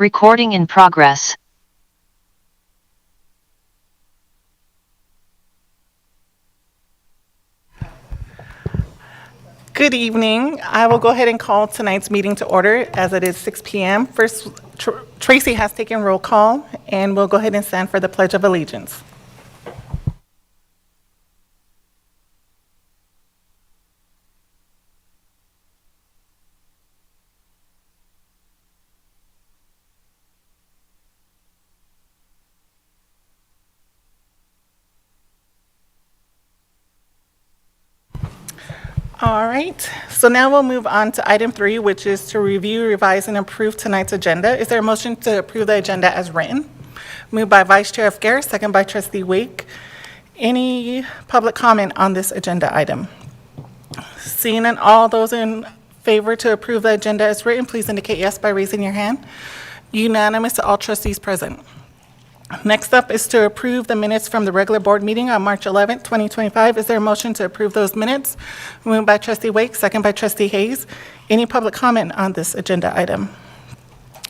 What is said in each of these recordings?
Recording in progress. Good evening. I will go ahead and call tonight's meeting to order as it is 6 p.m. First, Tracy has taken roll call, and we'll go ahead and stand for the Pledge of Allegiance. All right, so now we'll move on to item 3, which is to review, revise, and approve tonight's agenda. Is there a motion to approve the agenda as written? Moved by Vice Chair Garrett, second by Trustee Wake. Any public comment on this agenda item? Seeing none, all those in favor to approve the agenda as written, please indicate yes by raising your hand. Unanimous to all trustees present. Next up is to approve the minutes from the regular board meeting on March 11th, 2025. Is there a motion to approve those minutes? Moved by Trustee Wake, second by Trustee Hayes. Any public comment on this agenda item?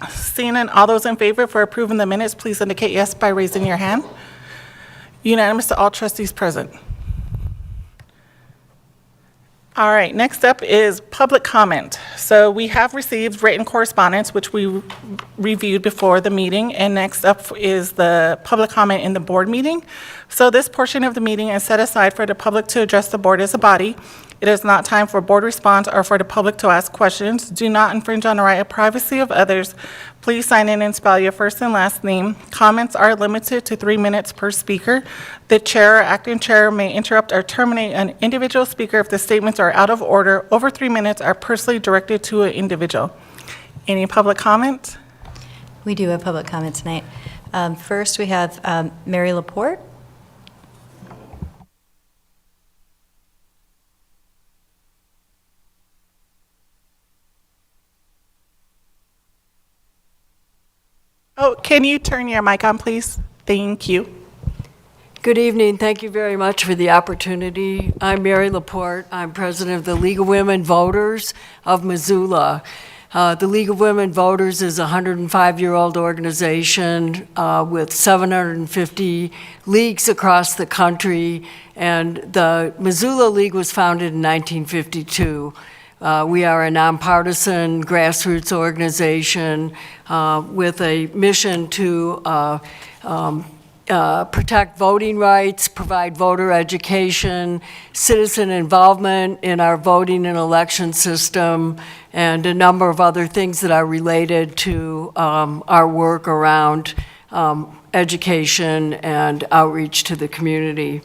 Seeing none, all those in favor for approving the minutes, please indicate yes by raising your hand. Unanimous to all trustees present. All right, next up is public comment. So we have received written correspondence, which we reviewed before the meeting, and next up is the public comment in the board meeting. So this portion of the meeting is set aside for the public to address the board as a body. It is not time for board response or for the public to ask questions. Do not infringe on the right of privacy of others. Please sign in and spell your first and last name. Comments are limited to 3 minutes per speaker. The chair or acting chair may interrupt or terminate an individual speaker if the statements are out of order. Over 3 minutes are personally directed to an individual. Any public comment? We do have public comment tonight. First, we have Mary Laporte. Oh, can you turn your mic on, please? Thank you. Good evening. Thank you very much for the opportunity. I'm Mary Laporte. I'm president of the League of Women Voters of Missoula. The League of Women Voters is a 105-year-old organization with 750 leagues across the country, and the Missoula League was founded in 1952. We are a nonpartisan grassroots organization with a mission to protect voting rights, provide voter education, citizen involvement in our voting and election system, and a number of other things that are related to our work around education and outreach to the community.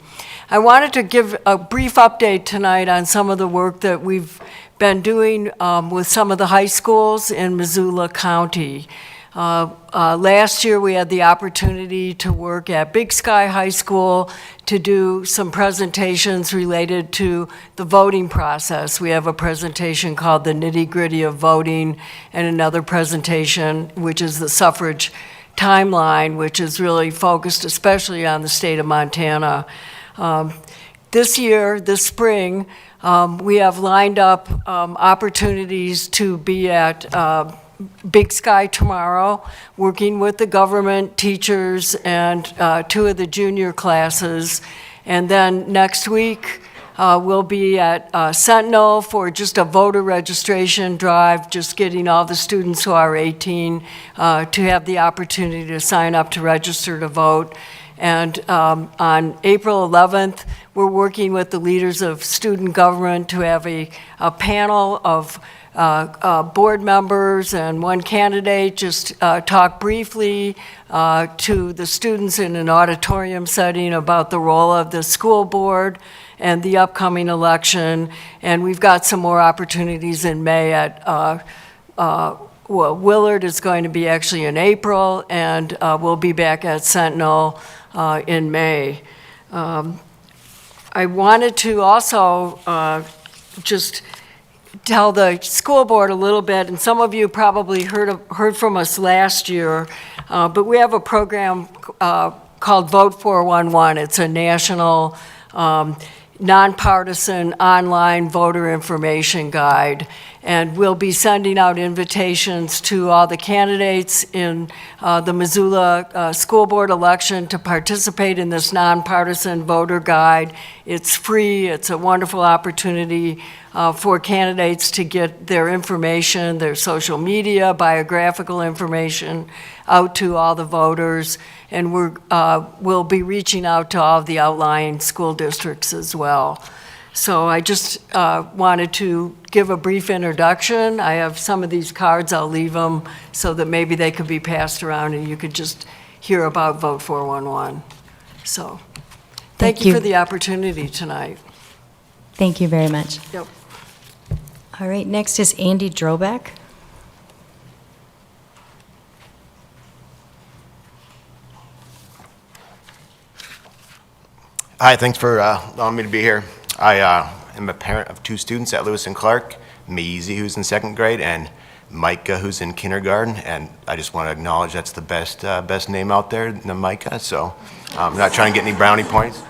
I wanted to give a brief update tonight on some of the work that we've been doing with some of the high schools in Missoula County. Last year, we had the opportunity to work at Big Sky High School to do some presentations related to the voting process. We have a presentation called The Nitty-Gritty of Voting, and another presentation, which is the suffrage timeline, which is really focused especially on the state of Montana. This year, this spring, we have lined up opportunities to be at Big Sky tomorrow, working with the government, teachers, and 2 of the junior classes. And then next week, we'll be at Sentinel for just a voter registration drive, just getting all the students who are 18 to have the opportunity to sign up to register to vote. And on April 11th, we're working with the leaders of student government to have a panel of board members and one candidate just talk briefly to the students in an auditorium setting about the role of the school board and the upcoming election. And we've got some more opportunities in May at well, Willard is going to be actually in April, and we'll be back at Sentinel in May. I wanted to also just tell the school board a little bit, and some of you probably heard from us last year, but we have a program called Vote 411. It's a national nonpartisan online voter information guide. And we'll be sending out invitations to all the candidates in the Missoula School Board election to participate in this nonpartisan voter guide. It's free. It's a wonderful opportunity for candidates to get their information, their social media, biographical information out to all the voters. And we'll be reaching out to all the outlying school districts as well. So I just wanted to give a brief introduction. I have some of these cards. I'll leave them so that maybe they could be passed around and you could just hear about Vote 411. So thank you for the opportunity tonight. Thank you very much. Yep. All right, next is Andy Drobeck. Hi, thanks for allowing me to be here. I am a parent of 2 students at Lewis and Clark, Maisie, who's in 2nd grade, and Micah, who's in kindergarten. And I just want to acknowledge that's the best name out there, the Micah. So I'm not trying to get any brownie points.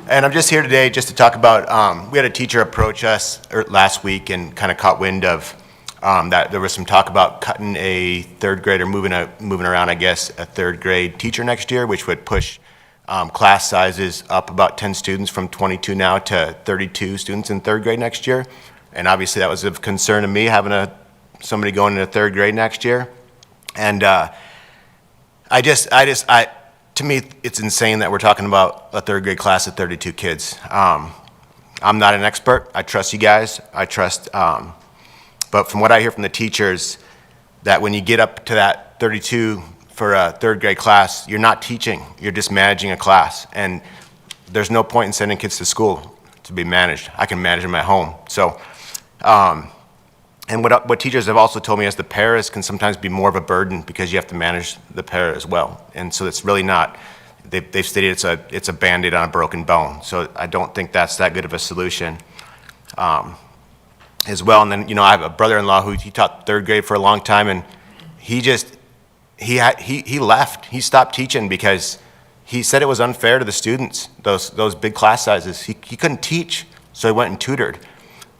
And I'm just here today just to talk about, we had a teacher approach us last week and kind of caught wind of that there was some talk about cutting a 3rd grader, moving around, I guess, a 3rd grade teacher next year, which would push class sizes up about 10 students from 22 now to 32 students in 3rd grade next year. And obviously that was of concern to me, having somebody going into 3rd grade next year. And to me, it's insane that we're talking about a 3rd grade class of 32 kids. I'm not an expert. I trust you guys. But from what I hear from the teachers, that when you get up to that 32 for a 3rd grade class, you're not teaching, you're just managing a class. And there's no point in sending kids to school to be managed. I can manage them at home. So, and what teachers have also told me is the paras can sometimes be more of a burden because you have to manage the para as well. And so it's really not, they've stated it's a Band-Aid on a broken bone. So I don't think that's that good of a solution as well. And then, I have a brother-in-law who he taught 3rd grade for a long time, and he left. He stopped teaching because he said it was unfair to the students, those big class sizes. He couldn't teach, so he went and tutored.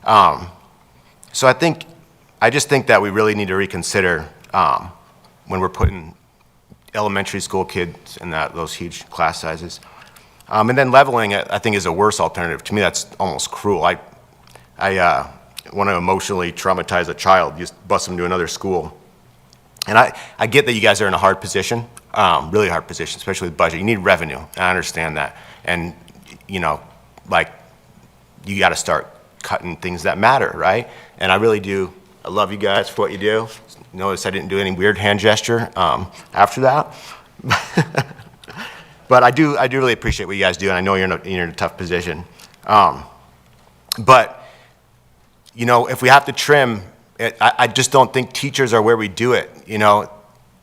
So I just think that we really need to reconsider when we're putting elementary school kids in those huge class sizes. And then leveling, I think, is a worse alternative. To me, that's almost cruel. I want to emotionally traumatize a child, just bust them to another school. And I get that you guys are in a hard position, really hard position, especially with budget. You need revenue, and I understand that. And, you got to start cutting things that matter, right? And I really do. I love you guys for what you do. Notice I didn't do any weird hand gesture after that. But I do really appreciate what you guys do, and I know you're in a tough position. But, if we have to trim, I just don't think teachers are where we do it,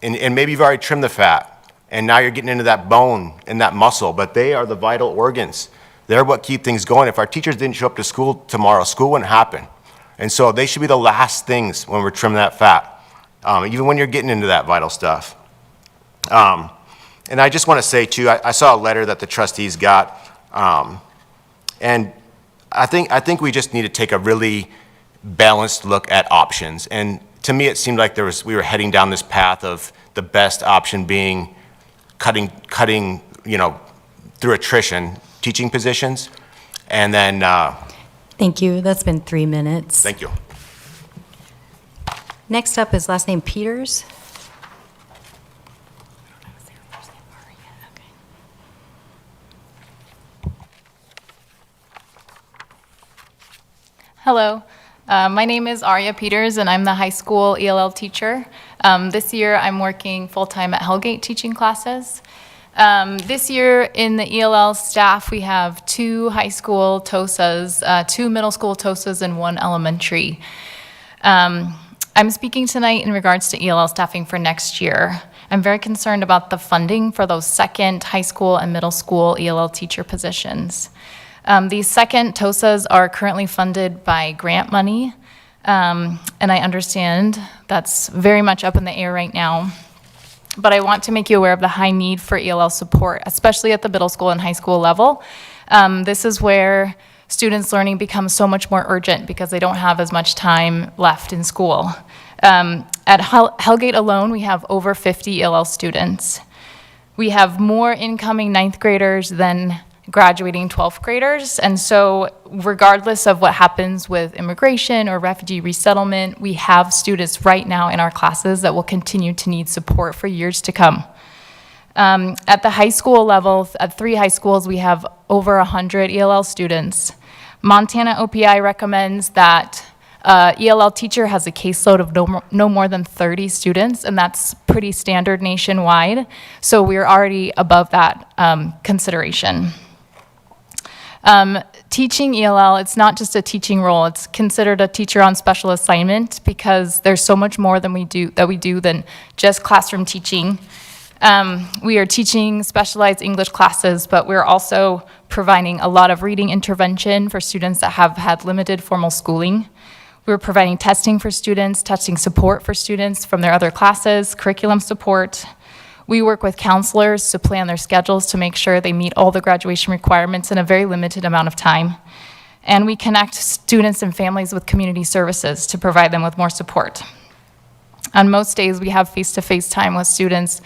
and maybe you've already trimmed the fat, and now you're getting into that bone and that muscle, but they are the vital organs. They're what keep things going. If our teachers didn't show up to school tomorrow, school wouldn't happen. And so they should be the last things when we're trimming that fat, even when you're getting into that vital stuff. And I just want to say, too, I saw a letter that the trustees got, and I think we just need to take a really balanced look at options. And to me, it seemed like we were heading down this path of the best option being cutting, through attrition, teaching positions, and then. Thank you. That's been 3 minutes. Thank you. Next up is last name Peters. Hello, my name is Arya Peters, and I'm the high school ELL teacher. This year, I'm working full-time at Hellgate teaching classes. This year, in the ELL staff, we have 2 high school TOSAs, 2 middle school TOSAs, and 1 elementary. I'm speaking tonight in regards to ELL staffing for next year. I'm very concerned about the funding for those second high school and middle school ELL teacher positions. These second TOSAs are currently funded by grant money, and I understand that's very much up in the air right now. But I want to make you aware of the high need for ELL support, especially at the middle school and high school level. This is where students' learning becomes so much more urgent because they don't have as much time left in school. At Hellgate alone, we have over 50 ELL students. We have more incoming ninth graders than graduating 12th graders, and so regardless of what happens with immigration or refugee resettlement, we have students right now in our classes that will continue to need support for years to come. At the high school level, at 3 high schools, we have over 100 ELL students. Montana OPI recommends that ELL teacher has a caseload of no more than 30 students, and that's pretty standard nationwide, so we're already above that consideration. Teaching ELL, it's not just a teaching role, it's considered a teacher on special assignment because there's so much more than we do than just classroom teaching. We are teaching specialized English classes, but we're also providing a lot of reading intervention for students that have had limited formal schooling. We're providing testing for students, testing support for students from their other classes, curriculum support. We work with counselors to plan their schedules to make sure they meet all the graduation requirements in a very limited amount of time. And we connect students and families with community services to provide them with more support. On most days, we have face-to-face time with students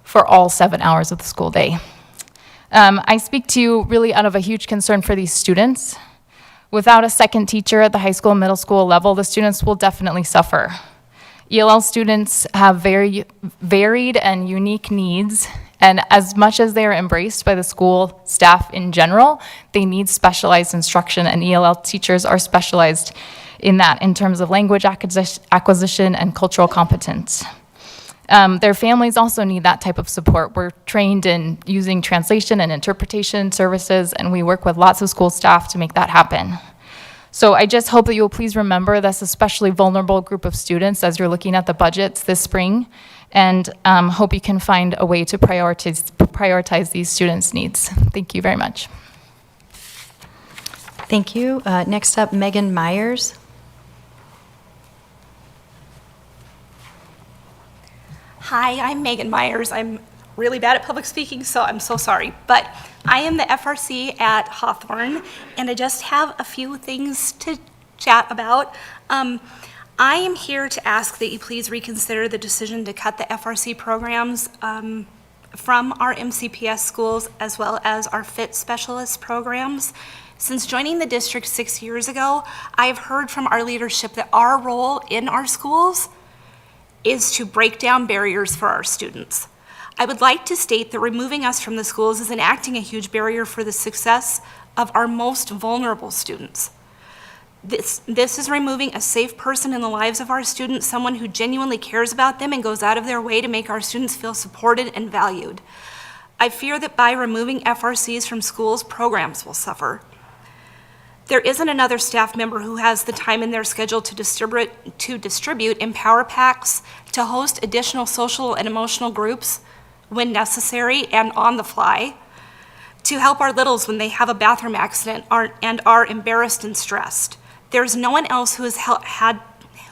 for all 7 hours of the school day. I speak to you really out of a huge concern for these students. Without a second teacher at the high school and middle school level, the students will definitely suffer. ELL students have very varied and unique needs, and as much as they are embraced by the school staff in general, they need specialized instruction, and ELL teachers are specialized in that in terms of language acquisition and cultural competence. Their families also need that type of support. We're trained in using translation and interpretation services, and we work with lots of school staff to make that happen. So I just hope that you'll please remember this especially vulnerable group of students as you're looking at the budgets this spring, and hope you can find a way to prioritize these students' needs. Thank you very much. Thank you. Next up, Megan Myers. Hi, I'm Megan Myers. I'm really bad at public speaking, so I'm so sorry. But I am the FRC at Hawthorne, and I just have a few things to chat about. I am here to ask that you please reconsider the decision to cut the FRC programs from our MCPS schools as well as our FIT specialist programs. Since joining the district 6 years ago, I have heard from our leadership that our role in our schools is to break down barriers for our students. I would like to state that removing us from the schools is enacting a huge barrier for the success of our most vulnerable students. This is removing a safe person in the lives of our students, someone who genuinely cares about them and goes out of their way to make our students feel supported and valued. I fear that by removing FRCs from schools, programs will suffer. There isn't another staff member who has the time in their schedule to distribute Empower Packs, to host additional social and emotional groups when necessary and on the fly, to help our littles when they have a bathroom accident and are embarrassed and stressed. There's no one else who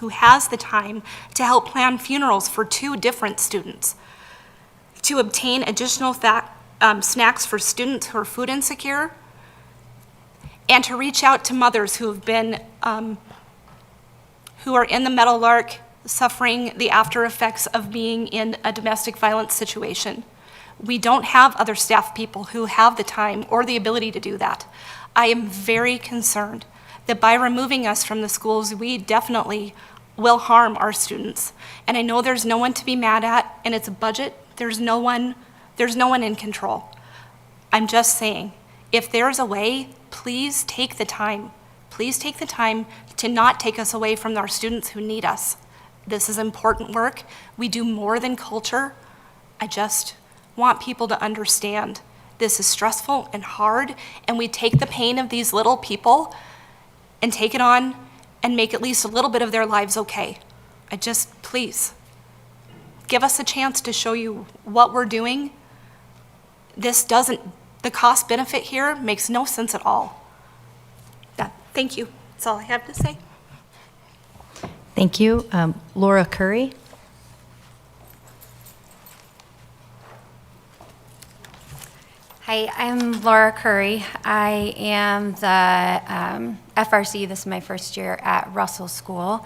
has the time to help plan funerals for 2 different students, to obtain additional snacks for students who are food insecure, and to reach out to mothers who have been, who are in the Meadowlark suffering the after effects of being in a domestic violence situation. We don't have other staff people who have the time or the ability to do that. I am very concerned that by removing us from the schools, we definitely will harm our students. And I know there's no one to be mad at, and it's a budget. There's no one in control. I'm just saying, if there's a way, please take the time. Please take the time to not take us away from our students who need us. This is important work. We do more than culture. I just want people to understand this is stressful and hard, and we take the pain of these little people and take it on and make at least a little bit of their lives okay. Please, give us a chance to show you what we're doing. The cost benefit here makes no sense at all. Thank you. That's all I have to say. Thank you. Laura Curry. Hi, I'm Laura Curry. I am the FRC. This is my first year at Russell School.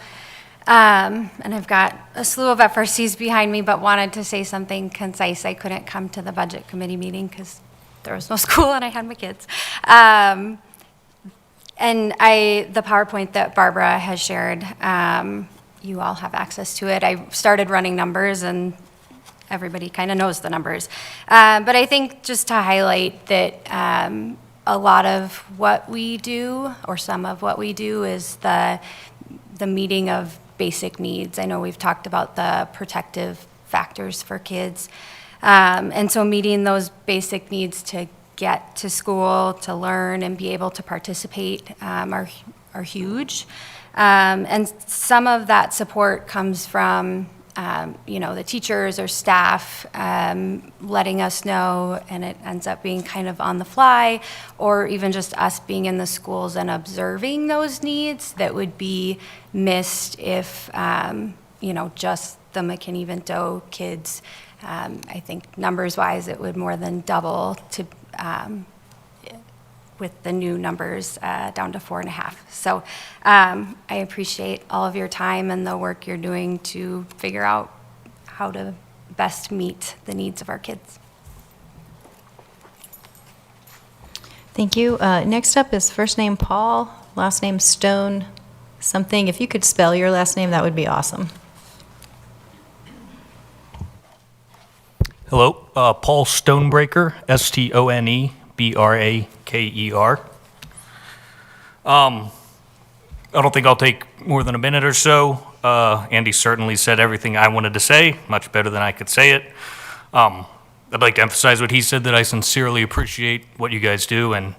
And I've got a slew of FRCs behind me, but wanted to say something concise. I couldn't come to the budget committee meeting because there was no school and I had my kids. And the PowerPoint that Barbara has shared, you all have access to it. I started running numbers and everybody kind of knows the numbers. But I think just to highlight that a lot of what we do, or some of what we do, is the meeting of basic needs. I know we've talked about the protective factors for kids. And so meeting those basic needs to get to school, to learn, and be able to participate are huge. And some of that support comes from the teachers or staff letting us know, and it ends up being kind of on the fly, or even just us being in the schools and observing those needs that would be missed if, just the McKinney-Vento kids, I think numbers-wise, it would more than double to with the new numbers down to 4.5. So I appreciate all of your time and the work you're doing to figure out how to best meet the needs of our kids. Thank you. Next up is first name Paul, last name Stone something. If you could spell your last name, that would be awesome. Hello, Paul Stonebreaker, Stonebraker. I don't think I'll take more than a minute or so. Andy certainly said everything I wanted to say, much better than I could say it. I'd like to emphasize what he said, that I sincerely appreciate what you guys do and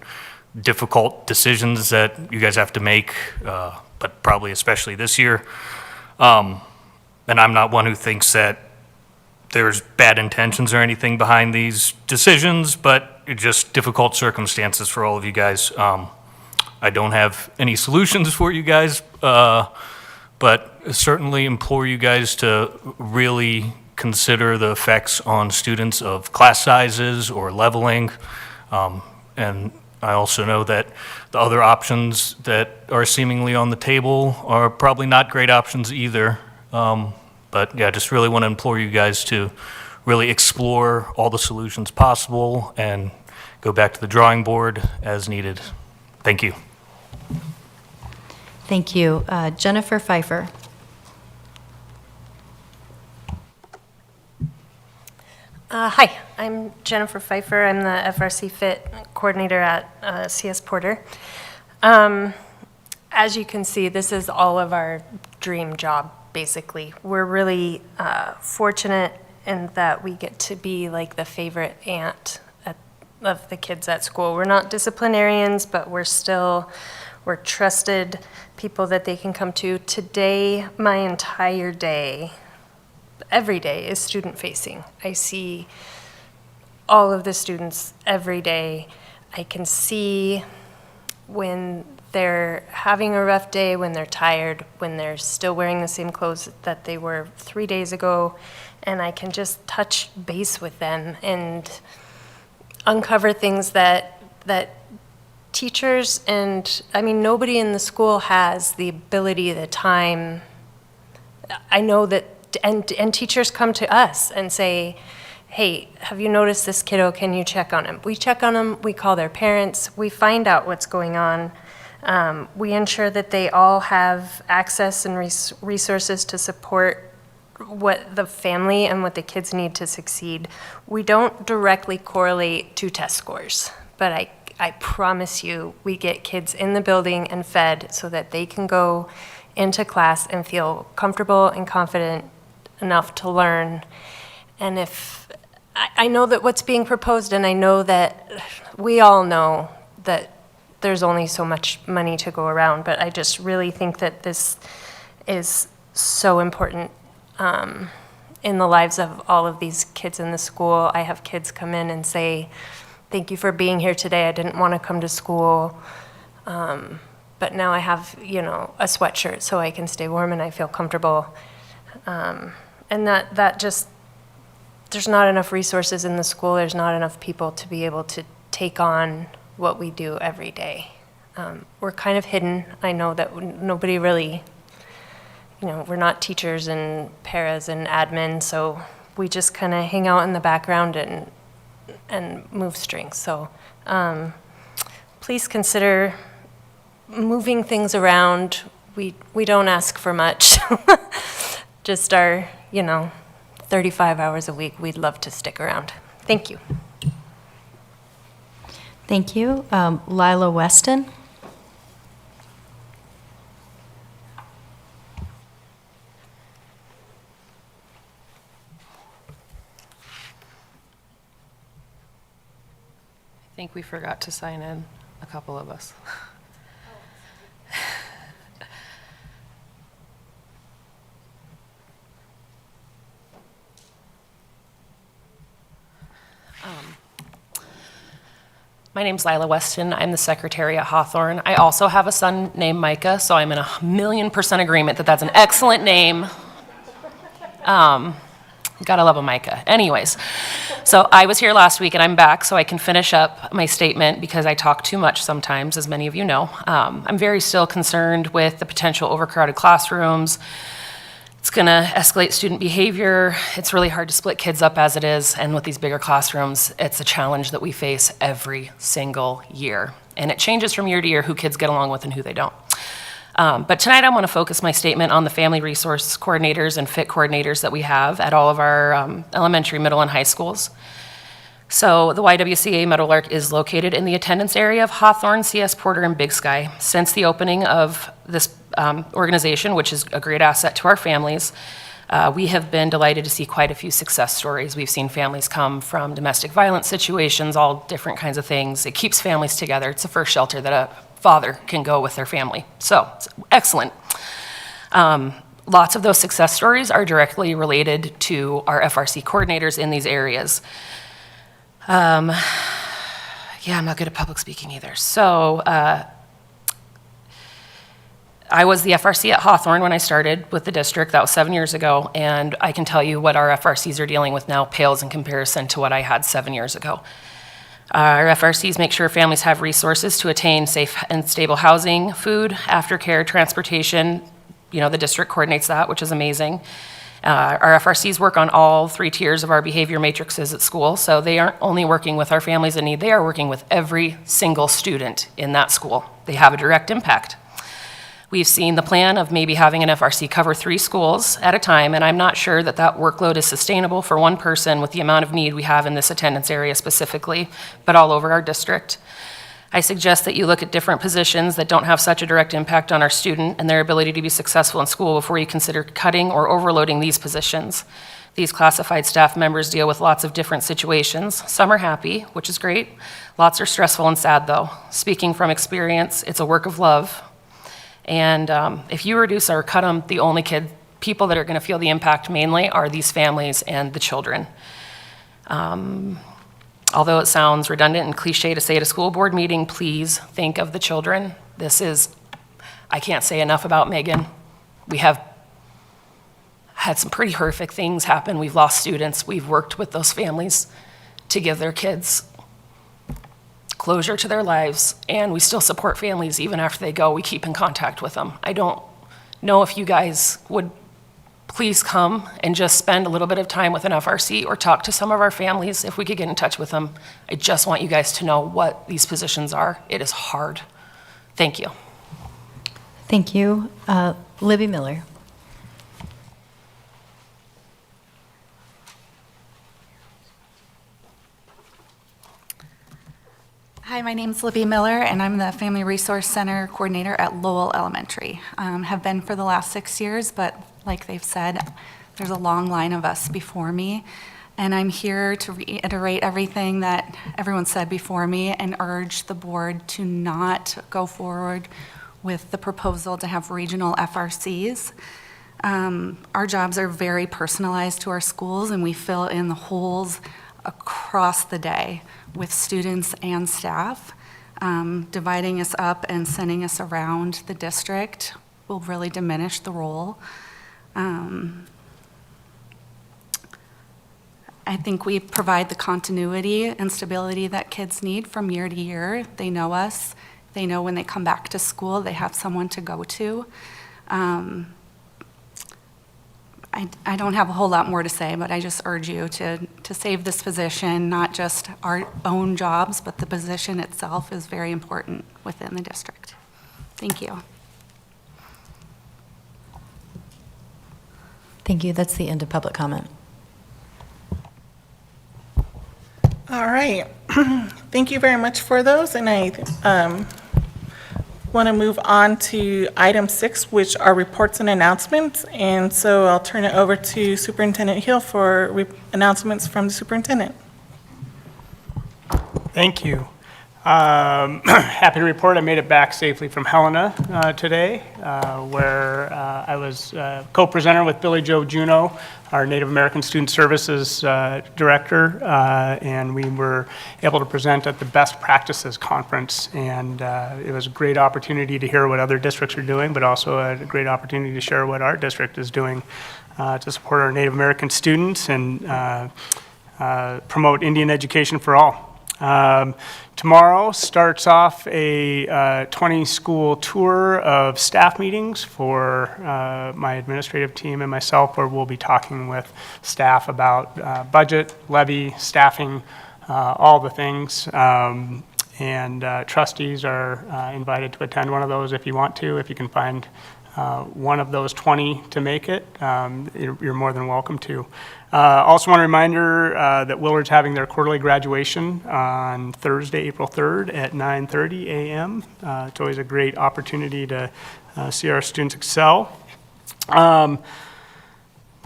difficult decisions that you guys have to make, but probably especially this year. And I'm not one who thinks that there's bad intentions or anything behind these decisions, but just difficult circumstances for all of you guys. I don't have any solutions for you guys, but certainly implore you guys to really consider the effects on students of class sizes or leveling. And I also know that the other options that are seemingly on the table are probably not great options either. But yeah, just really want to implore you guys to really explore all the solutions possible and go back to the drawing board as needed. Thank you. Thank you. Jennifer Pfeiffer. Hi, I'm Jennifer Pfeiffer. I'm the FRC Fit coordinator at CS Porter. As you can see, this is all of our dream job, basically. We're really fortunate in that we get to be like the favorite aunt of the kids at school. We're not disciplinarians, but we're trusted people that they can come to. Today, my entire day, every day is student facing. I see all of the students every day. I can see when they're having a rough day, when they're tired, when they're still wearing the same clothes that they were 3 days ago, and I can just touch base with them and uncover things that teachers and, nobody in the school has the ability, the time. I know that, and teachers come to us and say, hey, have you noticed this kiddo? Can you check on him? We check on them, we call their parents, we find out what's going on. We ensure that they all have access and resources to support what the family and what the kids need to succeed. We don't directly correlate to test scores, but I promise you, we get kids in the building and fed so that they can go into class and feel comfortable and confident enough to learn. And if I know that what's being proposed, and I know that we all know that there's only so much money to go around, but I just really think that this is so important in the lives of all of these kids in the school. I have kids come in and say, thank you for being here today. I didn't want to come to school, but now I have, a sweatshirt so I can stay warm and I feel comfortable. And that just there's not enough resources in the school, there's not enough people to be able to take on what we do every day. We're kind of hidden. I know that nobody really, we're not teachers and paras and admin, so we just kind of hang out in the background and move strings. So please consider moving things around. We don't ask for much. Just our, 35 hours a week, we'd love to stick around. Thank you. Thank you. Lila Weston? I think we forgot to sign in, a couple of us. My name's Lila Weston. I'm the secretary at Hawthorne. I also have a son named Micah, so I'm in 1,000,000% agreement that that's an excellent name. Gotta love a Micah. Anyways, so I was here last week and I'm back so I can finish up my statement because I talk too much sometimes, as many of you know. I'm very still concerned with the potential overcrowded classrooms. It's gonna escalate student behavior. It's really hard to split kids up as it is, and with these bigger classrooms, it's a challenge that we face every single year. And it changes from year to year who kids get along with and who they don't. But tonight I want to focus my statement on the family resource coordinators and FIT coordinators that we have at all of our elementary, middle, and high schools. So the YWCA Meadowlark is located in the attendance area of Hawthorne, CS Porter, and Big Sky. Since the opening of this organization, which is a great asset to our families, we have been delighted to see quite a few success stories. We've seen families come from domestic violence situations, all different kinds of things. It keeps families together. It's the first shelter that a father can go with their family. So it's excellent. Lots of those success stories are directly related to our FRC coordinators in these areas. I'm not good at public speaking either. So I was the FRC at Hawthorne when I started with the district. That was 7 years ago, and I can tell you what our FRCs are dealing with now pales in comparison to what I had 7 years ago. Our FRCs make sure families have resources to attain safe and stable housing, food, aftercare, transportation. The district coordinates that, which is amazing. Our FRCs work on all 3 tiers of our behavior matrices at school, so they aren't only working with our families in need, they are working with every single student in that school. They have a direct impact. We've seen the plan of maybe having an FRC cover 3 schools at a time, and I'm not sure that that workload is sustainable for one person with the amount of need we have in this attendance area specifically, but all over our district. I suggest that you look at different positions that don't have such a direct impact on our student and their ability to be successful in school before you consider cutting or overloading these positions. These classified staff members deal with lots of different situations. Some are happy, which is great. Lots are stressful and sad, though. Speaking from experience, it's a work of love. And if you reduce or cut them, the only people that are going to feel the impact mainly are these families and the children. Although it sounds redundant and cliche to say at a school board meeting, please think of the children. I can't say enough about Megan. We have had some pretty horrific things happen. We've lost students. We've worked with those families to give their kids closure to their lives, and we still support families even after they go. We keep in contact with them. I don't know if you guys would please come and just spend a little bit of time with an FRC or talk to some of our families if we could get in touch with them. I just want you guys to know what these positions are. It is hard. Thank you. Thank you. Libby Miller. Hi, my name's Libby Miller, and I'm the Family Resource Center Coordinator at Lowell Elementary. Have been for the last 6 years, but like they've said, there's a long line of us before me. And I'm here to reiterate everything that everyone said before me and urge the board to not go forward with the proposal to have regional FRCs. Our jobs are very personalized to our schools, and we fill in the holes across the day with students and staff. Dividing us up and sending us around the district will really diminish the role. And I think we provide the continuity and stability that kids need from year to year. They know us. They know when they come back to school, they have someone to go to. I don't have a whole lot more to say, but I just urge you to save this position, not just our own jobs, but the position itself is very important within the district. Thank you. Thank you. That's the end of public comment. All right. Thank you very much for those, and I want to move on to item 6, which are reports and announcements. And so I'll turn it over to Superintendent Hill for announcements from the superintendent. Thank you. Happy to report I made it back safely from Helena today, where I was co-presenter with Billy Joe Juneau, our Native American Student Services Director, and we were able to present at the Best Practices Conference. And it was a great opportunity to hear what other districts are doing, but also a great opportunity to share what our district is doing to support our Native American students and promote Indian education for all. Tomorrow starts off a 20-school tour of staff meetings for my administrative team and myself, where we'll be talking with staff about budget, levy, staffing, all the things. And trustees are invited to attend one of those if you want to. If you can find one of those 20 to make it, you're more than welcome to. Also want a reminder that Willard's having their quarterly graduation on Thursday, April 3rd at 9:30 a.m. It's always a great opportunity to see our students excel.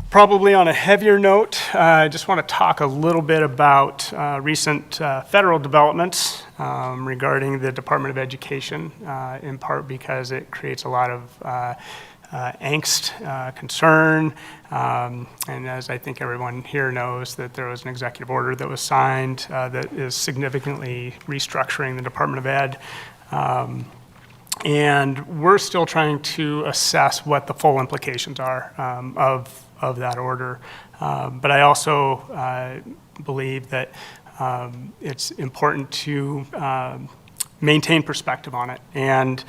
Probably on a heavier note, I just want to talk a little bit about recent federal developments regarding the Department of Education, in part because it creates a lot of angst, concern, and as I think everyone here knows, that there was an executive order that was signed that is significantly restructuring the Department of Ed. And we're still trying to assess what the full implications are of that order. But I also believe that it's important to maintain perspective on it. And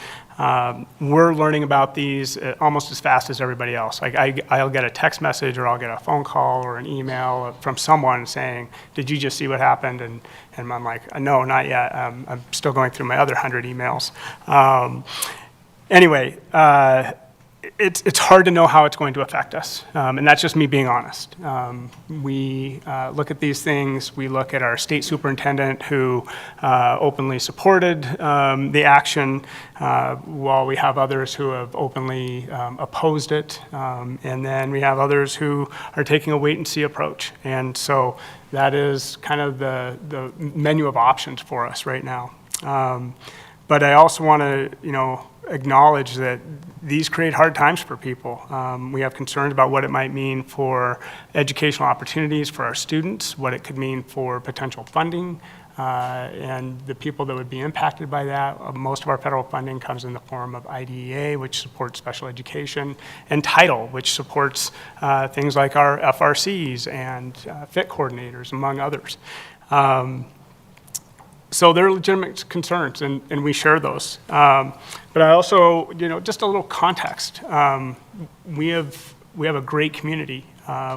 we're learning about these almost as fast as everybody else. Like I'll get a text message or I'll get a phone call or an email from someone saying, did you just see what happened? And I'm like, no, not yet. I'm still going through my other 100 emails. Anyway, it's hard to know how it's going to affect us, and that's just me being honest. We look at these things, we look at our state superintendent who openly supported the action, while we have others who have openly opposed it, and then we have others who are taking a wait-and-see approach. And so that is kind of the menu of options for us right now. But I also want to, acknowledge that these create hard times for people. We have concerns about what it might mean for educational opportunities for our students, what it could mean for potential funding, and the people that would be impacted by that. Most of our federal funding comes in the form of IDEA, which supports special education, and Title, which supports things like our FRCs and FIT coordinators, among others. So there are legitimate concerns, and we share those. But I also, just a little context. We have a great community.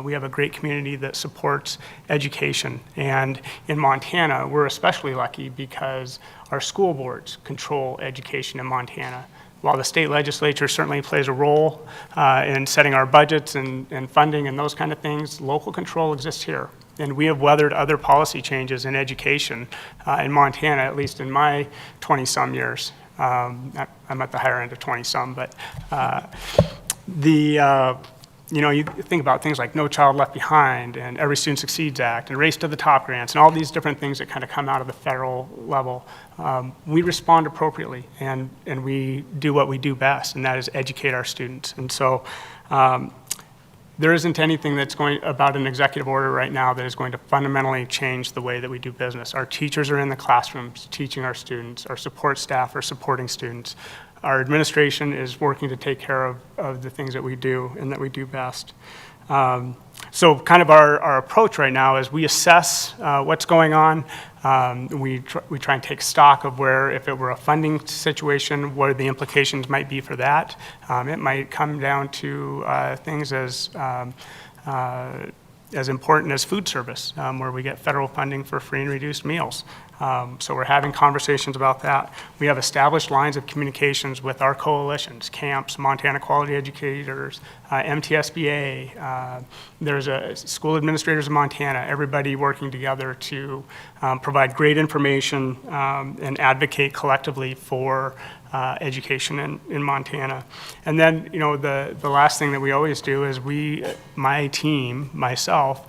We have a great community that supports education. And in Montana, we're especially lucky because our school boards control education in Montana. While the state legislature certainly plays a role in setting our budgets and funding and those kind of things, local control exists here. And we have weathered other policy changes in education in Montana, at least in my 20-some years. I'm at the higher end of 20-some, but you think about things like No Child Left Behind and Every Student Succeeds Act and Race to the Top grants and all these different things that kind of come out of the federal level. We respond appropriately, and we do what we do best, and that is educate our students. And so there isn't anything that's going about an executive order right now that is going to fundamentally change the way that we do business. Our teachers are in the classrooms teaching our students. Our support staff are supporting students. our administration is working to take care of the things that we do and that we do best. So kind of our approach right now is we assess what's going on. We try and take stock of where, if it were a funding situation, what the implications might be for that. It might come down to things as important as food service, where we get federal funding for free and reduced meals. So we're having conversations about that. We have established lines of communications with our coalitions, camps, Montana Quality Educators, MTSBA. There's a School Administrators of Montana, everybody working together to provide great information and advocate collectively for education in Montana. And then, the last thing that we always do is my team, myself,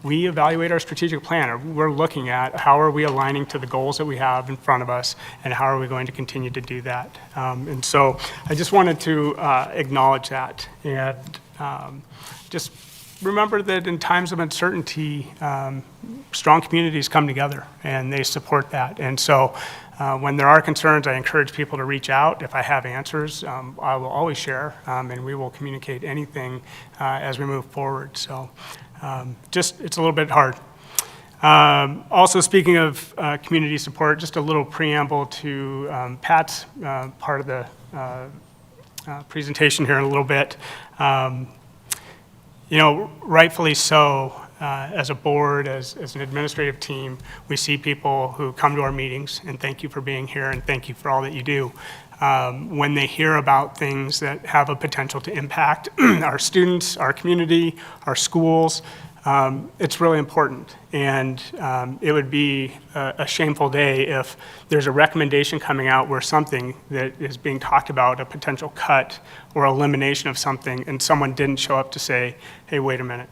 we evaluate our strategic plan. We're looking at how are we aligning to the goals that we have in front of us, and how are we going to continue to do that. And so I just wanted to acknowledge that, and just remember that in times of uncertainty, strong communities come together and they support that. And so when there are concerns, I encourage people to reach out. If I have answers, I will always share, and we will communicate anything as we move forward. So it's a little bit hard. Also, speaking of community support, just a little preamble to Pat's part of the presentation here in a little bit. Rightfully so, as a board, as an administrative team, we see people who come to our meetings, and thank you for being here, and thank you for all that you do. When they hear about things that have a potential to impact our students, our community, our schools, it's really important. And it would be a shameful day if there's a recommendation coming out where something that is being talked about, a potential cut or elimination of something, and someone didn't show up to say, hey, wait a minute,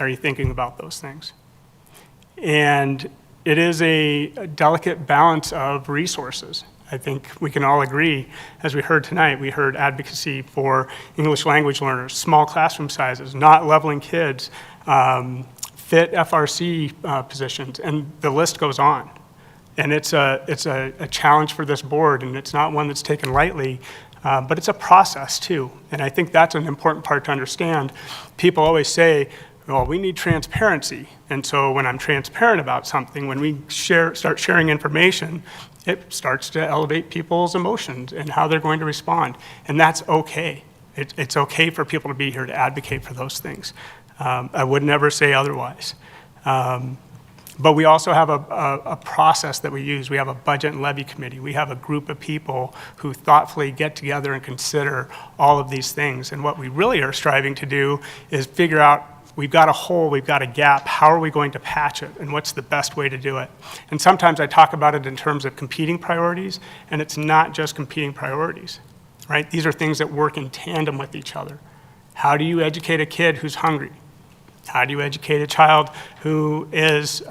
are you thinking about those things? And it is a delicate balance of resources. I think we can all agree, as we heard tonight, we heard advocacy for English language learners, small classroom sizes, not leveling kids, fit FRC positions, and the list goes on. And it's a challenge for this board, and it's not one that's taken lightly, but it's a process too. And I think that's an important part to understand. People always say, well, we need transparency. And so when I'm transparent about something, when we start sharing information, it starts to elevate people's emotions and how they're going to respond. And that's okay. It's okay for people to be here to advocate for those things. I would never say otherwise. But we also have a process that we use. We have a budget and levy committee. We have a group of people who thoughtfully get together and consider all of these things. And what we really are striving to do is figure out, we've got a hole, we've got a gap, how are we going to patch it, and what's the best way to do it? And sometimes I talk about it in terms of competing priorities, and it's not just competing priorities, right? These are things that work in tandem with each other. How do you educate a kid who's hungry? How do you educate a child who is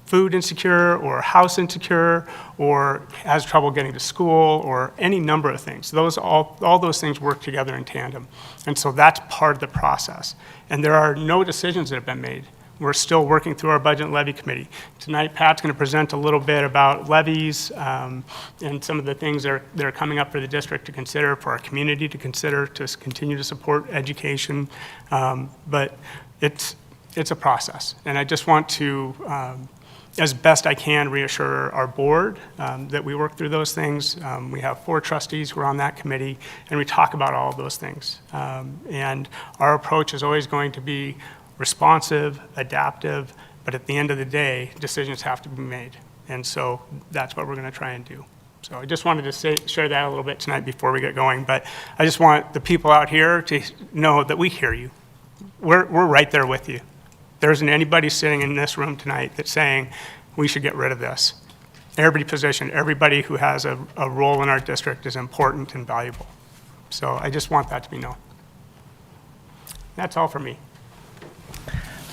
food insecure or house insecure or has trouble getting to school or any number of things? All those things work together in tandem. And so that's part of the process. And there are no decisions that have been made. We're still working through our budget and levy committee. Tonight, Pat's going to present a little bit about levies and some of the things that are coming up for the district to consider, for our community to consider, to continue to support education. But it's a process. And I just want to, as best I can, reassure our board that we work through those things. We have 4 trustees who are on that committee, and we talk about all of those things. And our approach is always going to be responsive, adaptive, but at the end of the day, decisions have to be made. And so that's what we're going to try and do. So I just wanted to share that a little bit tonight before we get going. But I just want the people out here to know that we hear you. We're right there with you. There isn't anybody sitting in this room tonight that's saying we should get rid of this. Every position, everybody who has a role in our district is important and valuable. So I just want that to be known. That's all for me.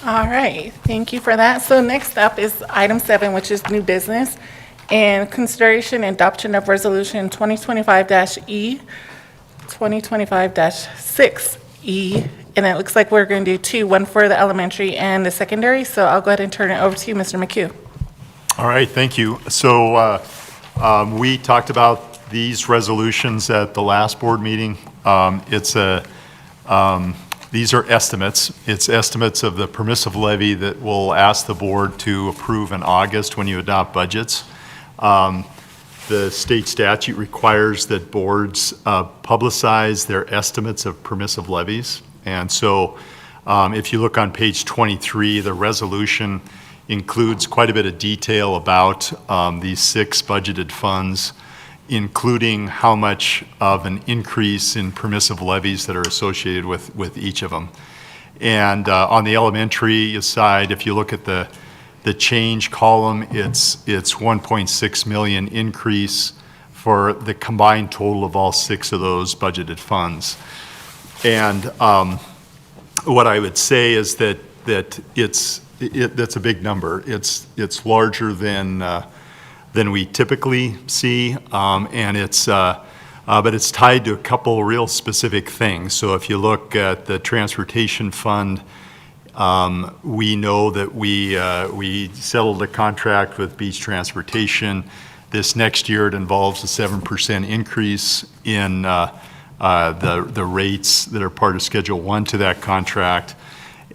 All right, thank you for that. So next up is item 7, which is new business, and consideration and adoption of resolution 2025-E, 2025-6E, and it looks like we're going to do 2, one for the elementary and the secondary. So I'll go ahead and turn it over to you, Mr. McHugh. All right, thank you. So we talked about these resolutions at the last board meeting. These are estimates. It's estimates of the permissive levy that we'll ask the board to approve in August when you adopt budgets. The state statute requires that boards publicize their estimates of permissive levies. And so if you look on page 23, the resolution includes quite a bit of detail about these 6 budgeted funds, including how much of an increase in permissive levies that are associated with each of them. And on the elementary side, if you look at the change column, it's 1.6 million increase for the combined total of all 6 of those budgeted funds. And what I would say is that that's a big number. It's larger than we typically see, and but it's tied to a couple real specific things. So if you look at the transportation fund, we know that we settled a contract with Beach Transportation. This next year, it involves a 7% increase in the rates that are part of Schedule 1 to that contract.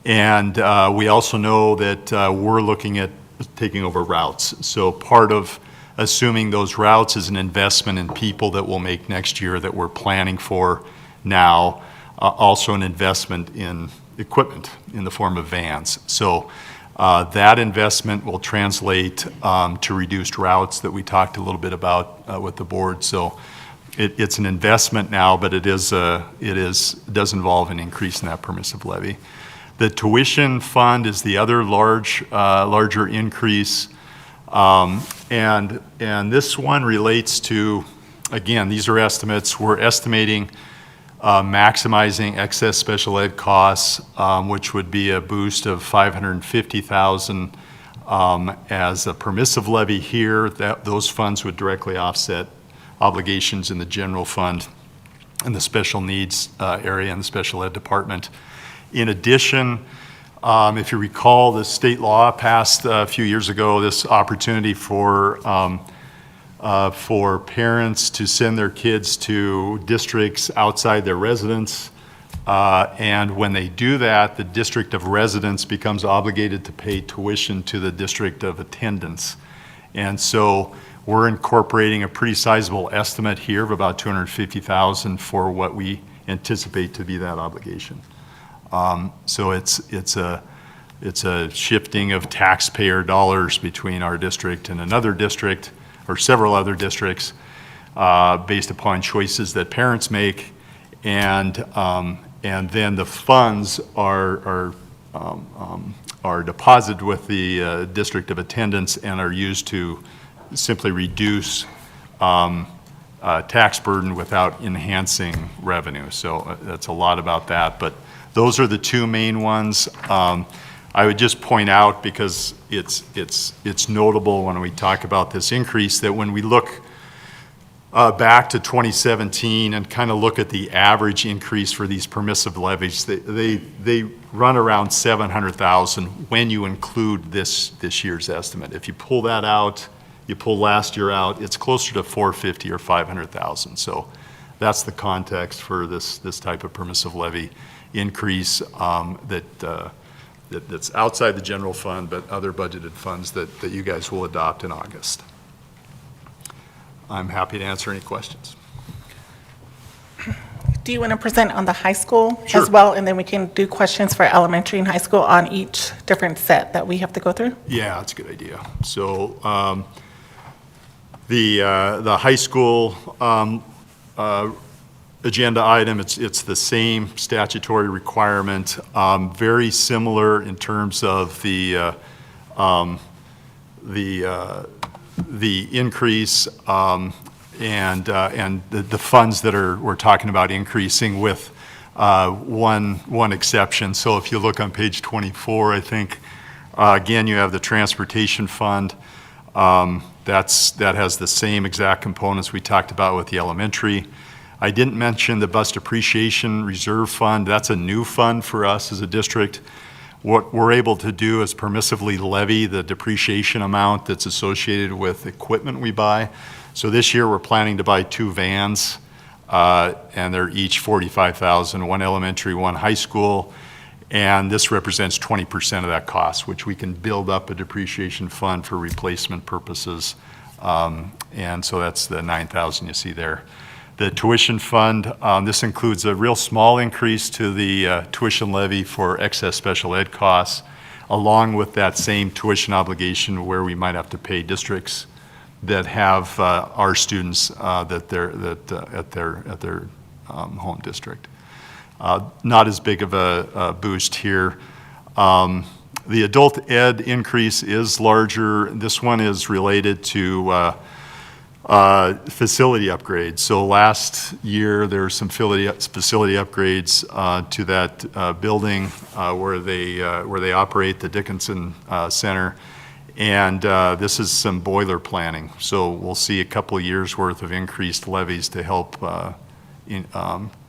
And we also know that we're looking at taking over routes. So part of assuming those routes is an investment in people that we'll make next year that we're planning for now, also an investment in equipment in the form of vans. So that investment will translate to reduced routes that we talked a little bit about with the board. So it's an investment now, but it does involve an increase in that permissive levy. The tuition fund is the other larger increase, and this one relates to, again, these are estimates. We're estimating maximizing excess special ed costs, which would be a boost of $550,000 as a permissive levy here. Those funds would directly offset obligations in the general fund and the special needs area in the special ed department. In addition, if you recall, the state law passed a few years ago this opportunity for parents to send their kids to districts outside their residence. And when they do that, the district of residence becomes obligated to pay tuition to the district of attendance. And so we're incorporating a pretty sizable estimate here of about $250,000 for what we anticipate to be that obligation. So it's a shifting of taxpayer dollars between our district and another district or several other districts based upon choices that parents make, and then the funds are deposited with the district of attendance and are used to simply reduce tax burden without enhancing revenue. So that's a lot about that, but those are the 2 main ones. I would just point out, because it's notable when we talk about this increase, that when we look back to 2017 and kind of look at the average increase for these permissive levies, they run around $700,000 when you include this year's estimate. If you pull that out, you pull last year out, it's closer to $450,000 or $500,000. So that's the context for this type of permissive levy increase that's outside the general fund, but other budgeted funds that you guys will adopt in August. I'm happy to answer any questions. Do you want to present on the high school Sure. as well? And then we can do questions for elementary and high school on each different set that we have to go through? Yeah, that's a good idea. So the high school agenda item, it's the same statutory requirement, very similar in terms of the increase and the funds that we're talking about increasing, with one exception. So if you look on page 24, I think, again, you have the transportation fund. That has the same exact components we talked about with the elementary. I didn't mention the bus depreciation reserve fund. That's a new fund for us as a district. What we're able to do is permissively levy the depreciation amount that's associated with equipment we buy. So this year, we're planning to buy 2 vans, and they're each $45,000, one elementary, one high school, and this represents 20% of that cost, which we can build up a depreciation fund for replacement purposes. And so that's the 9,000 you see there. The tuition fund, this includes a real small increase to the tuition levy for excess special ed costs, along with that same tuition obligation where we might have to pay districts that have our students at their home district. Not as big of a boost here. The adult ed increase is larger. This one is related to facility upgrades. So last year, there were some facility upgrades to that building where they operate, the Dickinson Center. And this is some boiler planning. So we'll see a couple of years' worth of increased levies to help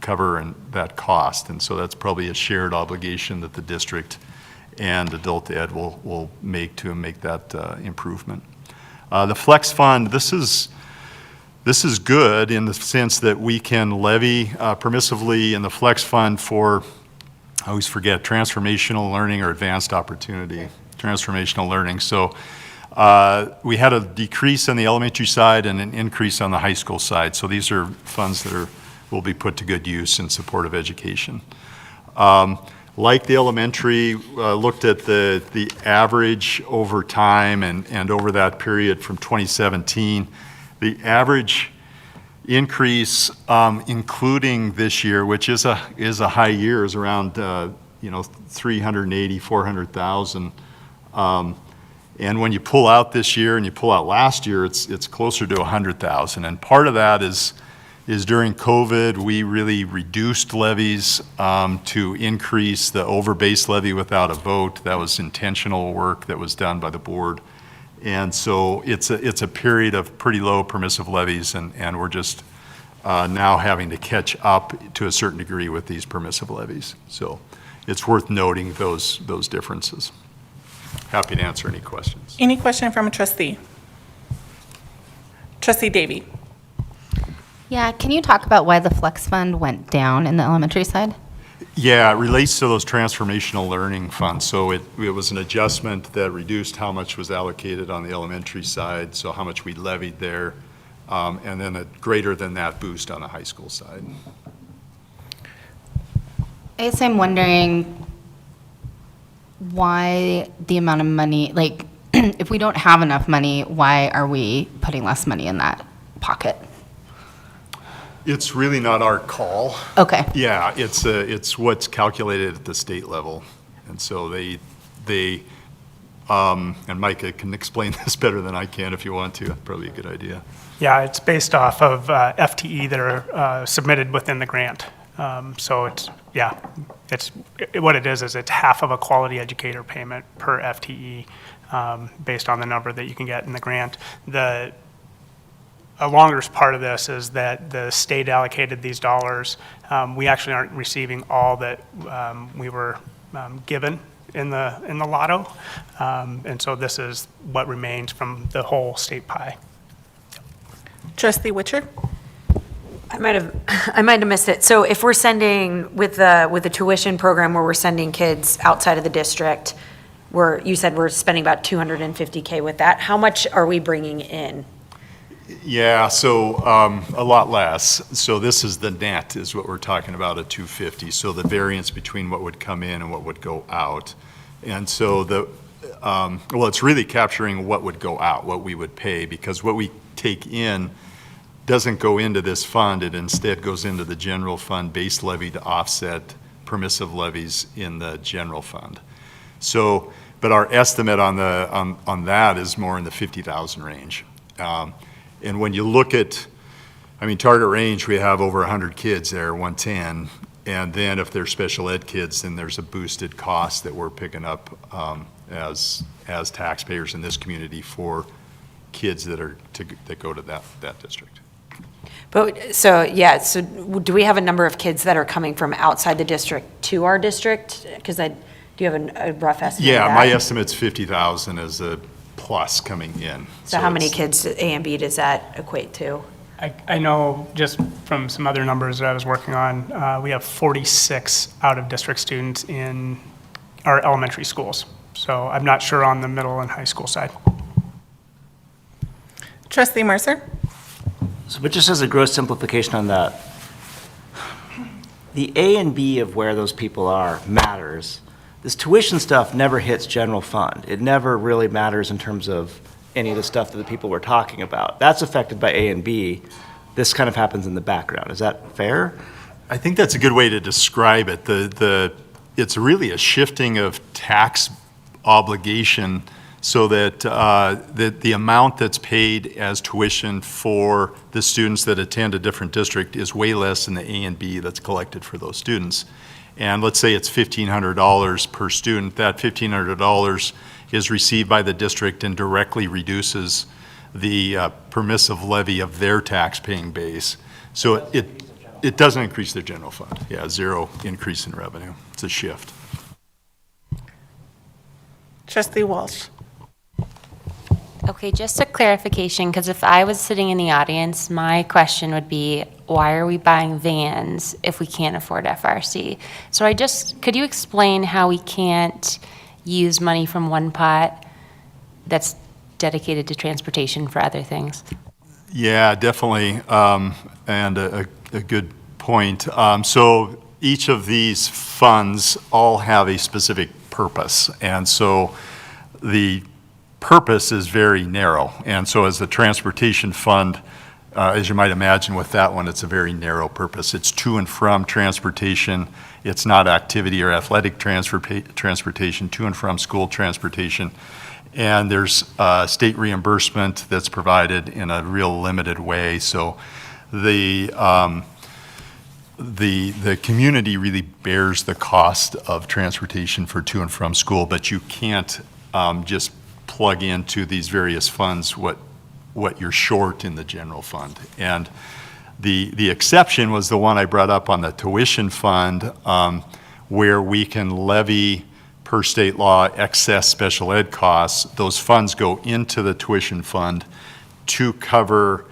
cover that cost. And so that's probably a shared obligation that the district and adult ed will make to make that improvement. The flex fund, this is good in the sense that we can levy permissively in the flex fund for, I always forget, transformational learning or advanced opportunity. Transformational learning. So we had a decrease on the elementary side and an increase on the high school side. So these are funds that will be put to good use in support of education. Like the elementary, looked at the average over time and over that period from 2017. The average increase, including this year, which is a high year, is around 380, 400,000. And when you pull out this year and you pull out last year, it's closer to 100,000. And part of that is during COVID, we really reduced levies to increase the over base levy without a vote. That was intentional work that was done by the board. And so it's a period of pretty low permissive levies, and we're just now having to catch up to a certain degree with these permissive levies. So it's worth noting those differences. Happy to answer any questions. Any question from a trustee? Trustee Davy. Yeah, can you talk about why the flex fund went down in the elementary side? Yeah, it relates to those transformational learning funds. So it was an adjustment that reduced how much was allocated on the elementary side, so how much we levied there, and then a greater than that boost on the high school side. I guess I'm wondering why the amount of money, like, if we don't have enough money, why are we putting less money in that pocket? It's really not our call. Okay. Yeah, it's what's calculated at the state level. And so they and Micah can explain this better than I can if you want to. Probably a good idea. Yeah, it's based off of FTE that are submitted within the grant. So it's what it is it's half of a quality educator payment per FTE based on the number that you can get in the grant. A longer part of this is that the state allocated these dollars. We actually aren't receiving all that we were given in the lotto, and so this is what remains from the whole state pie. Trustee Witcher. I might have missed it. So if we're sending with the tuition program where we're sending kids outside of the district, you said we're spending about $250K with that. How much are we bringing in? Yeah, so a lot less. So this is the net is what we're talking about at 250. So the variance between what would come in and what would go out. And so it's really capturing what would go out, what we would pay, because what we take in doesn't go into this fund. It instead goes into the general fund base levy to offset permissive levies in the general fund. So, but our estimate on that is more in the 50,000 range. And when you look at, target range, we have over 100 kids there, 110. And then if they're special ed kids, then there's a boosted cost that we're picking up as taxpayers in this community for kids that go to that district. But so do we have a number of kids that are coming from outside the district to our district? Because do you have a rough estimate? Yeah, of that? my estimate's 50,000 as a plus coming in. So how many it's- kids, A and B, does that equate to? I know just from some other numbers that I was working on, we have 46 out-of-district students in our elementary schools. So I'm not sure on the middle and high school side. Trustee Mercer? So, but just as a gross simplification on that, the A and B of where those people are matters. This tuition stuff never hits general fund. It never really matters in terms of any of the stuff that the people were talking about. That's affected by A and B. This kind of happens in the background. Is that fair? I think that's a good way to describe it. It's really a shifting of tax obligation so that, that the amount that's paid as tuition for the students that attend a different district is way less than the A and B that's collected for those students. And let's say it's $1,500 per student. That $1,500 is received by the district and directly reduces the permissive levy of their tax-paying base. So it doesn't increase their general fund. Yeah, zero increase in revenue. It's a shift. Trustee Walsh? Okay, just a clarification, because if I was sitting in the audience, my question would be, why are we buying vans if we can't afford FRC? So could you explain how we can't use money from one pot that's dedicated to transportation for other things? Yeah, definitely, and a good point. So each of these funds all have a specific purpose, and so the purpose is very narrow. And so as the transportation fund, as you might imagine with that one, it's a very narrow purpose. It's to and from transportation. It's not activity or athletic transportation, to and from school transportation. And there's state reimbursement that's provided in a real limited way. So the community really bears the cost of transportation for to and from school, but you can't just plug into these various funds what you're short in the general fund. And the exception was the one I brought up on the tuition fund, where we can levy per state law excess special ed costs. Those funds go into the tuition fund to cover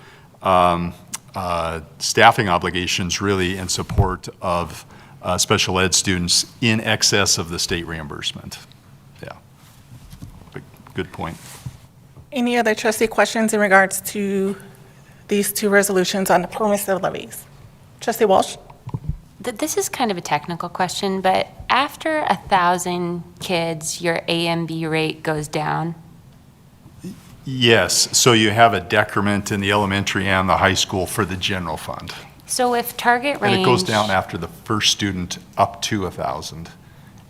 staffing obligations really in support of special ed students in excess of the state reimbursement. Yeah, good point. Any other trustee questions in regards to these two resolutions on the permissive levies? Trustee Walsh? This is kind of a technical question, but after 1,000 kids, your A and B rate goes down? Yes, so you have a decrement in the elementary and the high school for the general fund. So if target range... And it goes down after the first student up to 1,000,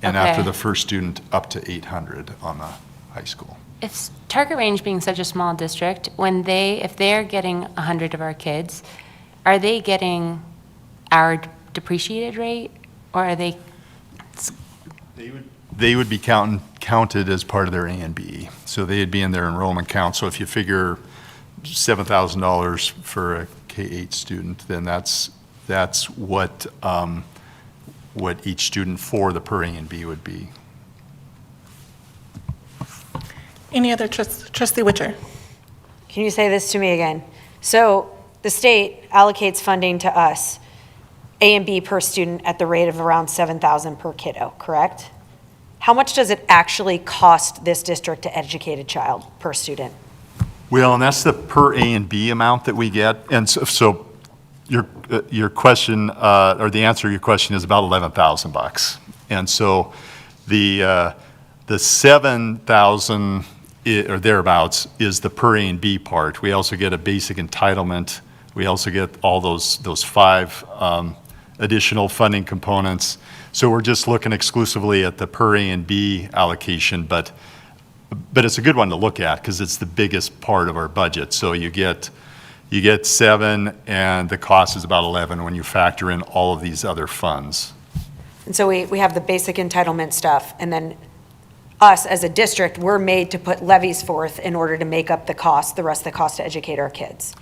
and after the first student up to 800 on the high school. If target range being such a small district, if they're getting 100 of our kids, are they getting our depreciated rate, or are they? They would be counted as part of their A and B, so they'd be in their enrollment count. So if you figure $7,000 for a K-8 student, then that's what each student for the per A and B would be. Any other trustee Witcher? Can you say this to me again? So the state allocates funding to us, A and B per student at the rate of around $7,000 per kiddo, correct? How much does it actually cost this district to educate a child per student? Well, and that's the per A and B amount that we get. And so your question, or the answer to your question is about $11,000. And so the 7,000 or thereabouts is the per A and B part. We also get a basic entitlement. We also get all those 5 additional funding components. So we're just looking exclusively at the per A and B allocation, but it's a good one to look at because it's the biggest part of our budget. So you get 7 and the cost is about 11 when you factor in all of these other funds. And so we have the basic entitlement stuff, and then us as a district, we're made to put levies forth in order to make up the rest of the cost to educate our kids.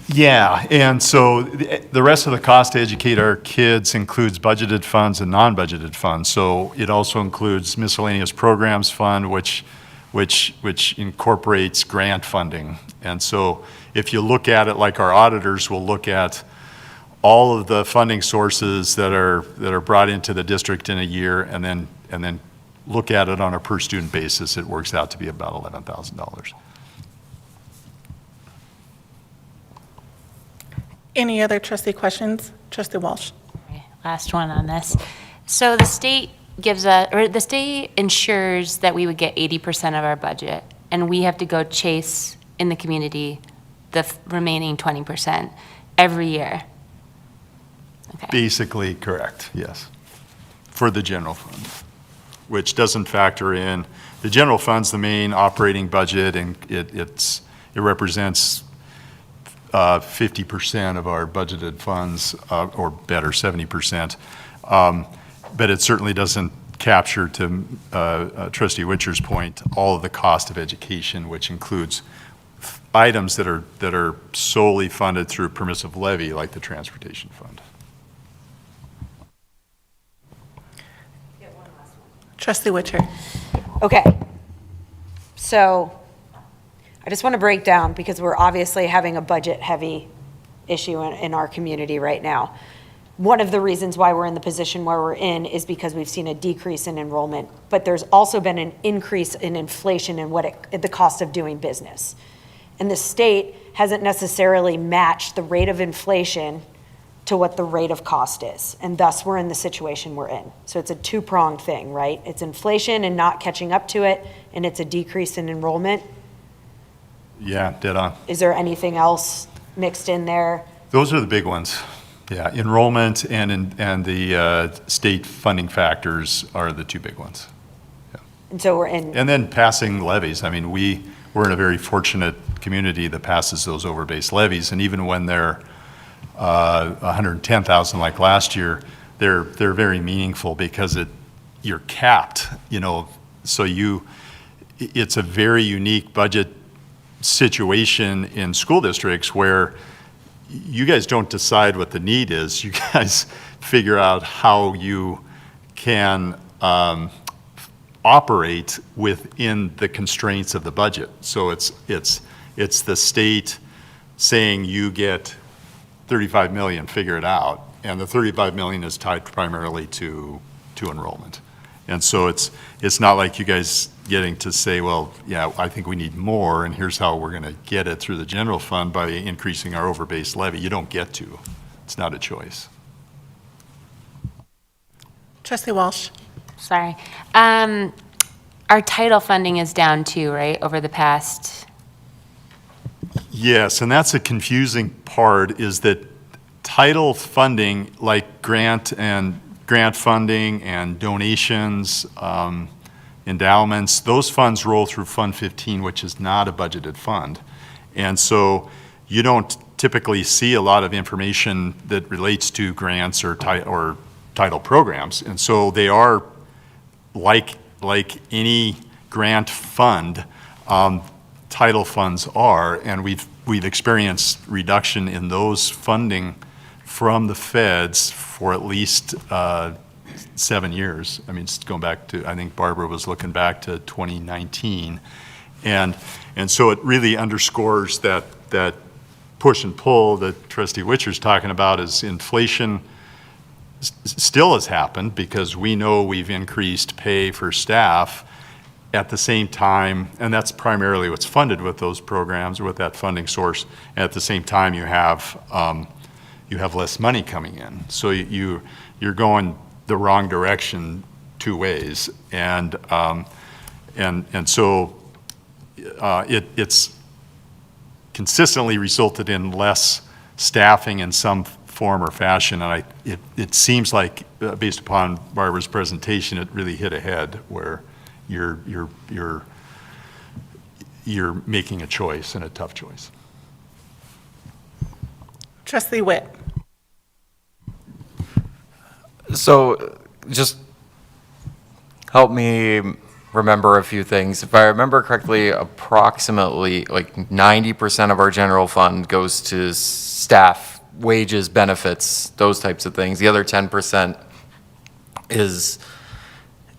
Yeah, and so the rest of the cost to educate our kids includes budgeted funds and non-budgeted funds. So it also includes miscellaneous programs fund, which which incorporates grant funding. And so if you look at it like our auditors will look at all of the funding sources that are brought into the district in a year, and then look at it on a per student basis, it works out to be about $11,000. Any other trustee questions? Trustee Walsh. Last one on this. So the state the state ensures that we would get 80% of our budget, and we have to go chase in the community the remaining 20% every year. Okay. Basically correct, yes, for the general fund, which doesn't factor in, the general fund's the main operating budget, and it represents 50% of our budgeted funds, or better, 70%. But it certainly doesn't capture, to Trustee Witcher's point, all of the cost of education, which includes items that are solely funded through permissive levy, like the transportation fund. Trustee Witcher. Okay. So I just want to break down, because we're obviously having a budget-heavy issue in our community right now. One of the reasons why we're in the position where we're in is because we've seen a decrease in enrollment, but there's also been an increase in inflation and the cost of doing business. And the state hasn't necessarily matched the rate of inflation to what the rate of cost is, and thus we're in the situation we're in. So it's a two-pronged thing, right? It's inflation and not catching up to it, and it's a decrease in enrollment. Yeah, dead on. Is there anything else mixed in there? Those are the big ones. Yeah, enrollment and the state funding factors are the two big ones. Yeah. And so we're in. And then passing levies. I mean, we're in a very fortunate community that passes those over-base levies, and even when they're 110,000 like last year, they're very meaningful, because you're capped, so it's a very unique budget situation in school districts where you guys don't decide what the need is. You guys figure out how you can operate within the constraints of the budget. So it's the state saying you get 35 million, figure it out, and the 35 million is tied primarily to enrollment. And so it's not like you guys getting to say, well, yeah, I think we need more, and here's how we're going to get it through the general fund by increasing our over-base levy. You don't get to. It's not a choice. Trustee Walsh. Sorry. Our title funding is down too, right, over the past? Yes, and that's a confusing part, is that title funding, like grant funding and donations, endowments, those funds roll through Fund 15, which is not a budgeted fund. And so you don't typically see a lot of information that relates to grants or title programs. And so they are like any grant fund, title funds are, and we've experienced reduction in those funding from the feds for at least 7 years. I mean, it's going back to, I think Barbara was looking back to 2019. And so it really underscores that push and pull that Trustee Witcher's talking about, is inflation still has happened, because we know we've increased pay for staff at the same time, and that's primarily what's funded with those programs or with that funding source. And at the same time, you have less money coming in. So you're going the wrong direction two ways. And so it's consistently resulted in less staffing in some form or fashion. And it seems like, based upon Barbara's presentation, it really hit ahead where you're making a choice, and a tough choice. Trustee Witt. So just help me remember a few things. If I remember correctly, approximately like 90% of our general fund goes to staff, wages, benefits, those types of things. The other 10% is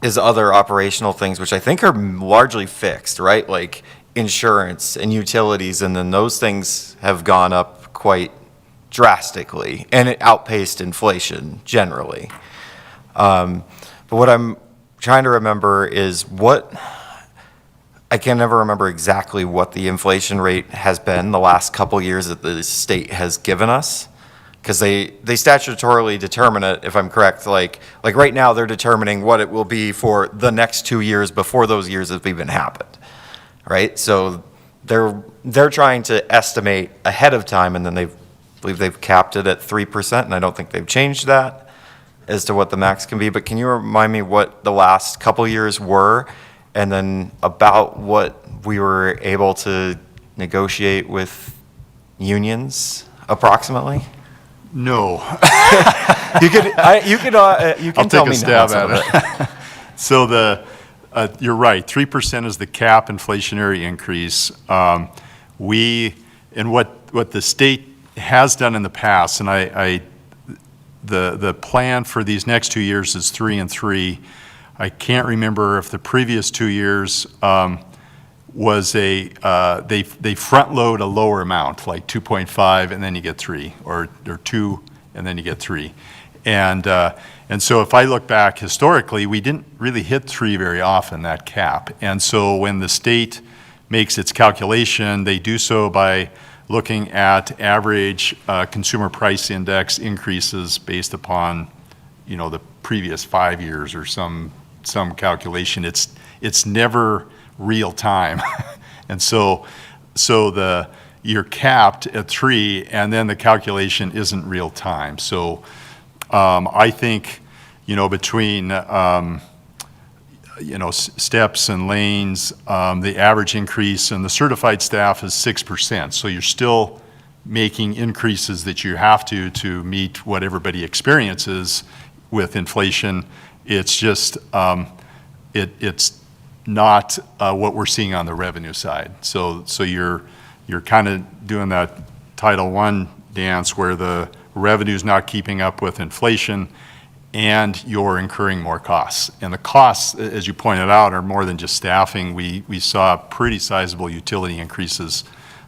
is other operational things, which I think are largely fixed, right? Like insurance and utilities, and then those things have gone up quite drastically, and it outpaced inflation generally. But what I'm trying to remember is I can never remember exactly what the inflation rate has been the last couple years that the state has given us, because they statutorily determine it, if I'm correct. Like right now, they're determining what it will be for the next 2 years before those years have even happened, right? So they're trying to estimate ahead of time, and then I believe they've capped it at 3%, and I don't think they've changed that as to what the max can be. But can you remind me what the last couple years were, and then about what we were able to negotiate with unions approximately? No. You can I'll tell take me a stab now. at it. So you're right, 3% is the cap inflationary increase. And what the state has done in the past, and the plan for these next 2 years is 3 and 3. I can't remember if the previous 2 years was they front load a lower amount, like 2.5, and then you get 3, or 2, and then you get 3. And so if I look back historically, we didn't really hit 3 very often, that cap. And so when the state makes its calculation, they do so by looking at average consumer price index increases based upon, the previous 5 years or some calculation. It's never real time. And so you're capped at 3, and then the calculation isn't real time. So I think, between steps and lanes, the average increase in the certified staff is 6%. So you're still making increases that you have to meet what everybody experiences with inflation. It's just it's not what we're seeing on the revenue side. So you're kind of doing that Title I dance where the revenue's not keeping up with inflation, and you're incurring more costs. And the costs, as you pointed out, are more than just staffing. We saw pretty sizable utility increases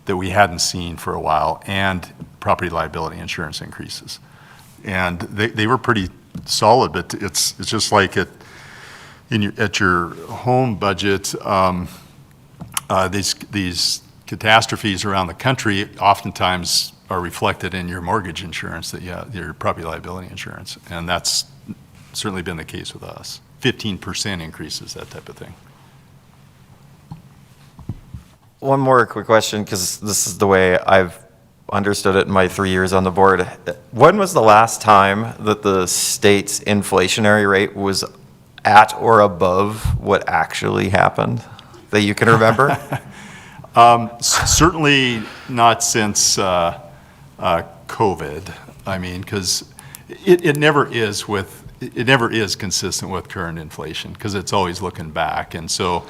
that we hadn't seen for a while, and property liability insurance increases. And they were pretty solid, but it's just like at your home budget, these catastrophes around the country oftentimes are reflected in your mortgage insurance, your property liability insurance, and that's certainly been the case with us. 15% increases, that type of thing. One more quick question, because this is the way I've understood it in my 3 years on the board. When was the last time that the state's inflationary rate was at or above what actually happened that you can remember? Certainly not since COVID. I mean, because it never is consistent with current inflation, because it's always looking back. And so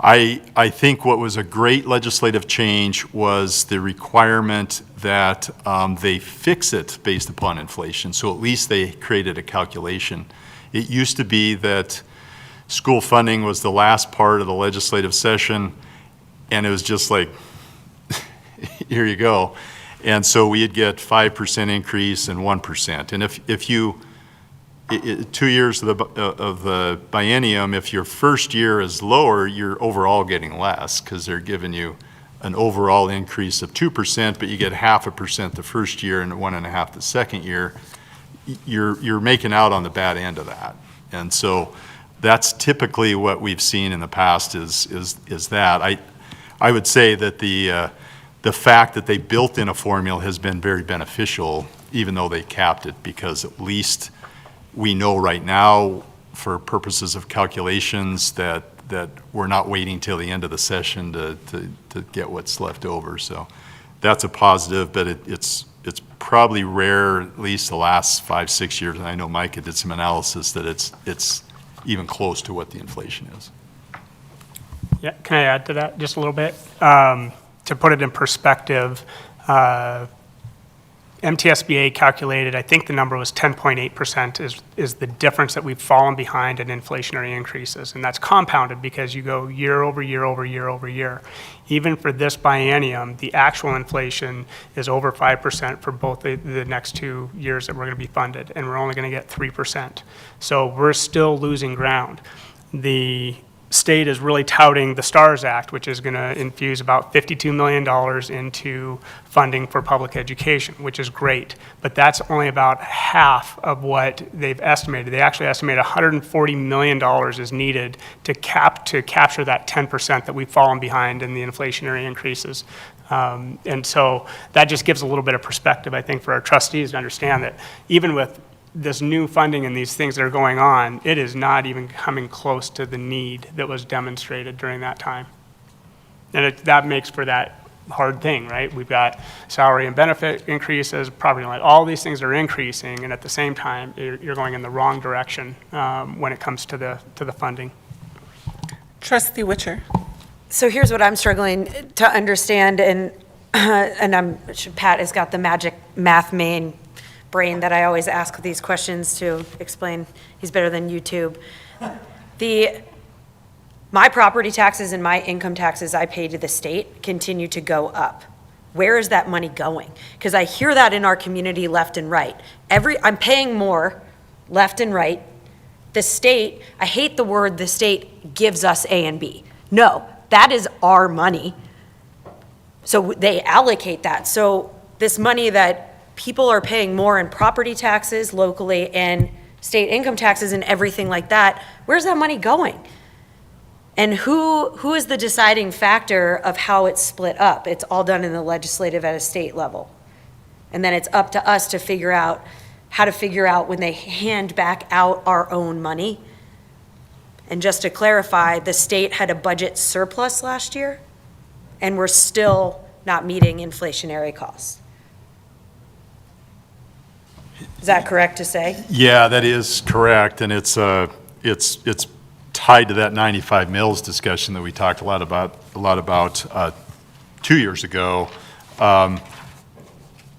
I think what was a great legislative change was the requirement that they fix it based upon inflation. So at least they created a calculation. It used to be that school funding was the last part of the legislative session, and it was just like, here you go. And so we'd get 5% increase and 1%. And if you, 2 years of the biennium, if your first year is lower, you're overall getting less, because they're giving you an overall increase of 2%, but you get 0.5% the first year and 1.5% the second year. You're making out on the bad end of that. And so that's typically what we've seen in the past is that. I would say that the fact that they built in a formula has been very beneficial, even though they capped it, because at least we know right now, for purposes of calculations, that we're not waiting till the end of the session to get what's left over. So that's a positive, but it's probably rare, at least the last 5-6 years, and I know Micah did some analysis, that it's even close to what the inflation is. Yeah, can I add to that just a little bit? To put it in perspective, MTSBA calculated, I think the number was 10.8% is the difference that we've fallen behind in inflationary increases. And that's compounded because you go year over year over year over year. Even for this biennium, the actual inflation is over 5% for both the next 2 years that we're going to be funded, and we're only going to get 3%. So we're still losing ground. The state is really touting the STARS Act, which is going to infuse about $52 million into funding for public education, which is great. But that's only about half of what they've estimated. They actually estimate $140 million is needed to capture that 10% that we've fallen behind in the inflationary increases. And so that just gives a little bit of perspective, I think, for our trustees to understand that even with this new funding and these things that are going on, it is not even coming close to the need that was demonstrated during that time. And that makes for that hard thing, right? We've got salary and benefit increases, property line, all these things are increasing, and at the same time, you're going in the wrong direction when it comes to the funding. Trustee Witcher. So here's what I'm struggling to understand, and Pat has got the magic math brain that I always ask these questions to explain. He's better than YouTube. My property taxes and my income taxes I pay to the state continue to go up. Where is that money going? Because I hear that in our community left and right. I'm paying more left and right. The state, I hate the word the state gives us A and B. No, that is our money. So they allocate that. So this money that people are paying more in property taxes locally and state income taxes and everything like that, where's that money going? And who is the deciding factor of how it's split up? It's all done in the legislative at a state level. And then it's up to us to figure out how to figure out when they hand back out our own money. And just to clarify, the state had a budget surplus last year, and we're still not meeting inflationary costs. Is that correct to say? Yeah, that is correct, and it's tied to that 95 mills discussion that we talked a lot about 2 years ago,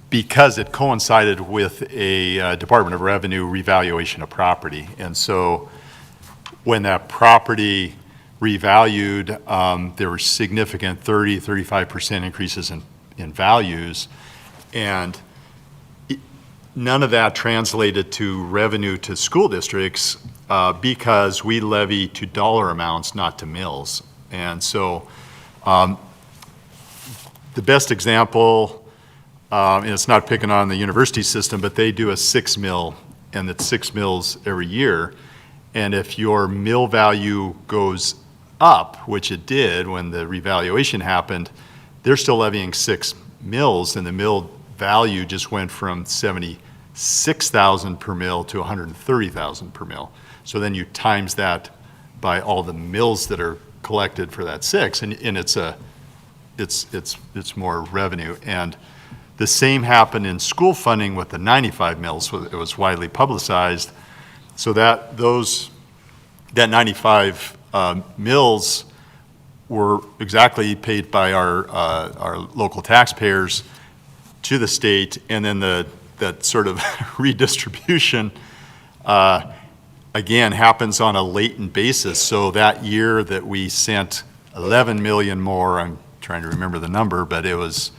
because it coincided with a Department of Revenue revaluation of property. And so when that property revalued, there were significant 35% increases in values, and none of that translated to revenue to school districts because we levy to dollar amounts, not to mills. And so the best example, and it's not picking on the university system, but they do a 6 mill, and it's 6 mills every year. And if your mill value goes up, which it did when the revaluation happened, they're still levying 6 mills, and the mill value just went from 76,000 per mill to 130,000 per mill. So then you times that by all the mills that are collected for that 6, and it's more revenue. And the same happened in school funding with the 95 mills. So it was widely publicized. So that 95 mills were exactly paid by our local taxpayers to the state, and then that sort of redistribution again happens on a latent basis. So that year that we sent 11 million more, I'm trying to remember the number, but it was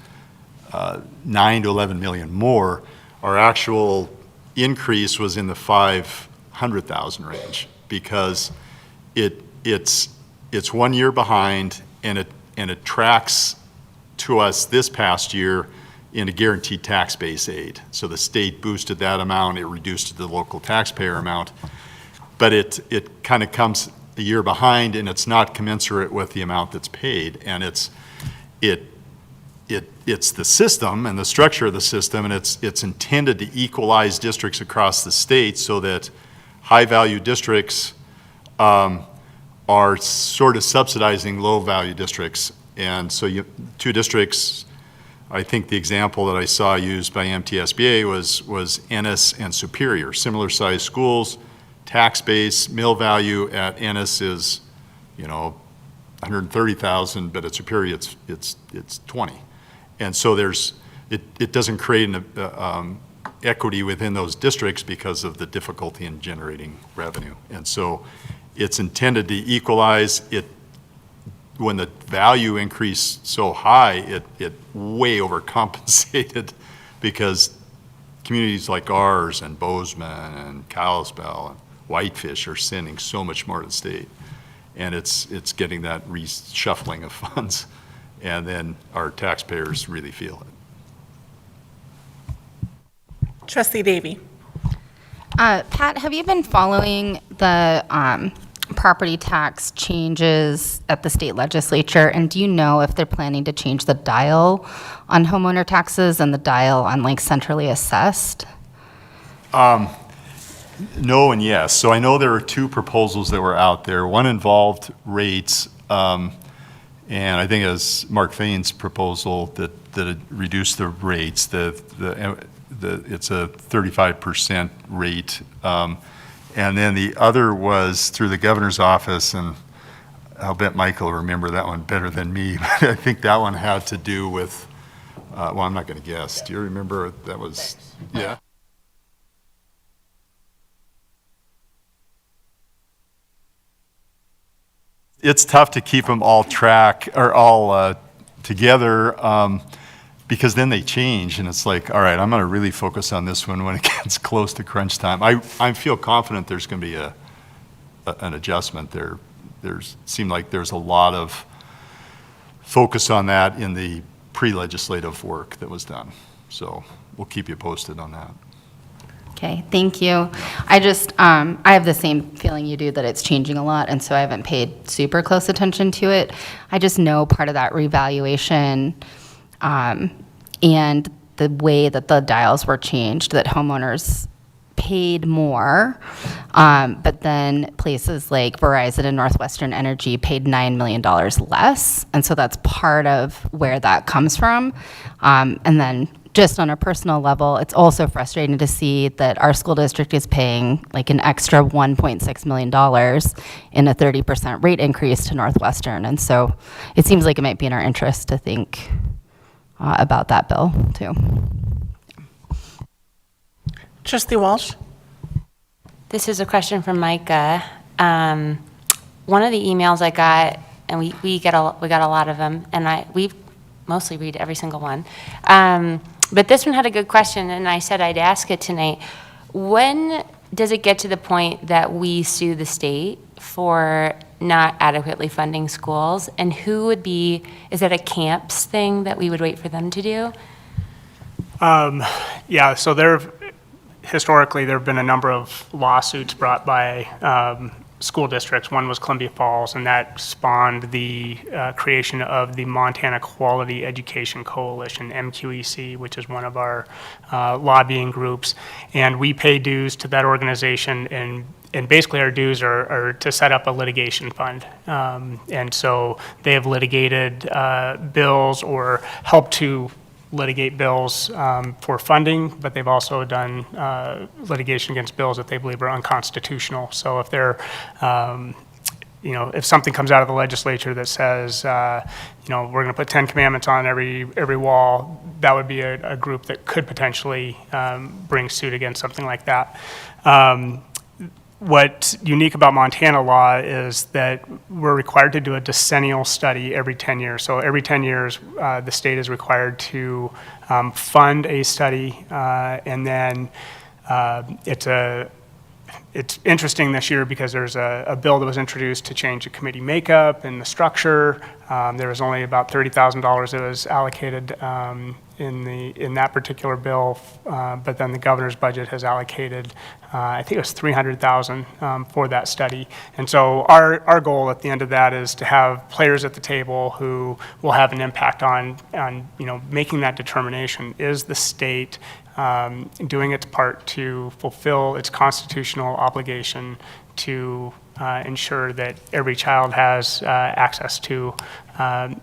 9 to 11 million more, our actual increase was in the 500,000 range, because it's 1 year behind, and it tracks to us this past year in a guaranteed tax base aid. So the state boosted that amount, it reduced the local taxpayer amount, but it kind of comes a year behind, and it's not commensurate with the amount that's paid. And it's the system and the structure of the system, and it's intended to equalize districts across the state so that high-value districts are sort of subsidizing low-value districts. And so 2 districts, I think the example that I saw used by MTSBA was Ennis and Superior, similar-sized schools, tax base, mill value at Ennis is, 130,000, but at Superior it's 20. And so there's it doesn't create an equity within those districts because of the difficulty in generating revenue. And so it's intended to equalize it. When the value increased so high, it way overcompensated because communities like ours and Bozeman and Kalispell and Whitefish are sending so much more to the state. And it's getting that reshuffling of funds, and then our taxpayers really feel it. Trustee Davy. Pat, have you been following the property tax changes at the state legislature? And do you know if they're planning to change the dial on homeowner taxes and the dial on like centrally assessed? No and yes. So I know there are two proposals that were out there. One involved rates, and I think it was Mark Fain's proposal that it reduced the rates. It's a 35% rate. And then the other was through the governor's office, and I'll bet Michael will remember that one better than me. But I think that one had to do with, well, I'm not going to guess. Do you remember that was, yeah? It's tough to keep them all together because then they change, and it's like, all right, I'm going to really focus on this one when it gets close to crunch time. I feel confident there's going to be an adjustment there. Seemed like there's a lot of focus on that in the pre-legislative work that was done. So we'll keep you posted on that. Okay, thank you. I just, I have the same feeling you do that it's changing a lot, and so I haven't paid super close attention to it. I just know part of that revaluation and the way that the dials were changed, that homeowners paid more, but then places like Verizon and Northwestern Energy paid $9 million less, and so that's part of where that comes from. And then just on a personal level, it's also frustrating to see that our school district is paying like an extra $1.6 million in a 30% rate increase to Northwestern. And so it seems like it might be in our interest to think about that bill too. Trustee Walsh. This is a question from Micah. One of the emails I got, and we got a lot of them, and we mostly read every single one. But this one had a good question, and I said I'd ask it tonight. When does it get to the point that we sue the state for not adequately funding schools? And who would be, is it a camps thing that we would wait for them to do? Yeah, so historically, there have been a number of lawsuits brought by school districts. One was Columbia Falls, and that spawned the creation of the Montana Quality Education Coalition, MQEC, which is one of our lobbying groups. And we pay dues to that organization, and basically our dues are to set up a litigation fund. And so they have litigated bills or helped to litigate bills for funding, but they've also done litigation against bills that they believe are unconstitutional. So if they're, if something comes out of the legislature that says, we're going to put 10 commandments on every wall, that would be a group that could potentially bring suit against something like that. What's unique about Montana law is that we're required to do a decennial study every 10 years. So every 10 years, the state is required to fund a study, and then it's interesting this year because there's a bill that was introduced to change the committee makeup and the structure. There was only about $30,000 that was allocated in that particular bill, but then the governor's budget has allocated, I think it was $300,000 for that study. And so our goal at the end of that is to have players at the table who will have an impact on making that determination. Is the state doing its part to fulfill its constitutional obligation to ensure that every child has access to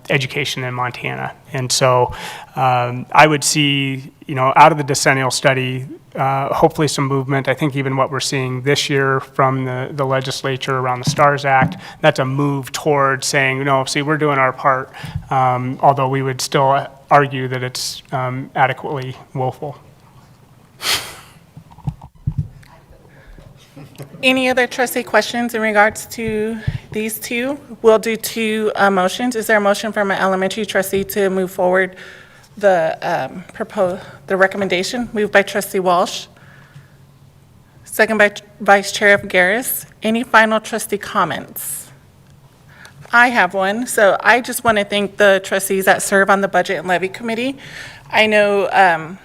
education in Montana. And so I would see, out of the decennial study, hopefully some movement. I think even what we're seeing this year from the legislature around the STARS Act, that's a move toward saying, see, we're doing our part, although we would still argue that it's adequately woeful. Any other trustee questions in regards to these two? We'll do two motions. Is there a motion from an elementary trustee to move forward the recommendation? Moved by trustee Walsh, second by Vice Chair Garris. Any final trustee comments? I have one. So I just want to thank the trustees that serve on the Budget and Levy Committee. I know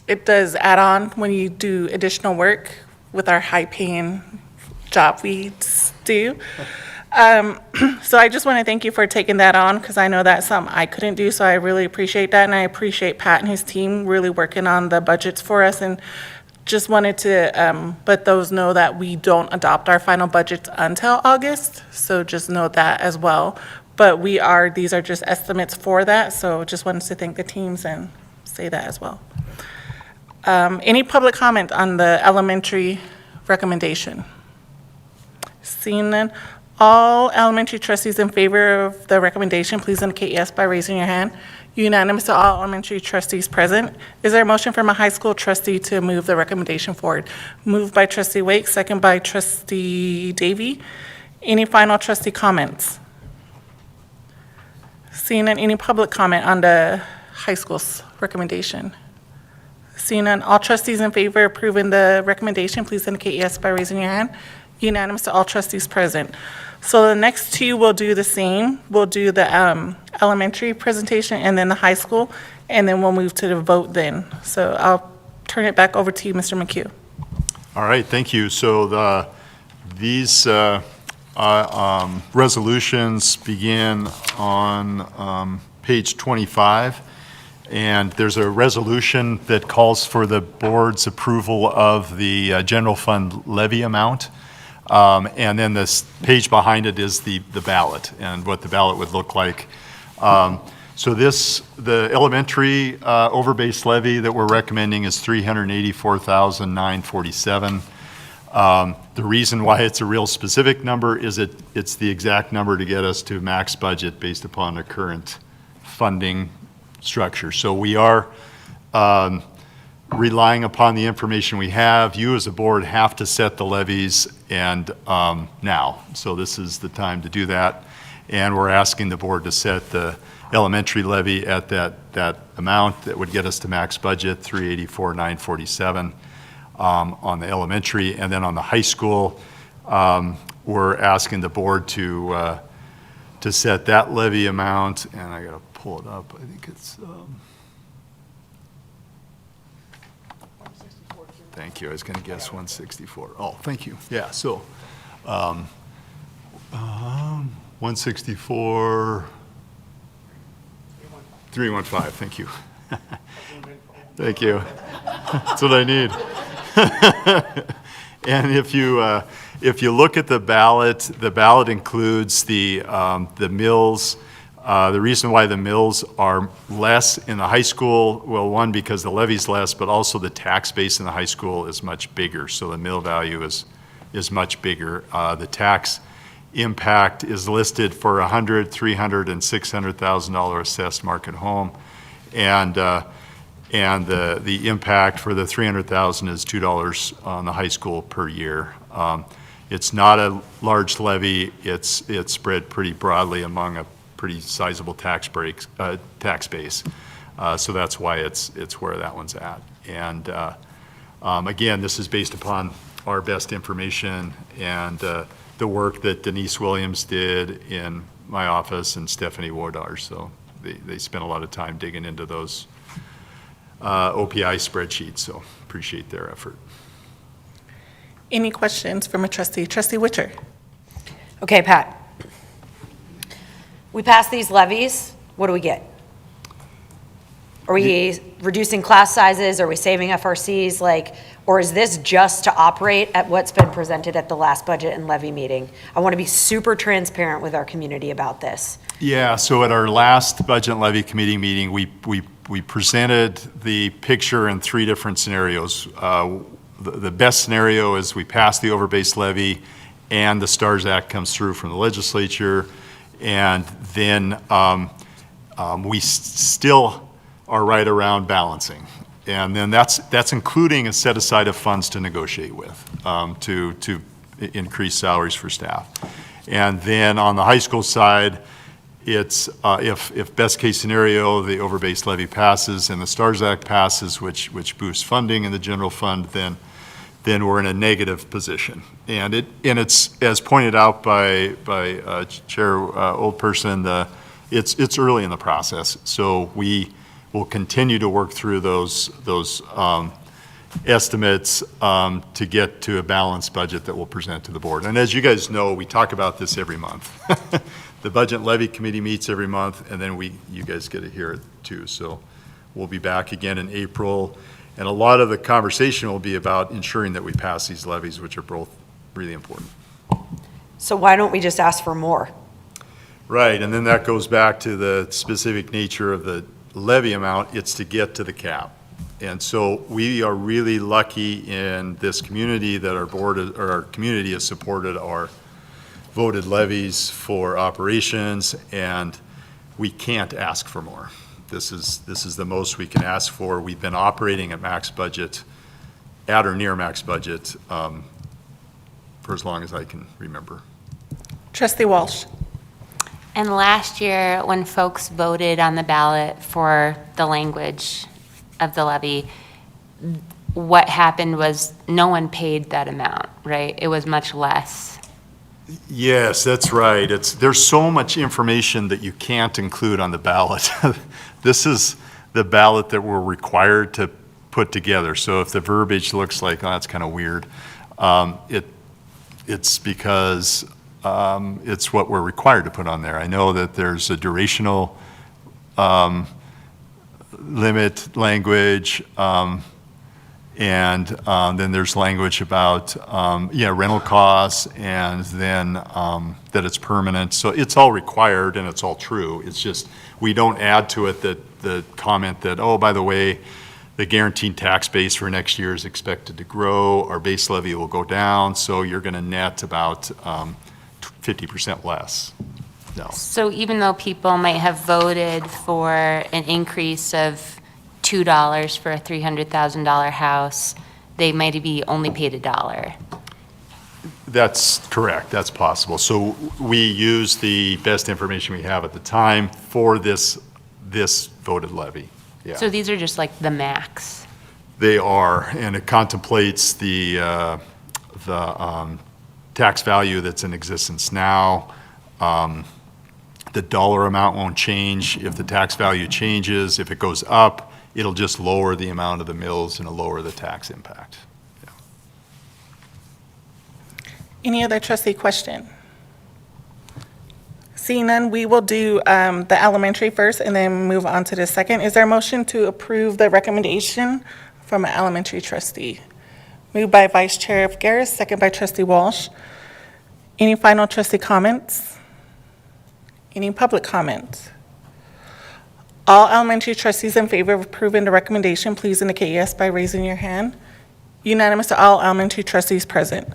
it does add on when you do additional work with our high-paying job we do. So I just want to thank you for taking that on, because I know that's something I couldn't do, so I really appreciate that, and I appreciate Pat and his team really working on the budgets for us, and just wanted to let those know that we don't adopt our final budgets until August, so just note that as well. But these are just estimates for that, so just wanted to thank the teams and say that as well. Any public comment on the elementary recommendation? Seeing none, all elementary trustees in favor of the recommendation, please indicate yes by raising your hand. Unanimous to all elementary trustees present. Is there a motion from a high school trustee to move the recommendation forward? Moved by trustee Wake, second by trustee Davy. Any final trustee comments? Seeing none, any public comment on the high school's recommendation? Seeing none, all trustees in favor of approving the recommendation, please indicate yes by raising your hand. Unanimous to all trustees present. So the next two will do the same. We'll do the elementary presentation and then the high school, and then we'll move to the vote then. So I'll turn it back over to you, Mr. McHugh. All right, thank you. So these resolutions begin on page 25. And there's a resolution that calls for the board's approval of the general fund levy amount. And then this page behind it is the ballot and what the ballot would look like. So the elementary overbase levy that we're recommending is $384,947. The reason why it's a real specific number is it's the exact number to get us to max budget based upon the current funding structure. So we are relying upon the information we have. You as a board have to set the levies and now. So this is the time to do that. And we're asking the board to set the elementary levy at that amount that would get us to max budget, $384,947 on the elementary. And then on the high school, we're asking the board to set that levy amount, and I gotta pull it up. I think it's, thank you, I was gonna guess 164. Oh, thank you, yeah, so, 164, 315, thank you. Thank you, that's what I need. And if you look at the ballot includes the mills. The reason why the mills are less in the high school, well, one, because the levy's less, but also the tax base in the high school is much bigger, so the mill value is much bigger. The tax impact is listed for $100,000, $300,000, and $600,000 assessed market home, and the impact for the $300,000 is $2 on the high school per year. It's not a large levy. It's spread pretty broadly among a pretty sizable tax base. So that's why it's where that one's at. And again, this is based upon our best information and the work that Denise Williams did in my office and Stephanie Wardar. So they spent a lot of time digging into those OPI spreadsheets. So appreciate their effort. Any questions from a trustee? Trustee Witcher. Okay, Pat. We pass these levies, what do we get? Are we reducing class sizes? Are we saving FRCs? Like, or is this just to operate at what's been presented at the last budget and levy meeting? I want to be super transparent with our community about this. Yeah, so at our last Budget and Levy Committee meeting, we presented the picture in 3 different scenarios. The best scenario is we pass the overbase levy and the STARS Act comes through from the legislature, and then we still are right around balancing. And then that's including a set aside of funds to negotiate with, to increase salaries for staff. And then on the high school side, it's, if best case scenario, the overbase levy passes and the STARS Act passes, which boosts funding in the general fund, then we're in a negative position. And it's, as pointed out by Chair Oldperson, it's early in the process. So we will continue to work through those estimates to get to a balanced budget that we'll present to the board. And as you guys know, we talk about this every month. The Budget and Levy Committee meets every month, and then you guys get to hear it too. So we'll be back again in April. And a lot of the conversation will be about ensuring that we pass these levies, which are both really important. So why don't we just ask for more? Right, and then that goes back to the specific nature of the levy amount. It's to get to the cap. And so we are really lucky in this community that our board, or our community has supported our voted levies for operations, and we can't ask for more. This is the most we can ask for. We've been operating at max budget, at or near max budget, for as long as I can remember. Trustee Walsh. And last year, when folks voted on the ballot for the language of the levy, what happened was no one paid that amount, right? It was much less. Yes, that's right. There's so much information that you can't include on the ballot. This is the ballot that we're required to put together. So if the verbiage looks like, oh, that's kind of weird, it's because it's what we're required to put on there. I know that there's a durational limit language, and then there's language about rental costs, and then that it's permanent. So it's all required and it's all true. It's just we don't add to it the comment that, oh, by the way, the guaranteed tax base for next year is expected to grow. Our base levy will go down, so you're going to net about 50% less. No. So even though people might have voted for an increase of $2 for a $300,000 house, they might be only paid $1. That's correct. That's possible. So we use the best information we have at the time for this voted levy. Yeah. So these are just like the max. They are, and it contemplates the tax value that's in existence now. The dollar amount won't change if the tax value changes. If it goes up, it'll just lower the amount of the mills and it'll lower the tax impact. Yeah. Any other trustee question? Seeing none, we will do the elementary first and then move on to the second. Is there a motion to approve the recommendation from an elementary trustee? Moved by Vice Chair Garris, second by Trustee Walsh. Any final trustee comments? Any public comments? All elementary trustees in favor of approving the recommendation, please indicate yes by raising your hand. Unanimous to all elementary trustees present.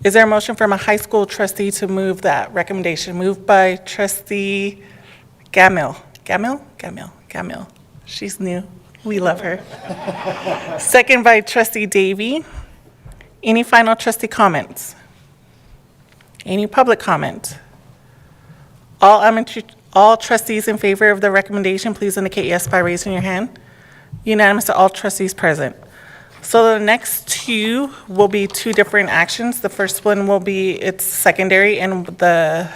Is there a motion from a high school trustee to move that recommendation? Moved by Trustee Gamil. Gamil. She's new. We love her. Second by Trustee Davy. Any final trustee comments? Any public comment? All trustees in favor of the recommendation, please indicate yes by raising your hand. Unanimous to all trustees present. So the next two will be two different actions. The first one will be it's secondary, and the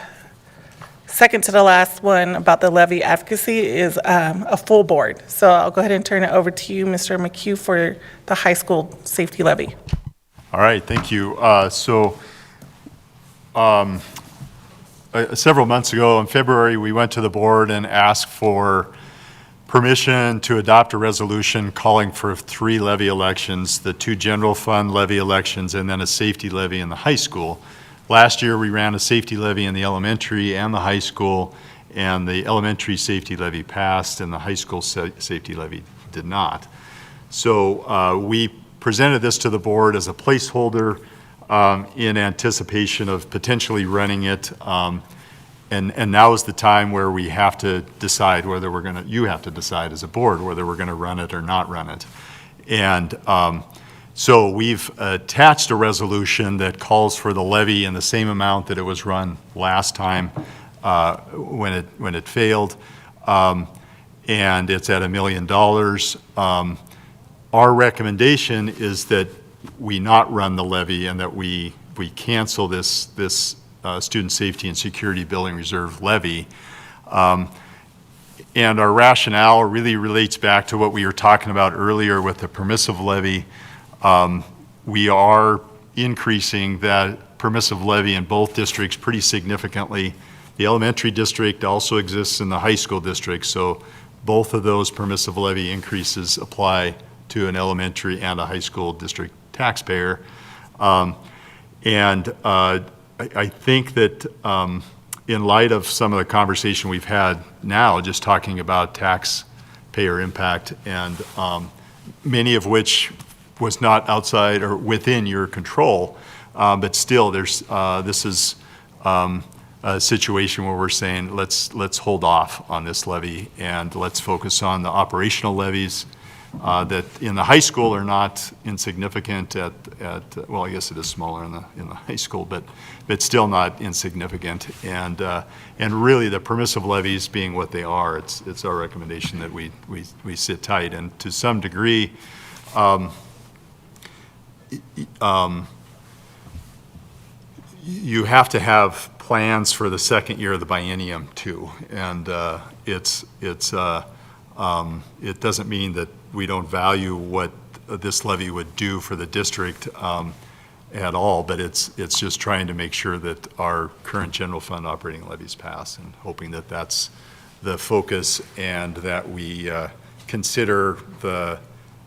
second to the last one about the levy advocacy is a full board. So I'll go ahead and turn it over to you, Mr. McHugh, for the high school safety levy. All right, thank you. Several months ago in February, we went to the board and asked for permission to adopt a resolution calling for 3 levy elections, the 2 general fund levy elections, and then a safety levy in the high school. Last year, we ran a safety levy in the elementary and the high school, and the elementary safety levy passed, and the high school safety levy did not. So we presented this to the board as a placeholder in anticipation of potentially running it. And now is the time where we have to decide whether we're going to, you have to decide as a board whether we're going to run it or not run it. And so we've attached a resolution that calls for the levy in the same amount that it was run last time when it failed. And it's at $1 million. Our recommendation is that we not run the levy and that we cancel this Student Safety and Security Building Reserve levy. And our rationale really relates back to what we were talking about earlier with the permissive levy. We are increasing that permissive levy in both districts pretty significantly. The elementary district also exists in the high school district, so both of those permissive levy increases apply to an elementary and a high school district taxpayer. I think that in light of some of the conversation we've had now, just talking about taxpayer impact, and many of which was not outside or within your control, but still, this is a situation where we're saying let's hold off on this levy and let's focus on the operational levies that in the high school are not insignificant well, I guess it is smaller in the high school, but still not insignificant. And really the permissive levies being what they are, it's our recommendation that we sit tight. And to some degree, you have to have plans for the second year of the biennium too. And it doesn't mean that we don't value what this levy would do for the district at all, but it's just trying to make sure that our current general fund operating levies pass, and hoping that that's the focus and that we consider the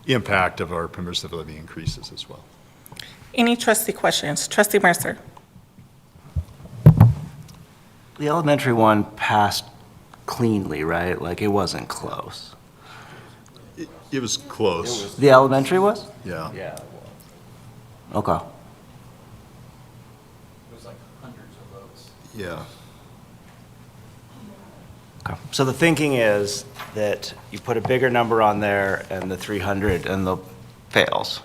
impact of our permissive levy increases as well. Any trustee questions? Trustee Mercer. The elementary one passed cleanly, right? Like, it wasn't close. It was close. The elementary was? Yeah. Yeah. Okay. It was like hundreds of votes. Yeah. Okay. So the thinking is that you put a bigger number on there and the 300 and the fails.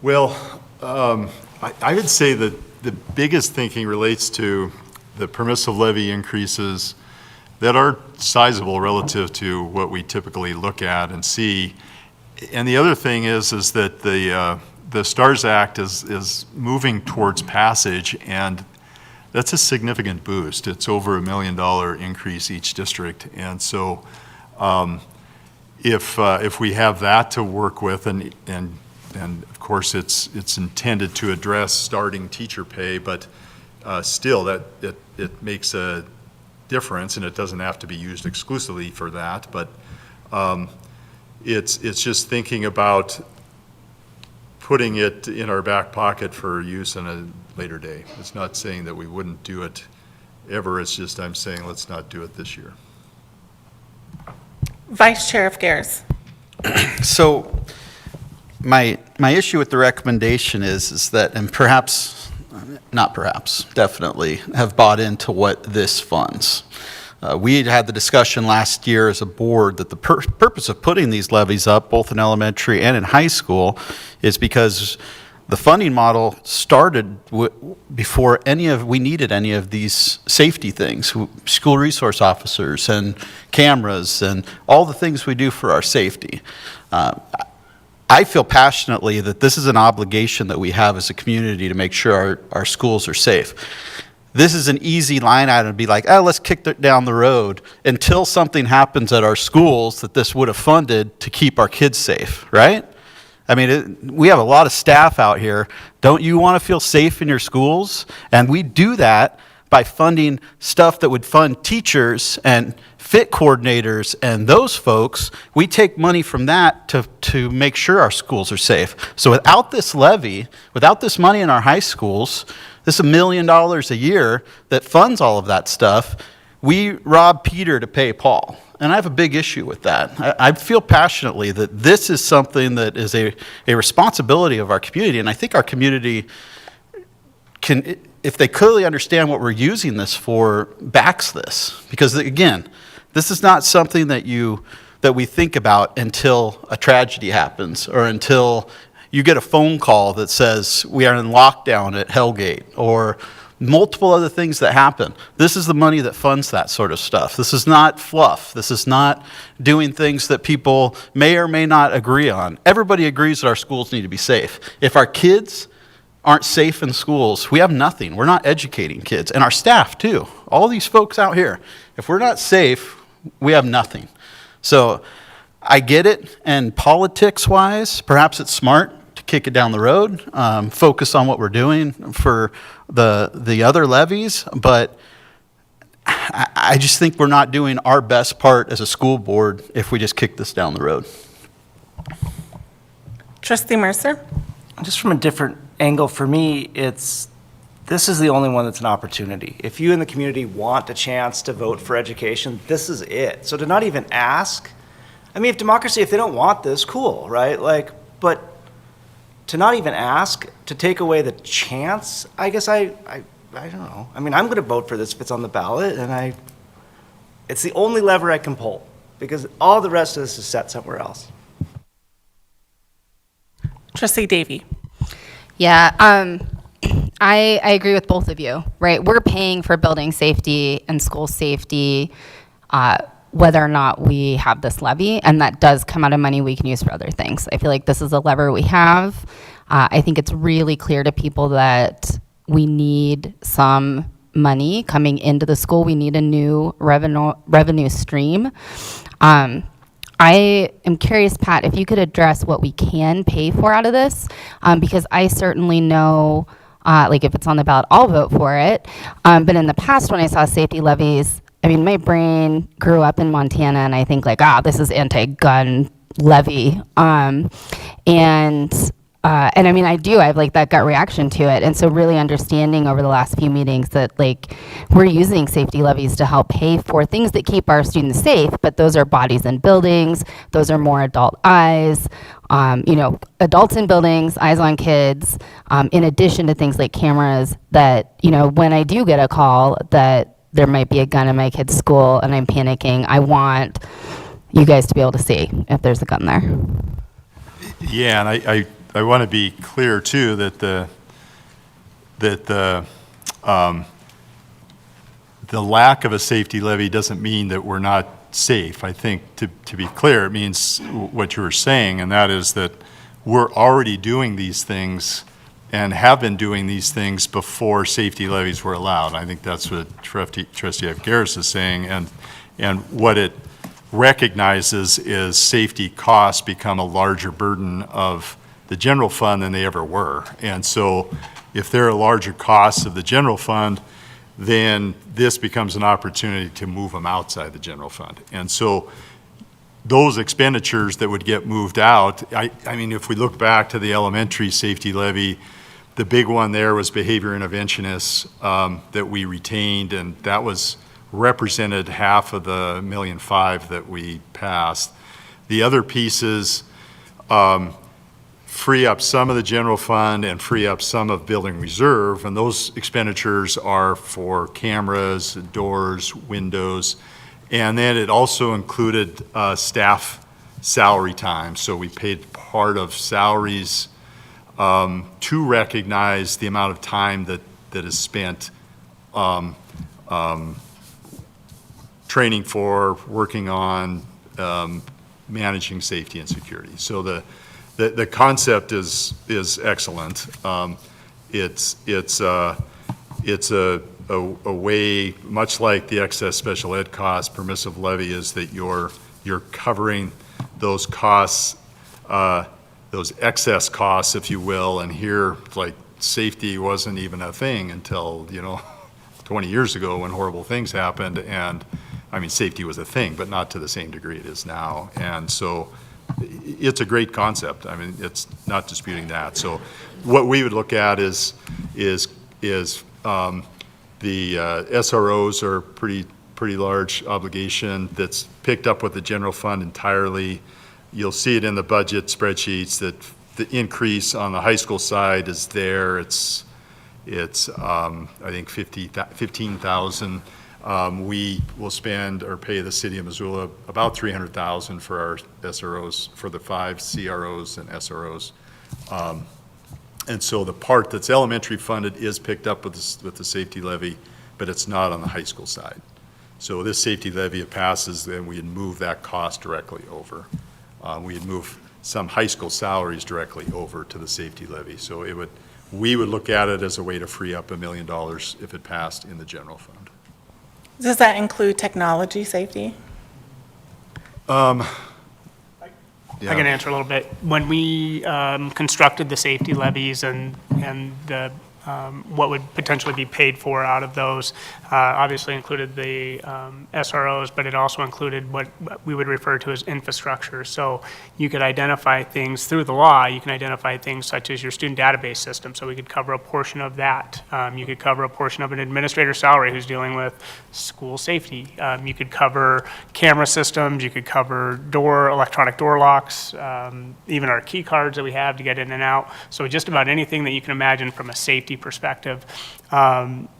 Well, I would say that the biggest thinking relates to the permissive levy increases that are sizable relative to what we typically look at and see. And the other thing is that the STARS Act is moving towards passage, and that's a significant boost. It's over $1 million increase each district. And so if we have that to work with, and of course it's intended to address starting teacher pay, but still that it makes a difference, and it doesn't have to be used exclusively for that, but it's just thinking about putting it in our back pocket for use in a later day. It's not saying that we wouldn't do it ever, it's just I'm saying let's not do it this year. Vice Chair of Garris. So my issue with the recommendation is that, and perhaps, not perhaps, definitely have bought into what this funds. We had the discussion last year as a board that the purpose of putting these levies up, both in elementary and in high school, is because the funding model started before we needed any of these safety things, school resource officers and cameras and all the things we do for our safety. I feel passionately that this is an obligation that we have as a community to make sure our schools are safe. This is an easy line item to be like, oh, let's kick it down the road until something happens at our schools that this would have funded to keep our kids safe, right? I mean, we have a lot of staff out here. Don't you want to feel safe in your schools? And we do that by funding stuff that would fund teachers and fit coordinators and those folks, we take money from that to make sure our schools are safe. So without this levy, without this money in our high schools, this $1 million a year that funds all of that stuff, we rob Peter to pay Paul. And I have a big issue with that. I feel passionately that this is something that is a responsibility of our community, and I think our community can, if they clearly understand what we're using this for, backs this. Because again, this is not something that we think about until a tragedy happens or until you get a phone call that says we are in lockdown at Hellgate or multiple other things that happen. This is the money that funds that sort of stuff. This is not fluff. This is not doing things that people may or may not agree on. Everybody agrees that our schools need to be safe. If our kids aren't safe in schools, we have nothing. We're not educating kids. And our staff, too. All these folks out here. If we're not safe, we have nothing. So I get it. And politics-wise, perhaps it's smart to kick it down the road, focus on what we're doing for the other levies. But I just think we're not doing our best part as a school board if we just kick this down the road. Trustee Mercer? Just from a different angle, for me, this is the only one that's an opportunity. If you in the community want a chance to vote for education, this is it. So to not even ask, I mean, if democracy, if they don't want this, cool, right? But to not even ask, to take away the chance, I guess I don't know. I mean, I'm going to vote for this if it's on the ballot, and it's the only lever I can pull, because all the rest of this is set somewhere else. Trustee Davey? Yeah, I agree with both of you, right? We're paying for building safety and school safety, whether or not we have this levy, and that does come out of money we can use for other things. I feel like this is a lever we have. I think it's really clear to people that we need some money coming into the school. We need a new revenue stream. I am curious, Pat, if you could address what we can pay for out of this, because I certainly know, if it's on the ballot, I'll vote for it. But in the past, when I saw safety levies, I mean, my brain grew up in Montana, and I think this is anti-gun levy. And I mean, I have that gut reaction to it. And so really understanding over the last few meetings that we're using safety levies to help pay for things that keep our students safe, but those are bodies in buildings, those are more adult eyes, adults in buildings, eyes on kids, in addition to things like cameras that, when I do get a call that there might be a gun in my kid's school and I'm panicking, I want you guys to be able to see if there's a gun there. Yeah, and I want to be clear too that the lack of a safety levy doesn't mean that we're not safe. I think to be clear, it means what you were saying, and that is that we're already doing these things and have been doing these things before safety levies were allowed. I think that's what Trustee Avgaris is saying, and what it recognizes is safety costs become a larger burden of the general fund than they ever were. And so if there are larger costs of the general fund, then this becomes an opportunity to move them outside the general fund. And so those expenditures that would get moved out, I mean, if we look back to the elementary safety levy, the big one there was behavior interventionists that we retained, and that was represented half of the $1.5 million that we passed. The other pieces free up some of the general fund and free up some of building reserve, and those expenditures are for cameras, doors, windows, and then it also included staff salary time. So we paid part of salaries to recognize the amount of time that is spent training for, working on, managing safety and security. So the concept is excellent. It's a way, much like the excess special ed cost permissive levy, is that you're covering those costs, those excess costs, if you will. And here, safety wasn't even a thing until 20 20 years ago when horrible things happened, and, I mean, safety was a thing, but not to the same degree it is now. And so it's a great concept. I mean, it's not disputing that. So what we would look at is the SROs are pretty large obligation that's picked up with the general fund entirely. You'll see it in the budget spreadsheets that the increase on the high school side is there. It's I think 15,000. We will spend or pay the city of Missoula about 300,000 for our SROs, for the 5 CROs and SROs. And so the part that's elementary funded is picked up with the safety levy, but it's not on the high school side. So this safety levy, it passes, then we'd move that cost directly over. We'd move some high school salaries directly over to the safety levy. So we would look at it as a way to free up $1 million if it passed in the general fund. Does that include technology safety? I can answer a little bit. When we constructed the safety levies and the what would potentially be paid for out of those, obviously included the SROs, but it also included what we would refer to as infrastructure. So you could identify things through the law. You can identify things such as your student database system. So we could cover a portion of that. You could cover a portion of an administrator's salary who's dealing with school safety. You could cover camera systems. You could cover electronic door locks, even our key cards that we have to get in and out. So just about anything that you can imagine from a safety perspective.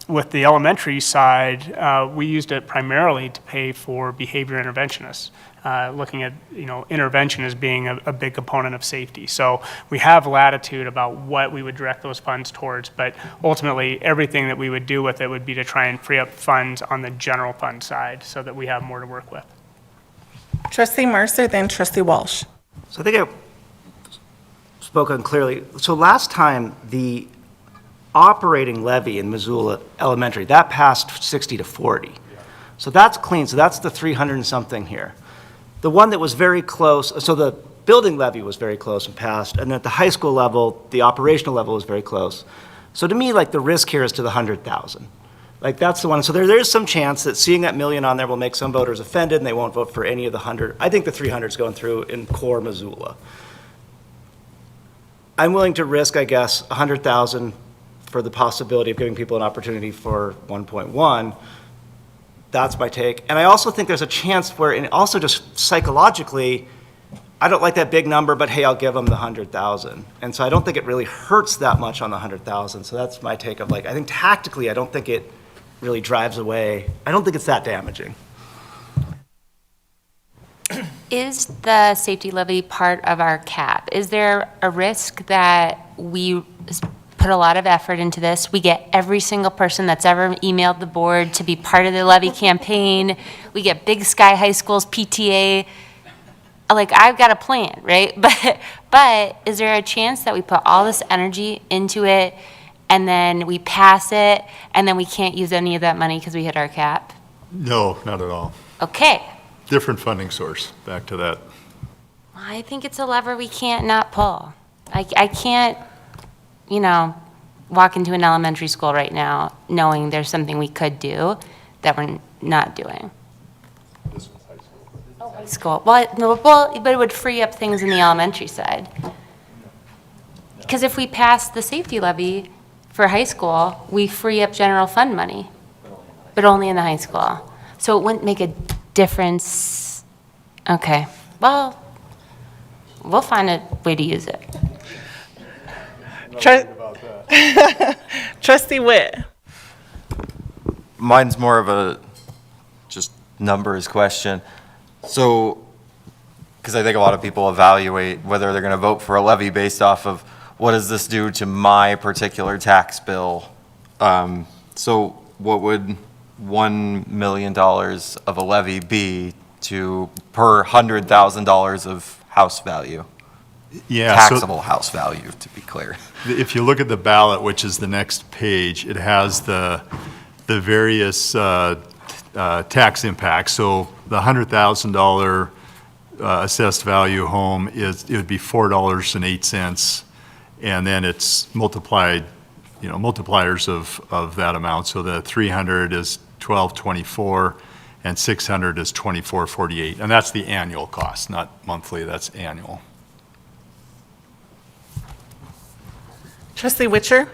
With the elementary side, we used it primarily to pay for behavior interventionists, looking at intervention as being a big component of safety. So we have latitude about what we would direct those funds towards, but ultimately everything that we would do with it would be to try and free up funds on the general fund side so that we have more to work with. Trustee Mercer, then Trustee Walsh. So I think I've spoken clearly. So last time, the operating levy in Missoula Elementary, that passed 60-40. So that's clean. So that's the 300 and something here. The one that was very close, so the building levy was very close and passed, and at the high school level, the operational level was very close. So to me, like, the risk here is to the 100,000. Like, that's the one. So there's some chance that seeing that million on there will make some voters offended and they won't vote for any of the 100. I think the 300 is going through in core Missoula. I'm willing to risk, I guess, 100,000 for the possibility of giving people an opportunity for 1.1. That's my take. And I also think there's a chance where, and also just psychologically, I don't like that big number, but hey, I'll give them the 100,000. And so I don't think it really hurts that much on the 100,000. So that's my take of, like, I think tactically, I don't think it really drives away. I don't think it's that damaging. Is the safety levy part of our cap? Is there a risk that we put a lot of effort into this? We get every single person that's ever emailed the board to be part of the levy campaign. We get Big Sky High School's PTA. Like, I've got a plan, right? But is there a chance that we put all this energy into it and then we pass it and then we can't use any of that money because we hit our cap? No, not at all. Okay. Different funding source, back to that. I think it's a lever we can't not pull. I can't, walk into an elementary school right now knowing there's something we could do that we're not doing. This was high school. Oh, high school. Well, but it would free up things in the elementary side. Because if we pass the safety levy for high school, we free up general fund money, but only in the high school. So it wouldn't make a difference. Okay. Well, we'll find a way to use it. Trustee Witt. Mine's more of a just numbers question. So, because I think a lot of people evaluate whether they're going to vote for a levy based off of what does this do to my particular tax bill. So what would $1 million of a levy be to per $100,000 of house value? Yeah, taxable house value, to be clear. If you look at the ballot, which is the next page, it has the various tax impacts. So the $100,000 assessed value home it would be $4.08, and then it's multiplied multipliers of that amount. So the 300 is 1224 and 600 is 2448. And that's the annual cost, not monthly, that's annual. Trustee Witcher?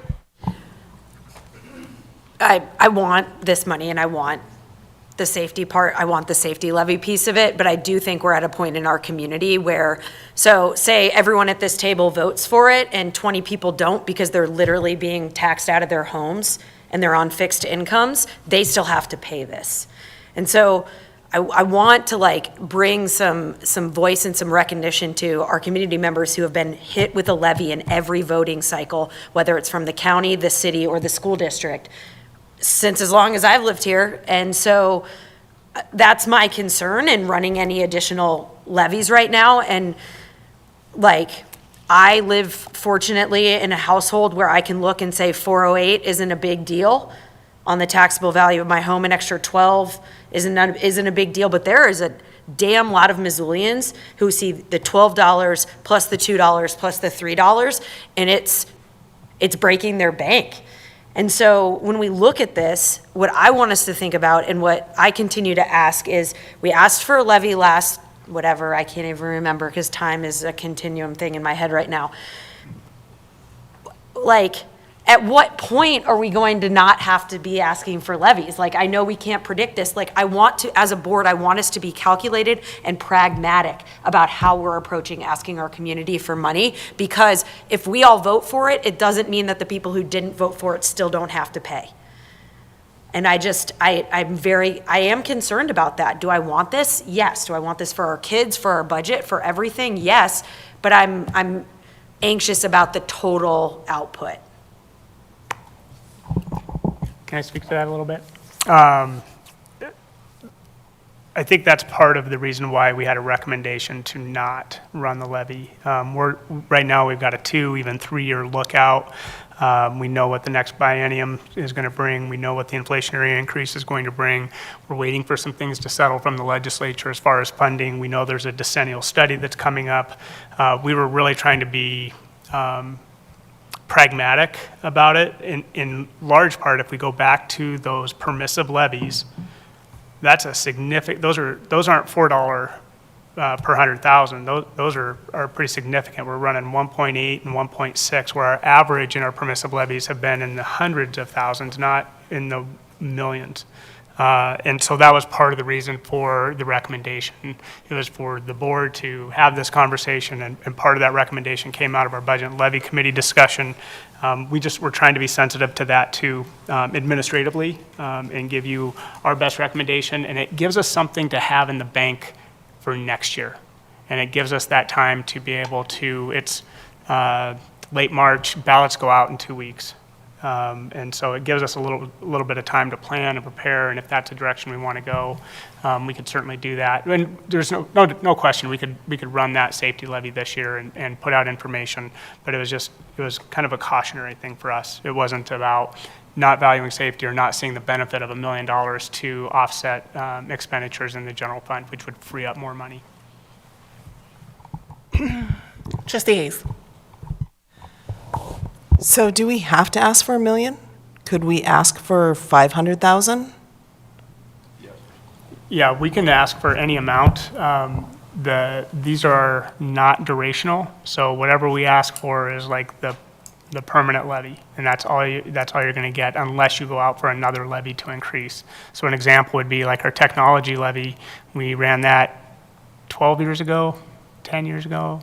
I want this money and I want the safety part, I want the safety levy piece of it, but I do think we're at a point in our community where, so say everyone at this table votes for it and 20 people don't because they're literally being taxed out of their homes and they're on fixed incomes, they still have to pay this. And so I want to like bring some voice and some recognition to our community members who have been hit with a levy in every voting cycle, whether it's from the county, the city, or the school district, since as long as I've lived here. And so that's my concern in running any additional levies right now. And like, I live fortunately in a household where I can look and say 408 isn't a big deal on the taxable value of my home. An extra 12 isn't a big deal, but there is a damn lot of Missoulians who see the $12 plus the $2 plus the $3, and it's breaking their bank. And so when we look at this, what I want us to think about and what I continue to ask is, we asked for a levy last, whatever, I can't even remember because time is a continuum thing in my head right now. Like, at what point are we going to not have to be asking for levies? Like, I know we can't predict this. Like, I want to, as a board, I want us to be calculated and pragmatic about how we're approaching asking our community for money, because if we all vote for it, it doesn't mean that the people who didn't vote for it still don't have to pay. And I am concerned about that. Do I want this? Yes. Do I want this for our kids, for our budget, for everything? Yes. But I'm anxious about the total output. Can I speak to that a little bit? I think that's part of the reason why we had a recommendation to not run the levy. Right now, we've got a 2, even 3-year lookout. We know what the next biennium is going to bring. We know what the inflationary increase is going to bring. We're waiting for some things to settle from the legislature as far as funding. We know there's a decennial study that's coming up. We were really trying to be pragmatic about it. In large part, if we go back to those permissive levies, that's a significant, those aren't $4 per 100,000. Those are pretty significant. We're running 1.8 and 1.6, where our average in our permissive levies have been in the hundreds of thousands, not in the millions. And so that was part of the reason for the recommendation. It was for the board to have this conversation, and part of that recommendation came out of our budget and levy committee discussion. We're trying to be sensitive to that too, administratively, and give you our best recommendation. And it gives us something to have in the bank for next year. And it gives us that time to be able to, it's late March, ballots go out in 2 weeks. And so it gives us a little bit of time to plan and prepare, and if that's the direction we want to go, we could certainly do that. And there's no question we could run that safety levy this year and put out information, but it was kind of a cautionary thing for us. It wasn't about not valuing safety or not seeing the benefit of $1 million to offset expenditures in the general fund, which would free up more money. Trustee Hayes? So do we have to ask for $1 million? Could we ask for 500,000? Yeah, we can ask for any amount. These are not durational, so whatever we ask for is like the permanent levy, and that's all you're going to get unless you go out for another levy to increase. So an example would be like our technology levy. We ran that 12 years ago, 10 years ago.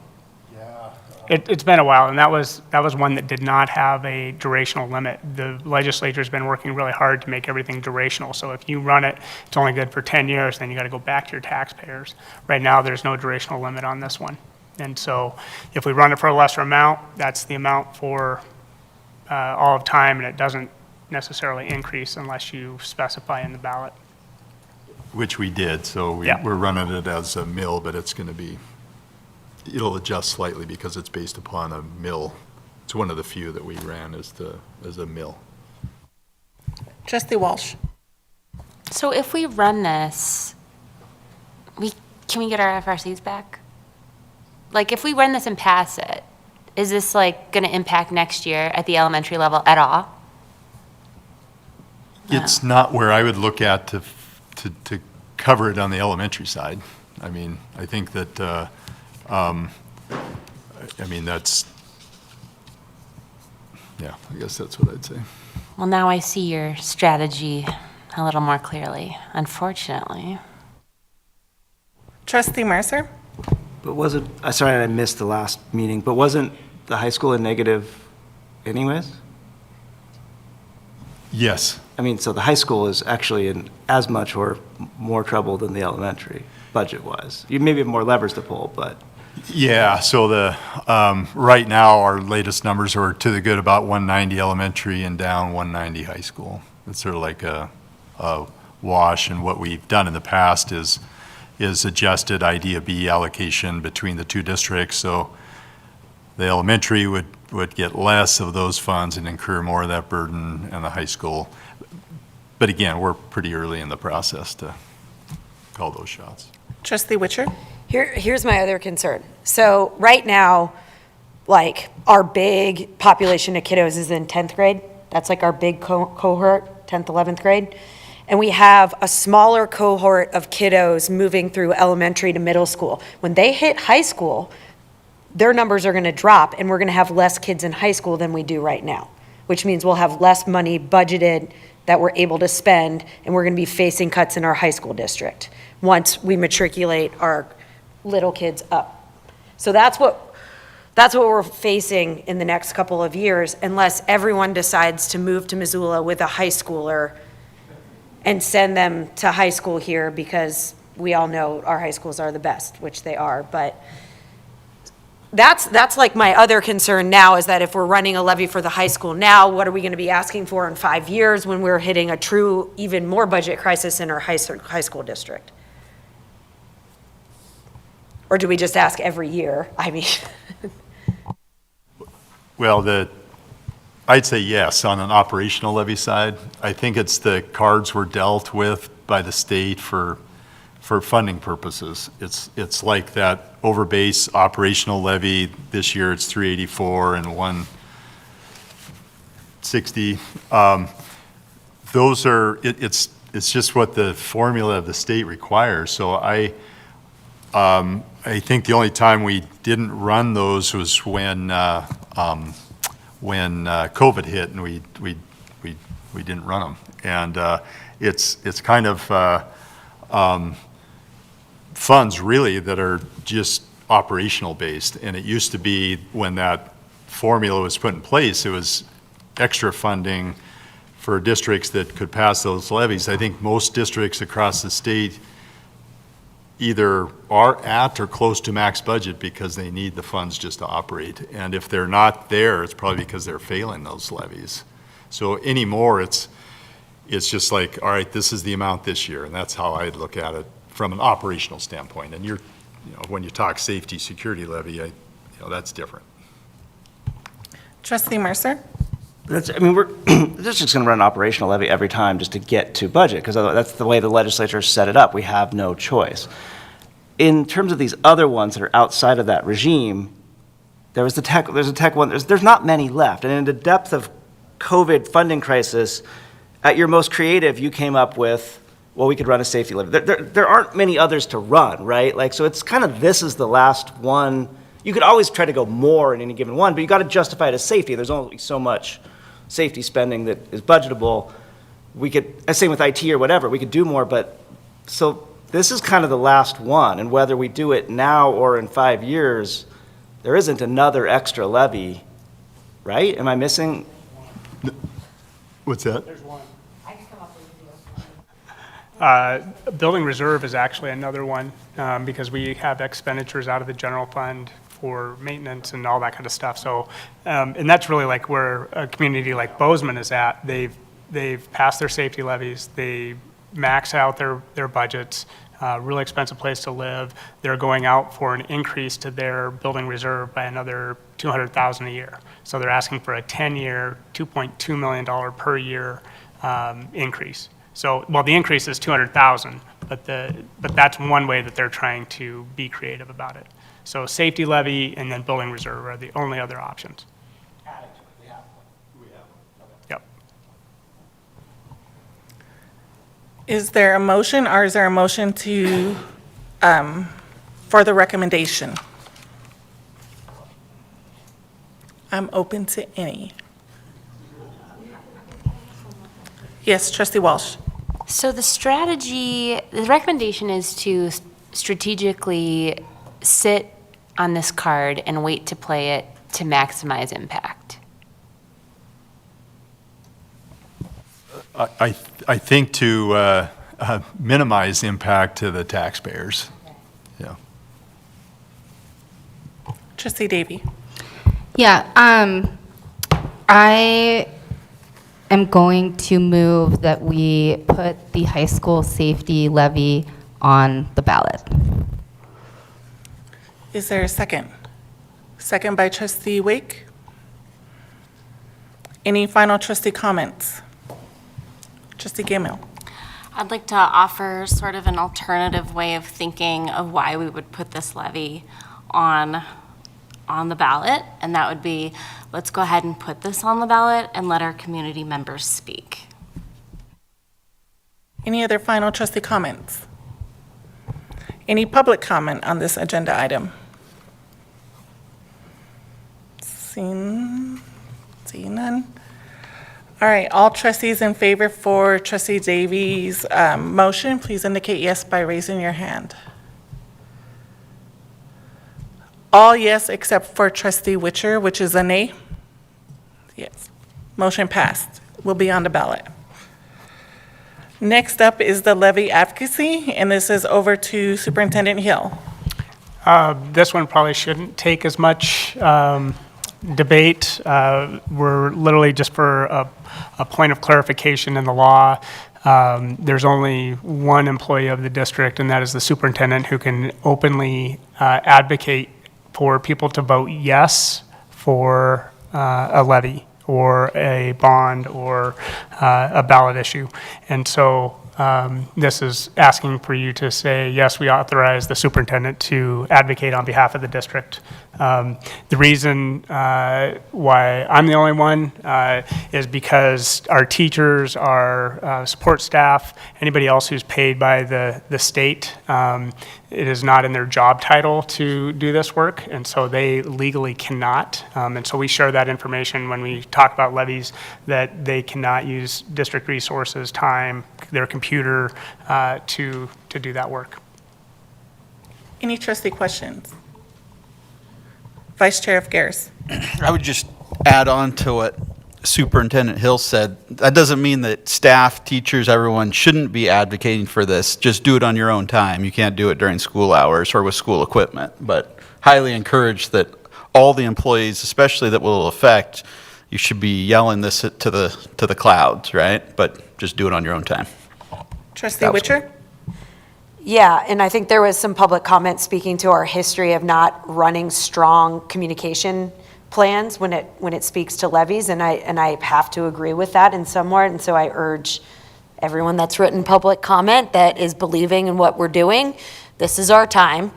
It's been a while, and that was one that did not have a durational limit. The legislature's been working really hard to make everything durational. So if you run it, it's only good for 10 years, then you got to go back to your taxpayers. Right now, there's no durational limit on this one. And so if we run it for a lesser amount, that's the amount for all of time, and it doesn't necessarily increase unless you specify in the ballot. Which we did, so we're running it as a mill, but it's going to be, it'll adjust slightly because it's based upon a mill. It's one of the few that we ran as a mill. Trustee Walsh? So if we run this, can we get our FRCs back? Like, if we run this and pass it, is this like going to impact next year at the elementary level at all? It's not where I would look at to cover it on the elementary side. I mean, I think that, that's, yeah, I guess that's what I'd say. Well, now I see your strategy a little more clearly, unfortunately. Trustee Mercer? But wasn't, sorry, I missed the last meeting, but wasn't the high school in negative anyways? Yes. I mean, so the high school is actually in as much or more trouble than the elementary, budget-wise. You maybe have more levers to pull, but. Yeah, so right now, our latest numbers are to the good about 190 elementary and down 190 high school. It's sort of like a wash, and what we've done in the past is adjusted IDEA B allocation between the two districts, so the elementary would get less of those funds and incur more of that burden, and the high school. But again, we're pretty early in the process to call those shots. Trustee Witcher? Here's my other concern. So right now, like, our big population of kiddos is in 10th grade. That's like our big cohort, 10th, 11th grade. And we have a smaller cohort of kiddos moving through elementary to middle school. When they hit high school, their numbers are going to drop, and we're going to have less kids in high school than we do right now, which means we'll have less money budgeted that we're able to spend, and we're going to be facing cuts in our high school district once we matriculate our little kids up. So that's what we're facing in the next couple of years, unless everyone decides to move to Missoula with a high schooler and send them to high school here, because we all know our high schools are the best, which they are. But that's like my other concern now, is that if we're running a levy for the high school now, what are we going to be asking for in 5 years when we're hitting a true, even more budget crisis in our high school district? Or do we just ask every year? I mean. Well, I'd say yes on an operational levy side. I think it's the cards were dealt with by the state for funding purposes. It's like that overbase operational levy. This year it's 384 and 160. Those are, it's just what the formula of the state requires. So I think the only time we didn't run those was when COVID hit, and we didn't run them. And it's kind of funds really that are just operational based. And it used to be, when that formula was put in place, it was extra funding for districts that could pass those levies. I think most districts across the state either are at or close to max budget because they need the funds just to operate. And if they're not there, it's probably because they're failing those levies. So anymore, it's just like, all right, this is the amount this year, and that's how I'd look at it from an operational standpoint. And when you talk safety security levy, that's different. Trustee Mercer? The district's going to run an operational levy every time just to get to budget, because that's the way the legislature set it up. We have no choice. In terms of these other ones that are outside of that regime, there's a tech one, there's not many left. And in the depth of COVID funding crisis, at your most creative, you came up with, well, we could run a safety levy. There aren't many others to run, right? Like, so it's kind of, this is the last one. You could always try to go more in any given one, but you got to justify it as safety. There's only so much safety spending that is budgetable. We could, same with IT or whatever, we could do more, but so this is kind of the last one, and whether we do it now or in 5 years, there isn't another extra levy, right? Am I missing? What's that? There's one. Building reserve is actually another one, because we have expenditures out of the general fund for maintenance and all that kind of stuff. So, and that's really like where a community like Bozeman is at. They've passed their safety levies. They max out their budgets. Really expensive place to live. They're going out for an increase to their building reserve by another $200,000 a year. So they're asking for a 10-year, $2.2 million per year increase. So, well, the increase is $200,000, but that's one way that they're trying to be creative about it. So safety levy and then building reserve are the only other options. Yep. Is there a motion, or is there a motion to, for the recommendation? I'm open to any. Yes, Trustee Walsh. So the recommendation is to strategically sit on this card and wait to play it to maximize impact. I think to minimize impact to the taxpayers. Yeah. Trustee Davy. Yeah, I am going to move that we put the high school safety levy on the ballot. Is there a second? Second by Trustee Wake. Any final trustee comments? Trustee Gamel. I'd like to offer sort of an alternative way of thinking of why we would put this levy on the ballot, and that would be, let's go ahead and put this on the ballot and let our community members speak. Any other final trustee comments? Any public comment on this agenda item? Seeing none. All right, all trustees in favor for Trustee Davies' motion, please indicate yes by raising your hand. All yes except for Trustee Witcher, which is a nay. Yes. Motion passed. Will be on the ballot. Next up is the levy advocacy, and this is over to Superintendent Hill. This one probably shouldn't take as much debate. We're literally just for a point of clarification in the law. There's only one employee of the district, and that is the superintendent, who can openly advocate for people to vote yes for a levy or a bond or a ballot issue. And so this is asking for you to say, yes, we authorize the superintendent to advocate on behalf of the district. The reason why I'm the only one is because our teachers, our support staff, anybody else who's paid by the state, it is not in their job title to do this work, and so they legally cannot. And so we share that information when we talk about levies, that they cannot use district resources, time, their computer to do that work. Any trustee questions? Vice Chair Garris. I would just add on to what Superintendent Hill said. That doesn't mean that staff, teachers, everyone shouldn't be advocating for this. Just do it on your own time. You can't do it during school hours or with school equipment. But highly encourage that all the employees, especially that will affect, you should be yelling this to the clouds, right? But just do it on your own time. Trustee Witcher? Yeah, and I think there was some public comment speaking to our history of not running strong communication plans when it speaks to levies, and I have to agree with that in somewhat, and so I urge everyone that's written public comment that is believing in what we're doing, this is our time.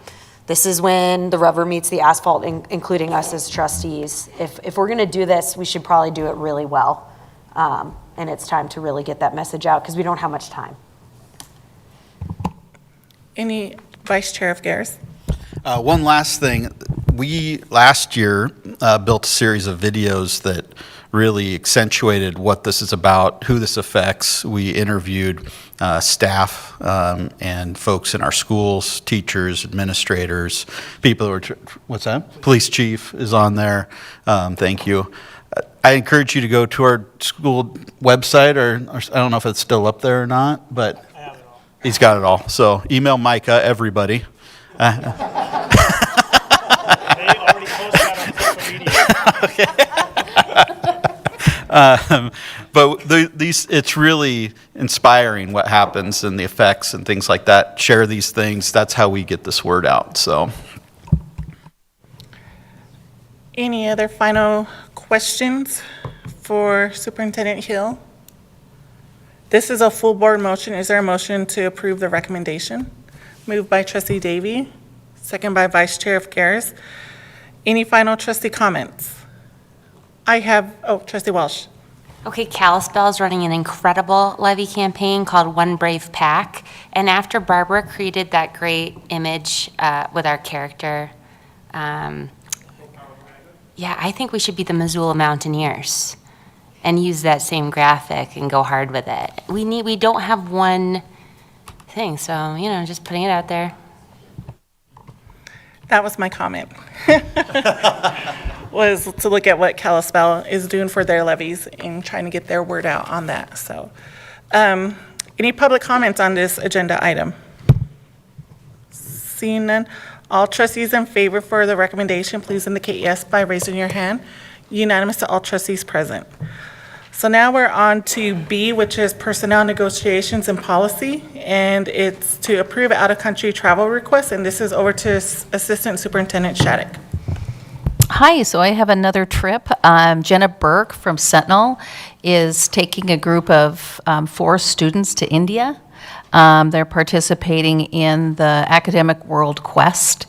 This is when the rubber meets the asphalt, including us as trustees. If we're gonna do this, we should probably do it really well, and it's time to really get that message out, because we don't have much time. Any Vice Chair Garris? One last thing. We, last year, built a series of videos that really accentuated what this is about, who this affects. We interviewed staff and folks in our schools, teachers, administrators, people who are, what's that? Police chief is on there. Thank you. I encourage you to go to our school website, or I don't know if it's still up there or not, but he's got it all. So email Micah, everybody. They already posted that on social media. But it's really inspiring what happens and the effects and things like that. Share these things. That's how we get this word out. So, Any other final questions for Superintendent Hill? This is a full board motion. Is there a motion to approve the recommendation? Moved by Trustee Davy, second by Vice Chair Garris. Any final trustee comments? Trustee Walsh. Okay, Kalispell is running an incredible levy campaign called One Brave Pack. And after Barbara created that great image with our character, yeah, I think we should be the Missoula Mountaineers and use that same graphic and go hard with it. We don't have one thing, so, just putting it out there. That was my comment. Was to look at what Kalispell is doing for their levies and trying to get their word out on that. So, any public comments on this agenda item? Seeing none, all trustees in favor for the recommendation, please indicate yes by raising your hand. Unanimous to all trustees present. So now we're on to B, which is personnel negotiations and policy, and it's to approve out-of-country travel requests, and this is over to Assistant Superintendent Shattuck. Hi, so I have another trip. Jenna Burke from Sentinel is taking a group of 4 students to India. They're participating in the Academic World Quest,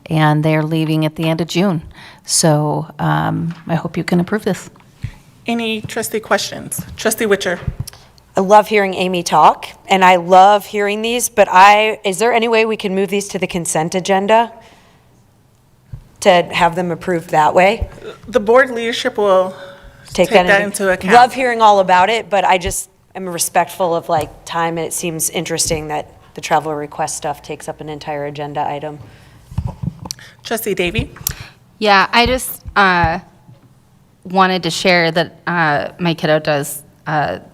and they're leaving at the end of June. So I hope you can approve this. Any trustee questions? Trustee Witcher. I love hearing Amy talk, and I love hearing these, but is there any way we can move these to the consent agenda to have them approved that way? The board leadership will take that into account. Love hearing all about it, but I just am respectful of time, and it seems interesting that the travel request stuff takes up an entire agenda item. Trustee Davy. Yeah, I just wanted to share that my kiddo does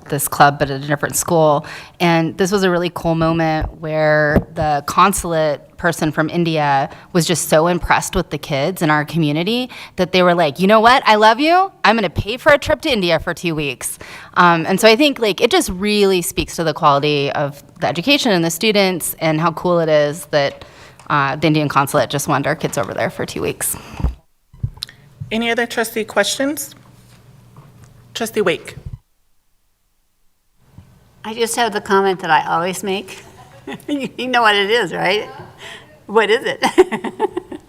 this club, but at a different school. And this was a really cool moment where the consulate person from India was just so impressed with the kids in our community that they were like, you know what, I love you. I'm going to pay for a trip to India for 2 weeks. And so I think it just really speaks to the quality of the education and the students and how cool it is that the Indian consulate just wanted our kids over there for 2 weeks. Any other trustee questions? Trustee Wake. I just have the comment that I always make. You know what it is, right? What is it?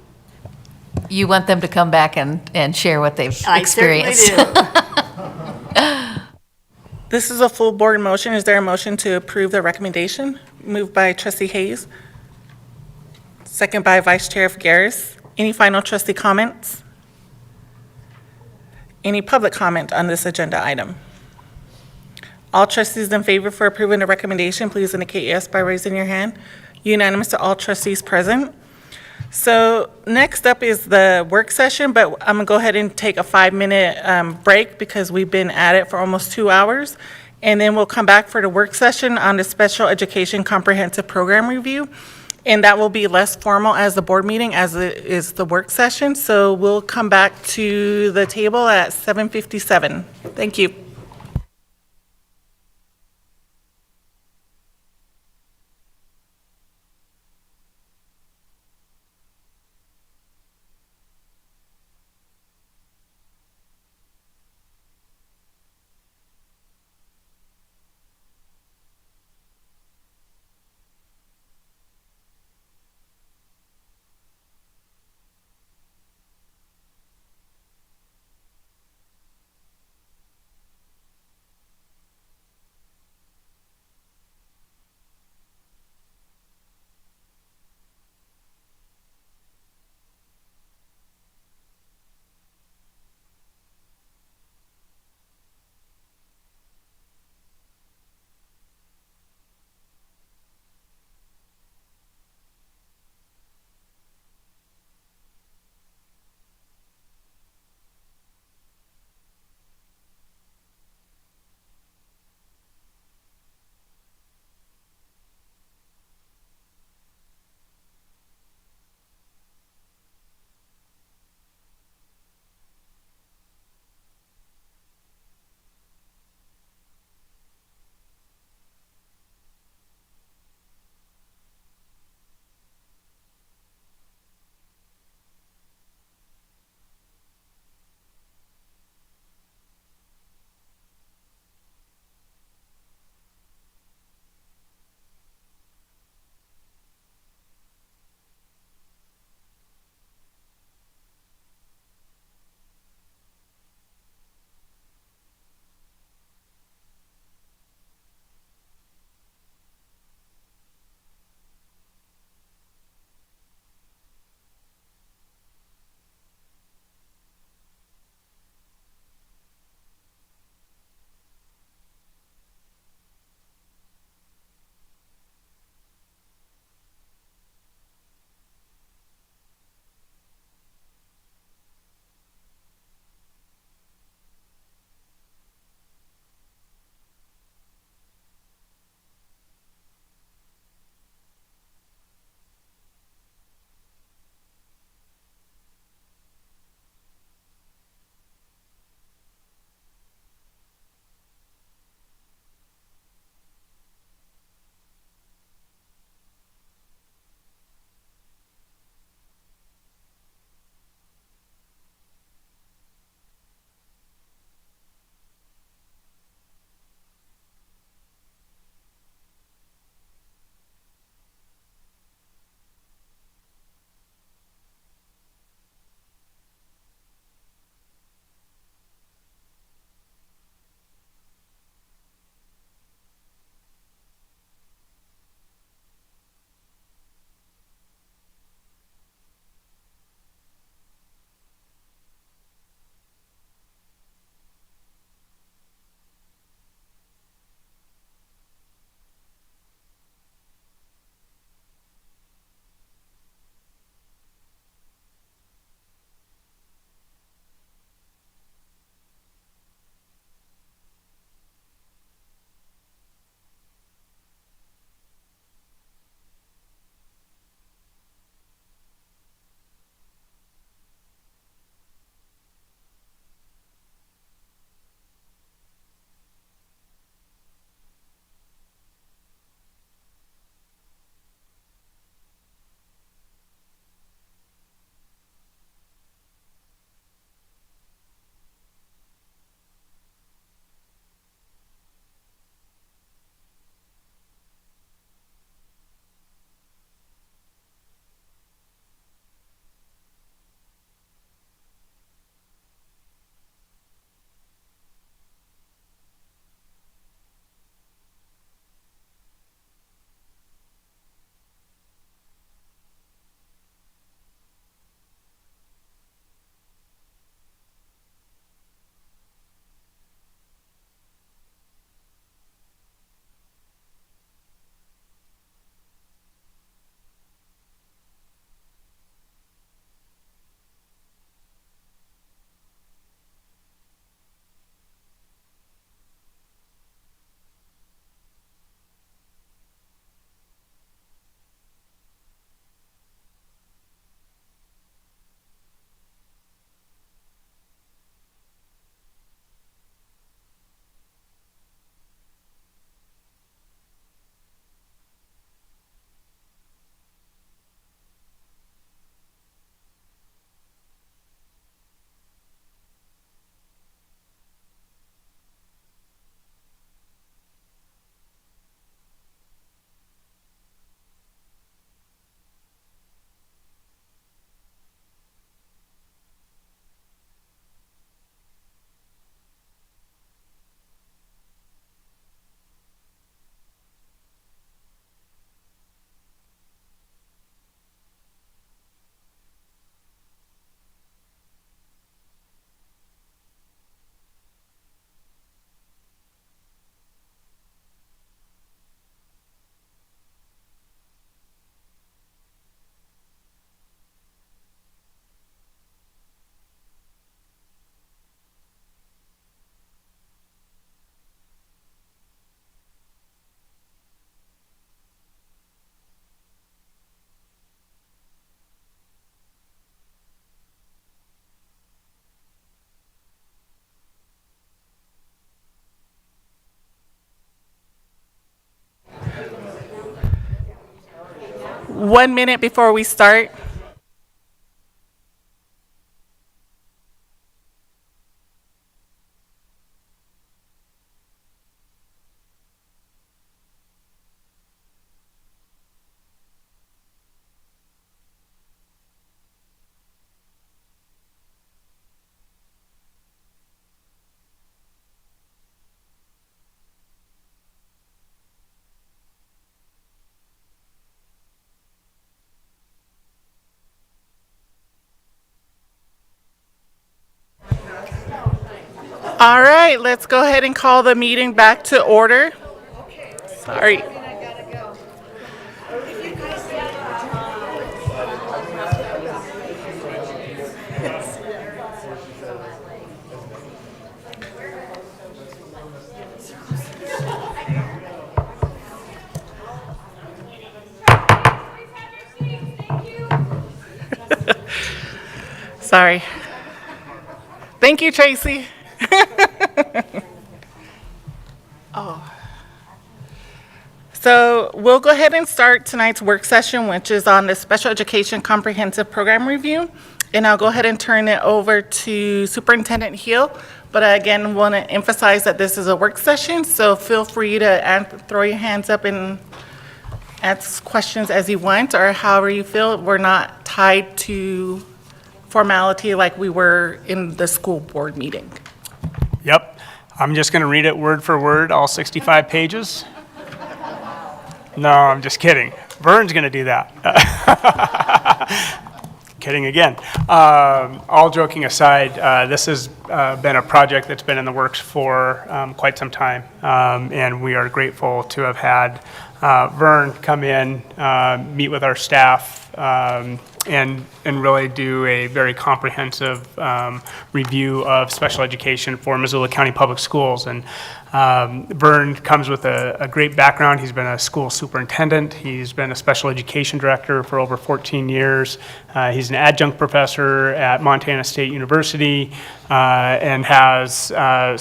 You want them to come back and share what they've experienced. I certainly do. This is a full board motion. Is there a motion to approve the recommendation? Moved by Trustee Hayes. Second by Vice Chair Figueres. Any final trustee comments? Any public comment on this agenda item? All trustees in favor for approving the recommendation, please indicate yes by raising your hand. Unanimous to all trustees present. So next up is the work session, but I'm going to go ahead and take a 5-minute break because we've been at it for almost 2 hours. And then we'll come back for the work session on the Special Education Comprehensive Program Review. And that will be less formal as the board meeting as it is the work session. So we'll come back to the table at 7:57. Thank you. 1 minute before we start. All right, let's go ahead and call the meeting back to order. Sorry. Sorry. Thank you, Tracy. Oh. So we'll go ahead and start tonight's work session, which is on the Special Education Comprehensive Program Review. And I'll go ahead and turn it over to Superintendent Hill. But I again want to emphasize that this is a work session, so feel free to throw your hands up and ask questions as you want or however you feel. We're not tied to formality like we were in the school board meeting. Yep. I'm just going to read it word for word, all 65 pages. No, I'm just kidding. Vern's going to do that. Kidding again. All joking aside, this has been a project that's been in the works for quite some time, and we are grateful to have had Vern come in, meet with our staff, and really do a very comprehensive review of special education for Missoula County Public Schools. And Vern comes with a great background. He's been a school superintendent. He's been a special education director for over 14 years. He's an adjunct professor at Montana State University and has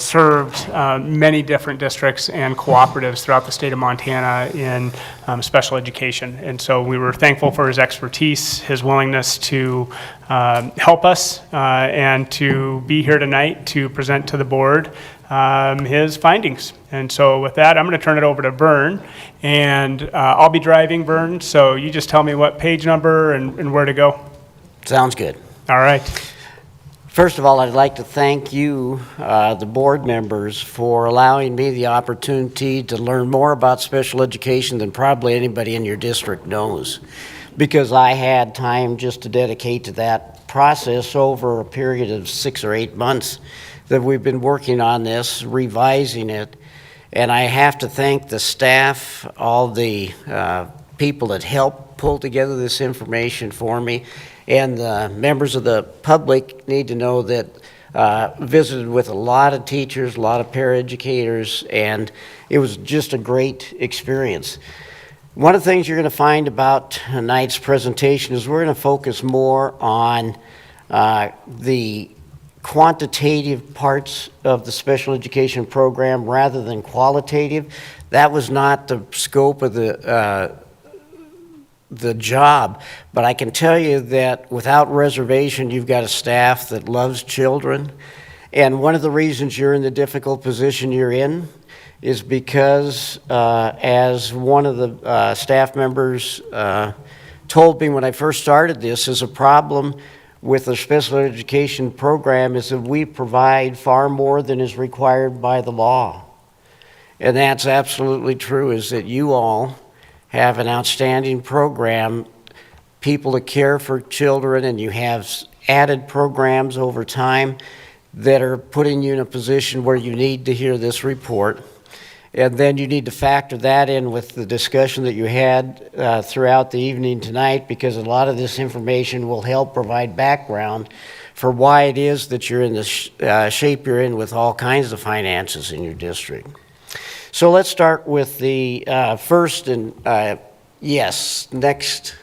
served many different districts and cooperatives throughout the state of Montana in special education. And so we were thankful for his expertise, his willingness to help us and to be here tonight to present to the board his findings. And so with that, I'm going to turn it over to Vern, and I'll be driving, Vern, so you just tell me what page number and where to go. Sounds good. All right. First of all, I'd like to thank you, the board members, for allowing me the opportunity to learn more about special education than probably anybody in your district knows, because I had time just to dedicate to that process over a period of 6 or 8 months that we've been working on this, revising it. And I have to thank the staff, all the people that helped pull together this information for me, and the members of the public need to know that visited with a lot of teachers, a lot of paraeducators, and it was just a great experience. One of the things you're going to find about tonight's presentation is we're going to focus more on the quantitative parts of the special education program rather than qualitative. That was not the scope of the job, but I can tell you that without reservation, you've got a staff that loves children. And one of the reasons you're in the difficult position you're in is because, as one of the staff members told me when I first started this, is a problem with the special education program is that we provide far more than is required by the law. And that's absolutely true, is that you all have an outstanding program, people that care for children, and you have added programs over time that are putting you in a position where you need to hear this report. And then you need to factor that in with the discussion that you had throughout the evening tonight, because a lot of this information will help provide background for why it is that you're in the shape you're in with all kinds of finances in your district. So let's start with the first and yes, next.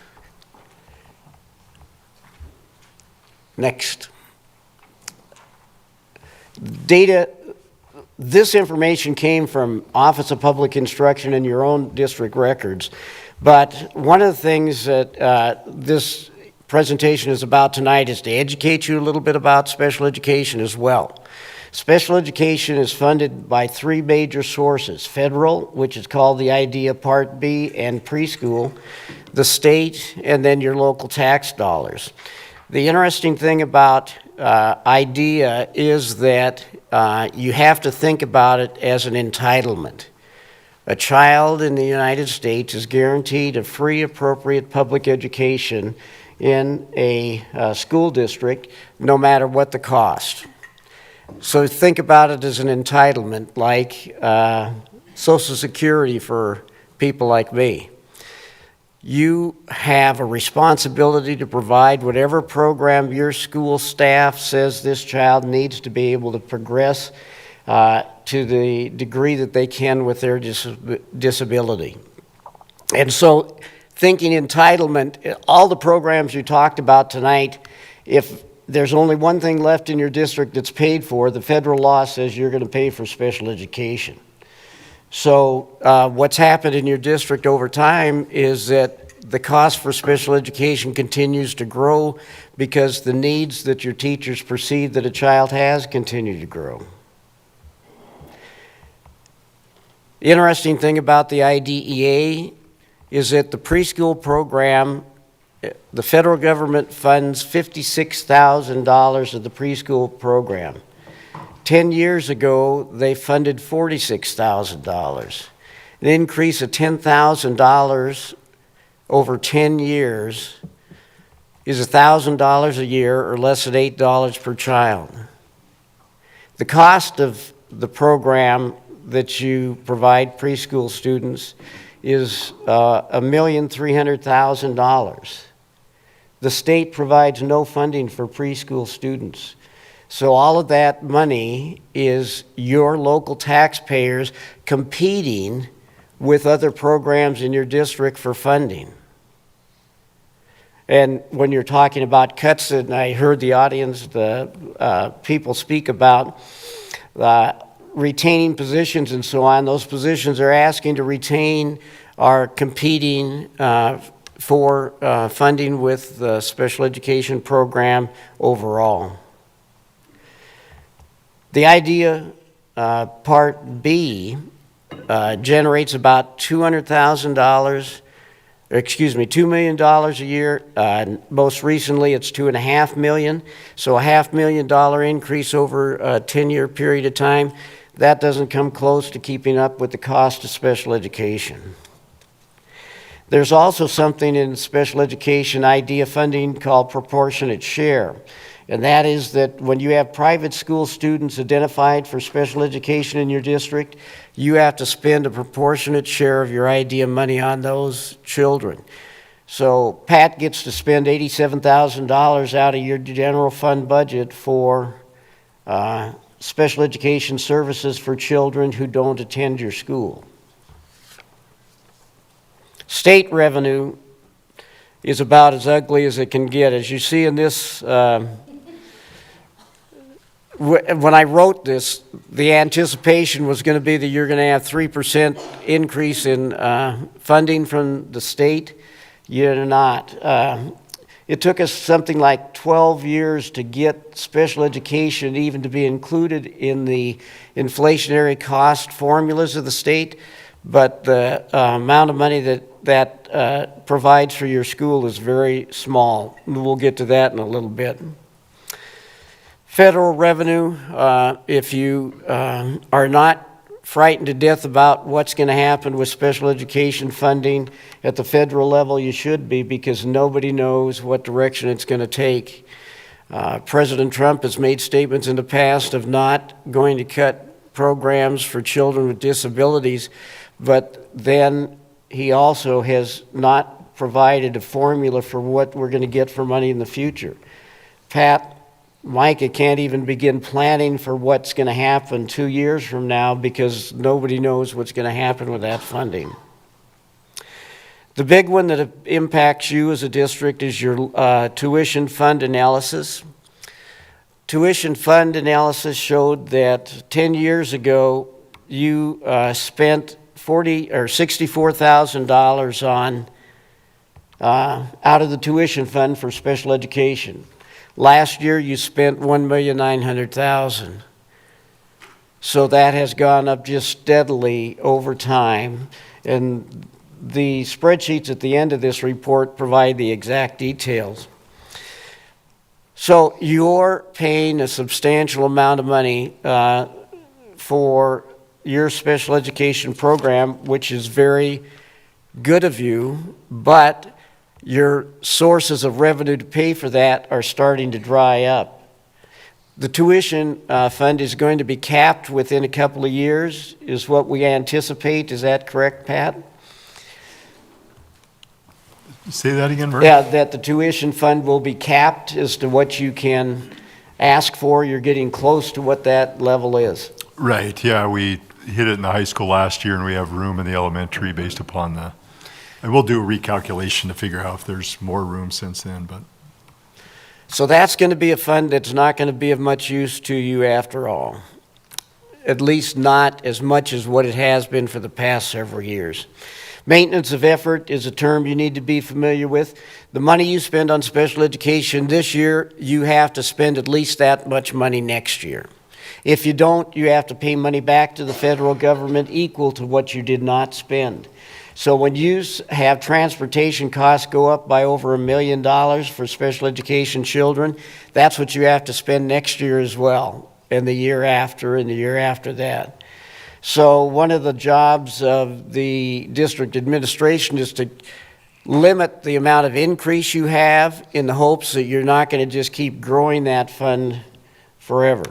Data. This information came from Office of Public Instruction and your own district records, But one of the things that this presentation is about tonight is to educate you a little bit about special education as well. Special education is funded by three major sources: federal, which is called the IDEA Part B, and preschool, the state, and then your local tax dollars. The interesting thing about IDEA is that you have to think about it as an entitlement. A child in the United States is guaranteed a free, appropriate public education in a school district, no matter what the cost. So think about it as an entitlement, like Social Security for people like me. You have a responsibility to provide whatever program your school staff says this child needs to be able to progress to the degree that they can with their disability. And so thinking entitlement, all the programs you talked about tonight, if there's only one thing left in your district that's paid for, the federal law says you're going to pay for special education. So what's happened in your district over time is that the cost for special education continues to grow because the needs that your teachers perceive that a child has continue to grow. The interesting thing about the IDEA is that the preschool program, the federal government funds $56,000 of the preschool program. 10 years ago, they funded $46,000. An increase of $10,000 over 10 years is $1,000 a year, or less than $8 per child. The cost of the program that you provide preschool students is $1,300,000. The state provides no funding for preschool students. So all of that money is your local taxpayers competing with other programs in your district for funding. And when you're talking about cuts, and I heard the audience, the people speak about retaining positions and so on, those positions they're asking to retain are competing for funding with the special education program overall. The IDEA Part B generates about $200,000, $2 million a year. Most recently, it's $2.5 million. So a $500,000 increase over a 10-year period of time. That doesn't come close to keeping up with the cost of special education. There's also something in special education IDEA funding called proportionate share. And that is that when you have private school students identified for special education in your district, you have to spend a proportionate share of your IDEA money on those children. So Pat gets to spend $87,000 out of your general fund budget for special education services for children who don't attend your school. State revenue is about as ugly as it can get. As you see in this, when I wrote this, the anticipation was going to be that you're going to have 3% increase in funding from the state. You're not. It took us something like 12 years to get special education even to be included in the inflationary cost formulas of the state, but the amount of money that provides for your school is very small. We'll get to that in a little bit. Federal revenue, if you are not frightened to death about what's going to happen with special education funding at the federal level, you should be, because nobody knows what direction it's going to take. President Trump has made statements in the past of not going to cut programs for children with disabilities, but then he also has not provided a formula for what we're going to get for money in the future. Micah can't even begin planning for what's going to happen 2 years from now because nobody knows what's going to happen with that funding. The big one that impacts you as a district is your tuition fund analysis. Tuition fund analysis showed that 10 years ago you spent $64,000 on out of the tuition fund for special education. Last year, you spent $1,900,000. So that has gone up just steadily over time. And the spreadsheets at the end of this report provide the exact details. So you're paying a substantial amount of money for your special education program, which is very good of you, but your sources of revenue to pay for that are starting to dry up. The tuition fund is going to be capped within a couple of years, is what we anticipate. Is that correct, Pat? Say that again, Bert? Yeah, that the tuition fund will be capped as to what you can ask for. You're getting close to what that level is. Right, yeah, we hit it in the high school last year, and we have room in the elementary based upon the, and we'll do a recalculation to figure out if there's more room since then, but. So that's going to be a fund that's not going to be of much use to you after all. At least not as much as what it has been for the past several years. Maintenance of effort is a term you need to be familiar with. The money you spend on special education this year, you have to spend at least that much money next year. If you don't, you have to pay money back to the federal government equal to what you did not spend. So when you have transportation costs go up by over $1 million for special education children, that's what you have to spend next year as well, and the year after, and the year after that. So one of the jobs of the district administration is to limit the amount of increase you have in the hopes that you're not going to just keep growing that fund forever.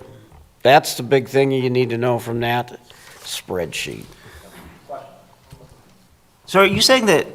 That's the big thing you need to know from that spreadsheet. So are you saying that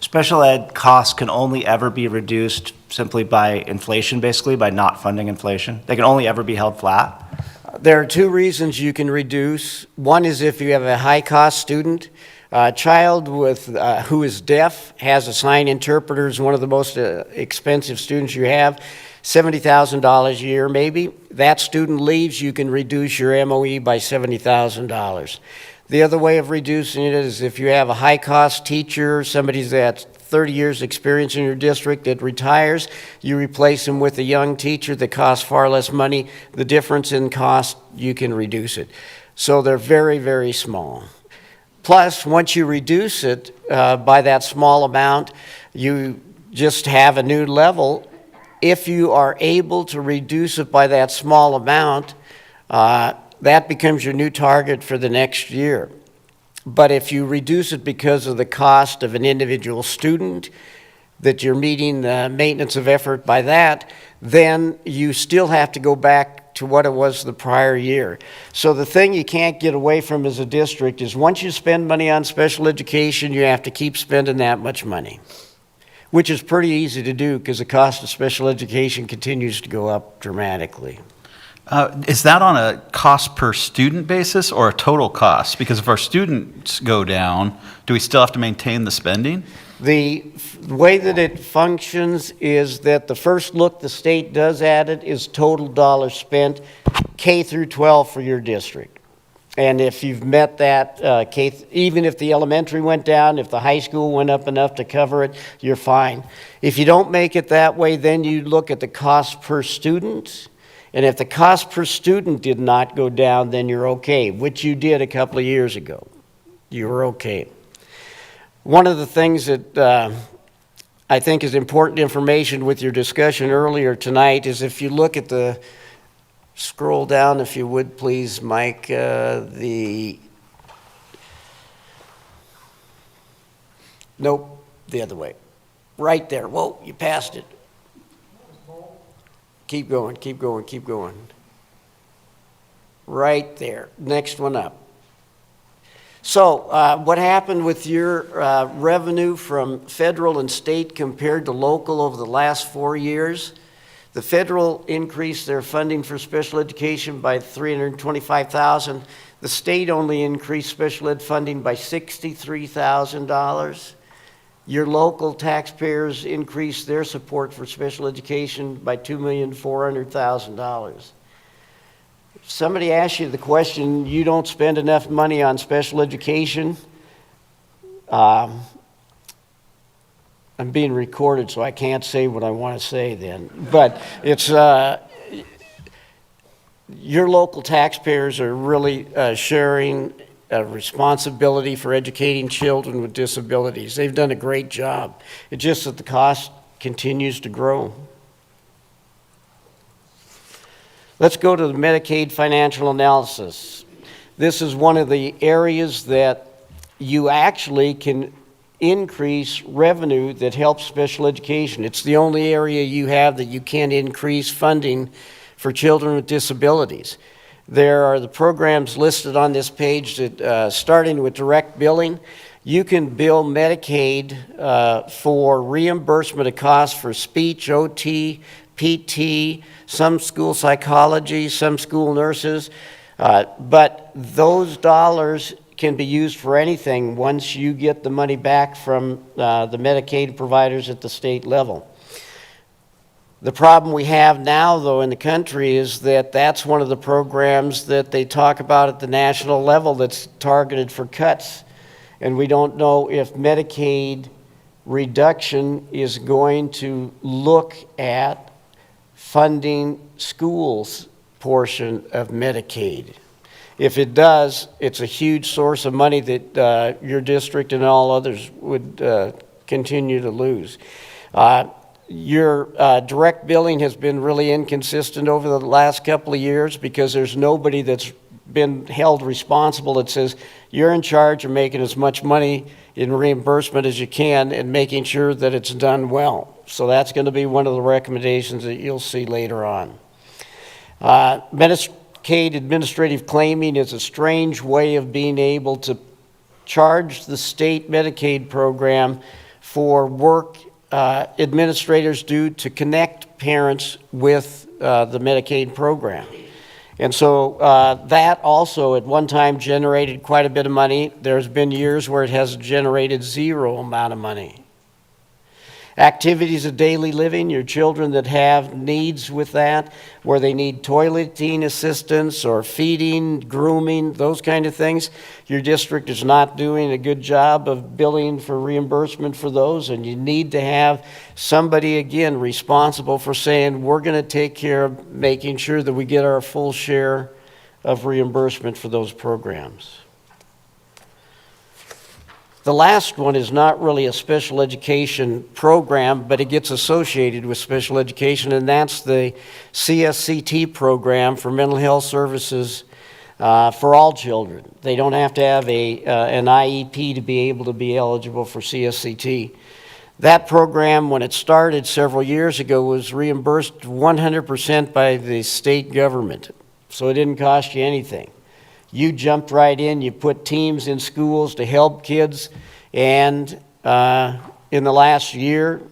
special ed costs can only ever be reduced simply by inflation, basically, by not funding inflation? They can only ever be held flat? There are two reasons you can reduce. One is if you have a high-cost student. A child who is deaf, has a sign interpreter, is one of the most expensive students you have, $70,000 a year maybe. That student leaves, you can reduce your MOE by $70,000. The other way of reducing it is if you have a high-cost teacher, somebody that's 30 years experience in your district that retires, you replace them with a young teacher that costs far less money. The difference in cost, you can reduce it. So they're very, very small. Plus, once you reduce it by that small amount, you just have a new level. If you are able to reduce it by that small amount, that becomes your new target for the next year. But if you reduce it because of the cost of an individual student, that you're meeting the maintenance of effort by that, then you still have to go back to what it was the prior year. So the thing you can't get away from as a district is once you spend money on special education, you have to keep spending that much money, which is pretty easy to do because the cost of special education continues to go up dramatically. Is that on a cost per student basis or a total cost? Because if our students go down, do we still have to maintain the spending? The way that it functions is that the first look the state does at it is total dollars spent K through 12 for your district. And if you've met that, even if the elementary went down, if the high school went up enough to cover it, you're fine. If you don't make it that way, then you look at the cost per student. And if the cost per student did not go down, then you're okay, which you did a couple of years ago. You were okay. One of the things that I think is important information with your discussion earlier tonight is if you look at the, scroll down if you would please, Mike, nope, the other way. Right there. Whoa, you passed it. Keep going, keep going, keep going. Right there. Next one up. So what happened with your revenue from federal and state compared to local over the last 4 years? The federal increased their funding for special education by $325,000. The state only increased special ed funding by $63,000. Your local taxpayers increased their support for special education by $2,400,000. Somebody asks you the question, you don't spend enough money on special education, I'm being recorded, so I can't say what I want to say then. But it's, your local taxpayers are really sharing a responsibility for educating children with disabilities. They've done a great job. It's just that the cost continues to grow. Let's go to the Medicaid financial analysis. This is one of the areas that you actually can increase revenue that helps special education. It's the only area you have that you can increase funding for children with disabilities. There are the programs listed on this page that, starting with direct billing, you can bill Medicaid for reimbursement of costs for speech, OT, PT, some school psychology, some school nurses, but those dollars can be used for anything once you get the money back from the Medicaid providers at the state level. The problem we have now, though, in the country is that that's one of the programs that they talk about at the national level that's targeted for cuts. And we don't know if Medicaid reduction is going to look at funding schools portion of Medicaid. If it does, it's a huge source of money that your district and all others would continue to lose. Your direct billing has been really inconsistent over the last couple of years because there's nobody that's been held responsible that says you're in charge of making as much money in reimbursement as you can and making sure that it's done well. So that's going to be one of the recommendations that you'll see later on. Medicaid administrative claiming is a strange way of being able to charge the state Medicaid program for work administrators do to connect parents with the Medicaid program. And so that also at one time generated quite a bit of money. There's been years where it has generated zero amount of money. Activities of daily living, your children that have needs with that, where they need toileting assistance or feeding, grooming, those kind of things, your district is not doing a good job of billing for reimbursement for those, and you need to have somebody, again, responsible for saying, we're going to take care of making sure that we get our full share of reimbursement for those programs. The last one is not really a special education program, but it gets associated with special education, and that's the CSCT program for mental health services for all children. They don't have to have an IEP to be able to be eligible for CSCT. That program, when it started several years ago, was reimbursed 100% by the state government, so it didn't cost you anything. You jumped right in, you put teams in schools to help kids, and in the last year,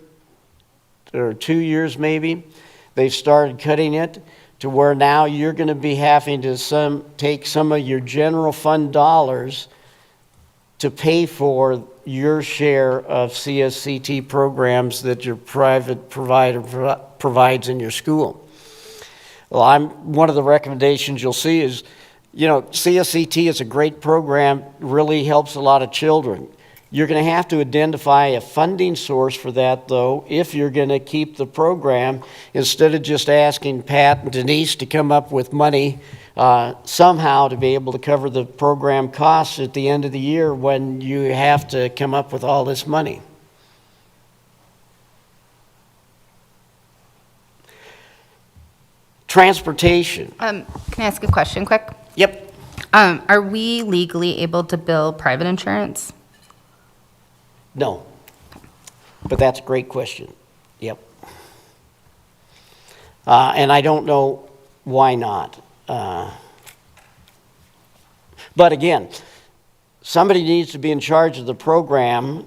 or 2 years maybe, they've started cutting it to where now you're going to be having to take some of your general fund dollars to pay for your share of CSCT programs that your private provider provides in your school. Well, one of the recommendations you'll see is, you know, CSCT is a great program, really helps a lot of children. You're going to have to identify a funding source for that, though, if you're going to keep the program, instead of just asking Pat and Denise to come up with money somehow to be able to cover the program costs at the end of the year when you have to come up with all this money. Transportation. Can I ask a question quick? Yep. Are we legally able to bill private insurance? No. But that's a great question. Yep. And I don't know why not. But again, somebody needs to be in charge of the program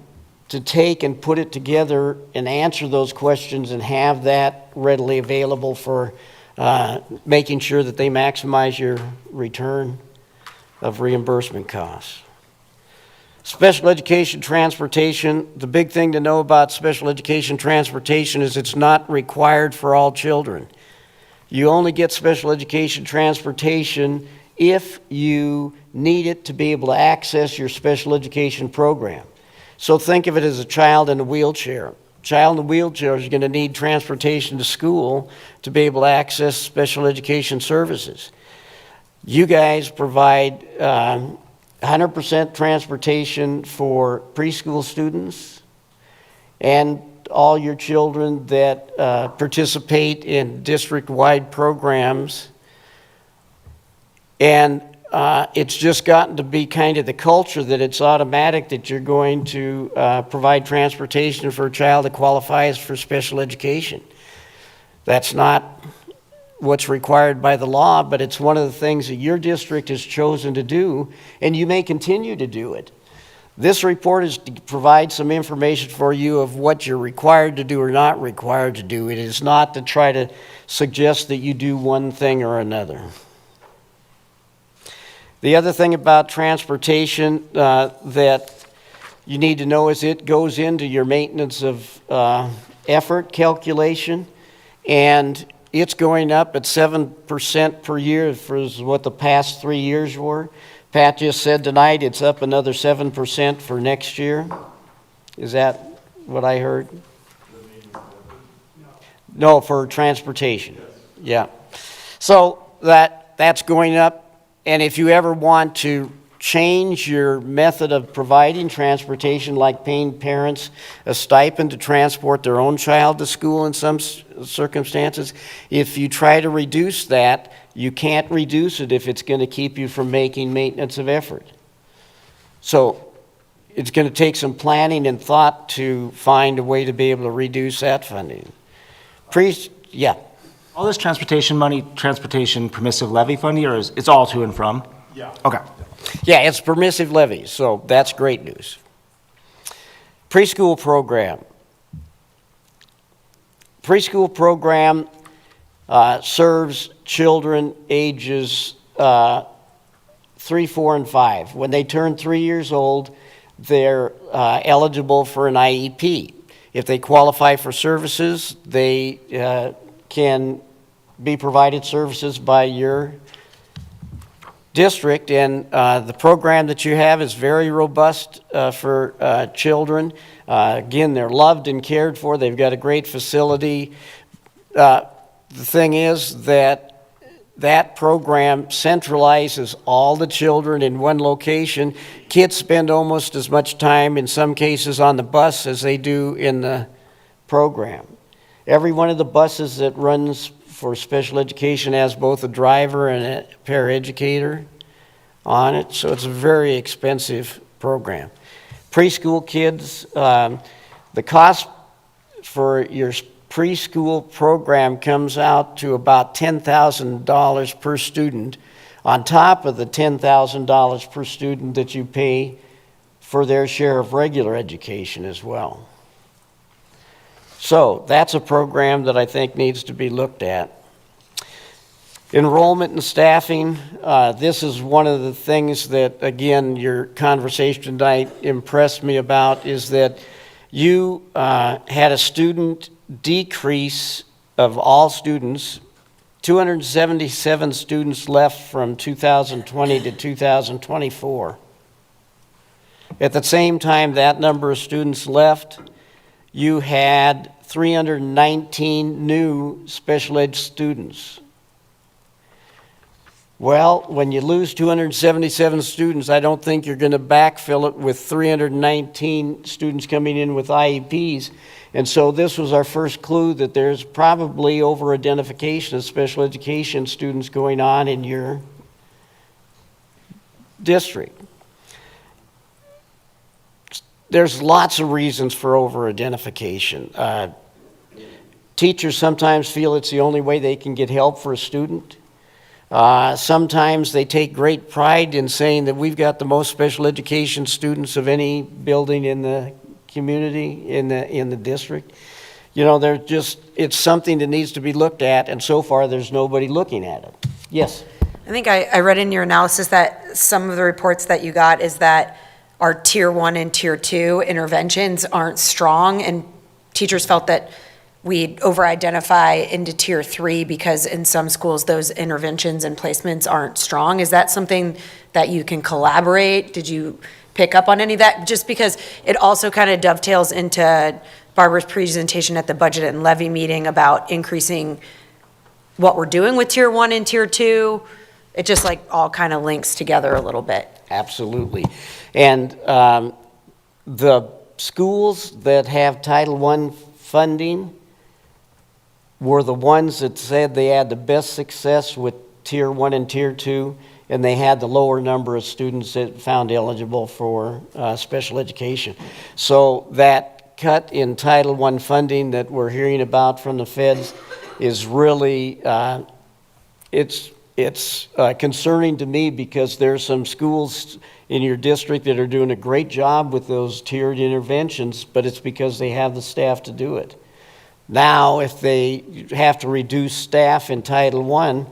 to take and put it together and answer those questions and have that readily available for making sure that they maximize your return of reimbursement costs. Special education transportation, the big thing to know about special education transportation is it's not required for all children. You only get special education transportation if you need it to be able to access your special education program. So think of it as a child in a wheelchair. Child in a wheelchair is going to need transportation to school to be able to access special education services. You guys provide 100% transportation for preschool students and all your children that participate in district-wide programs. And it's just gotten to be kind of the culture that it's automatic that you're going to provide transportation for a child that qualifies for special education. That's not what's required by the law, but it's one of the things that your district has chosen to do, and you may continue to do it. This report is to provide some information for you of what you're required to do or not required to do. It is not to try to suggest that you do one thing or another. The other thing about transportation that you need to know is it goes into your maintenance of effort calculation, and it's going up at 7% per year for what the past 3 years were. Pat just said tonight it's up another 7% for next year. Is that what I heard? No, for transportation. Yeah. So that's going up. And if you ever want to change your method of providing transportation, like paying parents a stipend to transport their own child to school in some circumstances, if you try to reduce that, you can't reduce it if it's going to keep you from making maintenance of effort. So it's going to take some planning and thought to find a way to be able to reduce that funding. Yeah. All this transportation money, transportation permissive levy funding, or is it's all to and from? Yeah. Okay. Yeah, it's permissive levies, so that's great news. Preschool program. Preschool program serves children ages 3, 4, and 5. When they turn 3 years old, they're eligible for an IEP. If they qualify for services, they can be provided services by your district, and the program that you have is very robust for children. Again, they're loved and cared for. They've got a great facility. The thing is that program centralizes all the children in one location. Kids spend almost as much time in some cases on the bus as they do in the program. Every one of the buses that runs for special education has both a driver and a paraeducator on it, so it's a very expensive program. Preschool kids, the cost for your preschool program comes out to about $10,000 per student, on top of the $10,000 per student that you pay for their share of regular education as well. So that's a program that I think needs to be looked at. Enrollment and staffing, this is one of the things that, again, your conversation tonight impressed me about, is that you had a student decrease of all students. 277 students left from 2020 to 2024. At the same time that number of students left, you had 319 new special ed students. Well, when you lose 277 students, I don't think you're going to backfill it with 319 students coming in with IEPs. And so this was our first clue that there's probably over-identification of special education students going on in your district. There's lots of reasons for over-identification. Teachers sometimes feel it's the only way they can get help for a student. Sometimes they take great pride in saying that we've got the most special education students of any building in the community, in the district. You know, it's something that needs to be looked at, and so far there's nobody looking at it. Yes? I think I read in your analysis that some of the reports that you got is that our tier 1 and tier 2 interventions aren't strong, and teachers felt that we'd over-identify into tier 3 because in some schools those interventions and placements aren't strong. Is that something that you can collaborate? Did you pick up on any of that, just because it also kind of dovetails into Barbara's presentation at the budget and levy meeting about increasing what we're doing with tier 1 and tier 2. It just like all kind of links together a little bit. Absolutely. And the schools that have Title I funding were the ones that said they had the best success with tier 1 and tier 2, and they had the lower number of students that found eligible for special education. So that cut in Title I funding that we're hearing about from the feds is really, it's concerning to me, because there's some schools in your district that are doing a great job with those tiered interventions, but it's because they have the staff to do it. Now, if they have to reduce staff in Title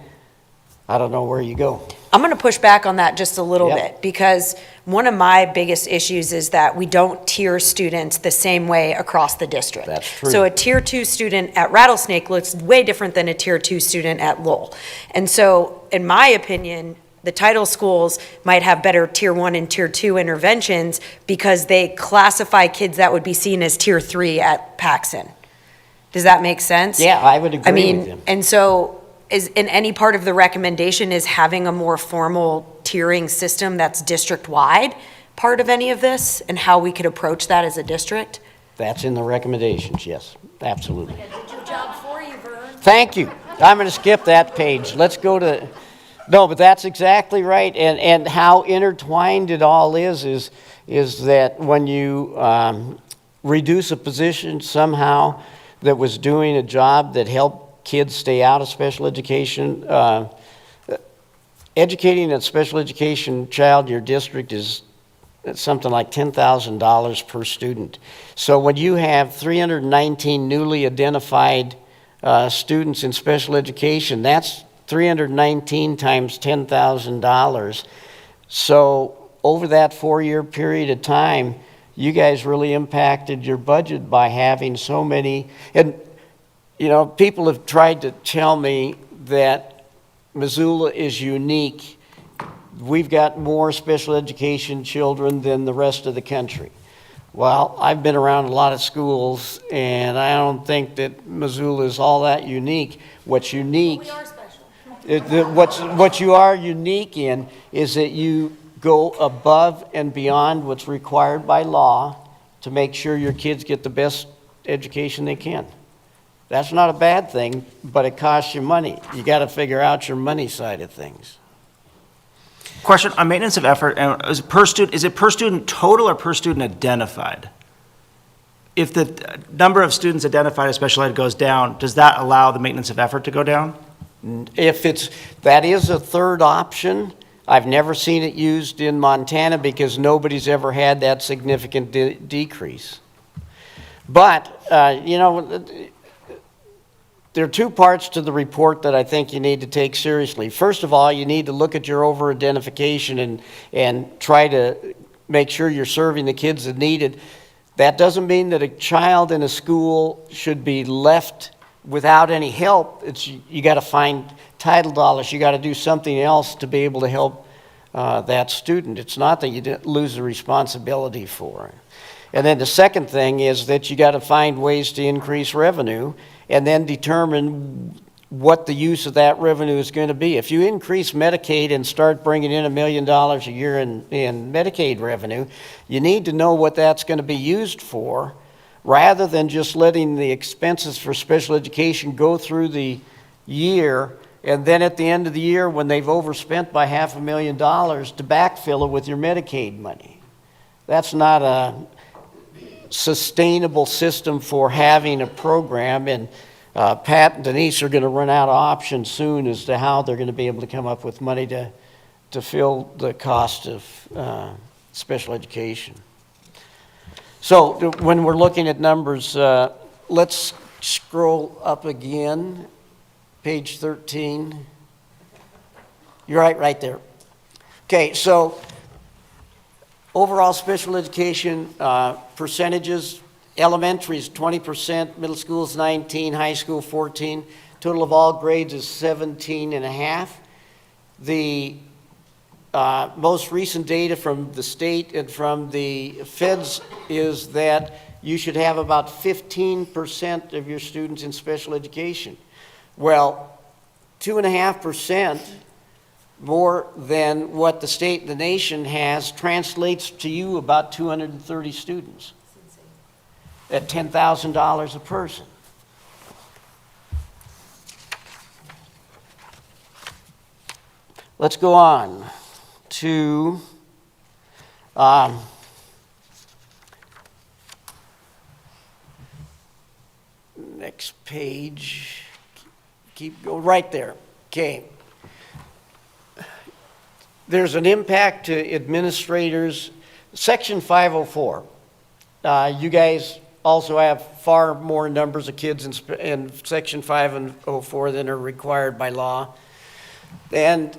I don't know where you go. I'm going to push back on that just a little Yep. bit, because one of my biggest issues is that we don't tier students the same way across the district. That's true. So a tier 2 student at Rattlesnake looks way different than a tier 2 student at Lowell. And so, in my opinion, the title schools might have better tier 1 and tier 2 interventions because they classify kids that would be seen as tier 3 at Paxson. Does that make sense? Yeah, I would agree I mean, with them. and so is in any part of the recommendation is having a more formal tiering system that's district-wide part of any of this, and how we could approach that as a district? That's in the recommendations, yes, absolutely. Thank you. I'm going to skip that page. Let's go to, no, but that's exactly right. And how intertwined it all is that when you reduce a position somehow that was doing a job that helped kids stay out of special education, educating a special education child in your district is something like $10,000 per student. So when you have 319 newly identified students in special education, that's 319 times $10,000. So over that 4-year period of time, you guys really impacted your budget by having so many. And you know, people have tried to tell me that Missoula is unique. We've got more special education children than the rest of the country. Well, I've been around a lot of schools, and I don't think that Missoula is all that unique. What's unique, We are special. what you are unique in is that you go above and beyond what's required by law to make sure your kids get the best education they can. That's not a bad thing, but it costs you money. You got to figure out your money side of things. Question on maintenance of effort, is it per student total or per student identified? If the number of students identified as special ed goes down, does that allow the maintenance of effort to go down? That is a third option. I've never seen it used in Montana because nobody's ever had that significant decrease. But, you know, there are two parts to the report that I think you need to take seriously. First of all, you need to look at your over-identification and try to make sure you're serving the kids that need it. That doesn't mean that a child in a school should be left without any help. You got to find title dollars. You got to do something else to be able to help that student. It's not that you lose the responsibility for it. And then the second thing is that you got to find ways to increase revenue and then determine what the use of that revenue is going to be. If you increase Medicaid and start bringing in $1 million a year in Medicaid revenue, you need to know what that's going to be used for, rather than just letting the expenses for special education go through the year, and then at the end of the year, when they've overspent by $500,000, to backfill it with your Medicaid money. That's not a sustainable system for having a program, and Pat and Denise are going to run out of options soon as to how they're going to be able to come up with money to fill the cost of special education. So when we're looking at numbers, let's scroll up again, page 13. You're right there. Okay, so overall special education percentages: elementary is 20%, middle school is 19%, high school 14%. Total of all grades is 17.5%. The most recent data from the state and from the feds is that you should have about 15% of your students in special education. Well, 2.5% more than what the state and the nation has translates to you about 230 students at $10,000 a person. Let's go on to next page. Keep going right there. Okay. There's an impact to administrators. Section 504. You guys also have far more numbers of kids in Section 504 than are required by law. And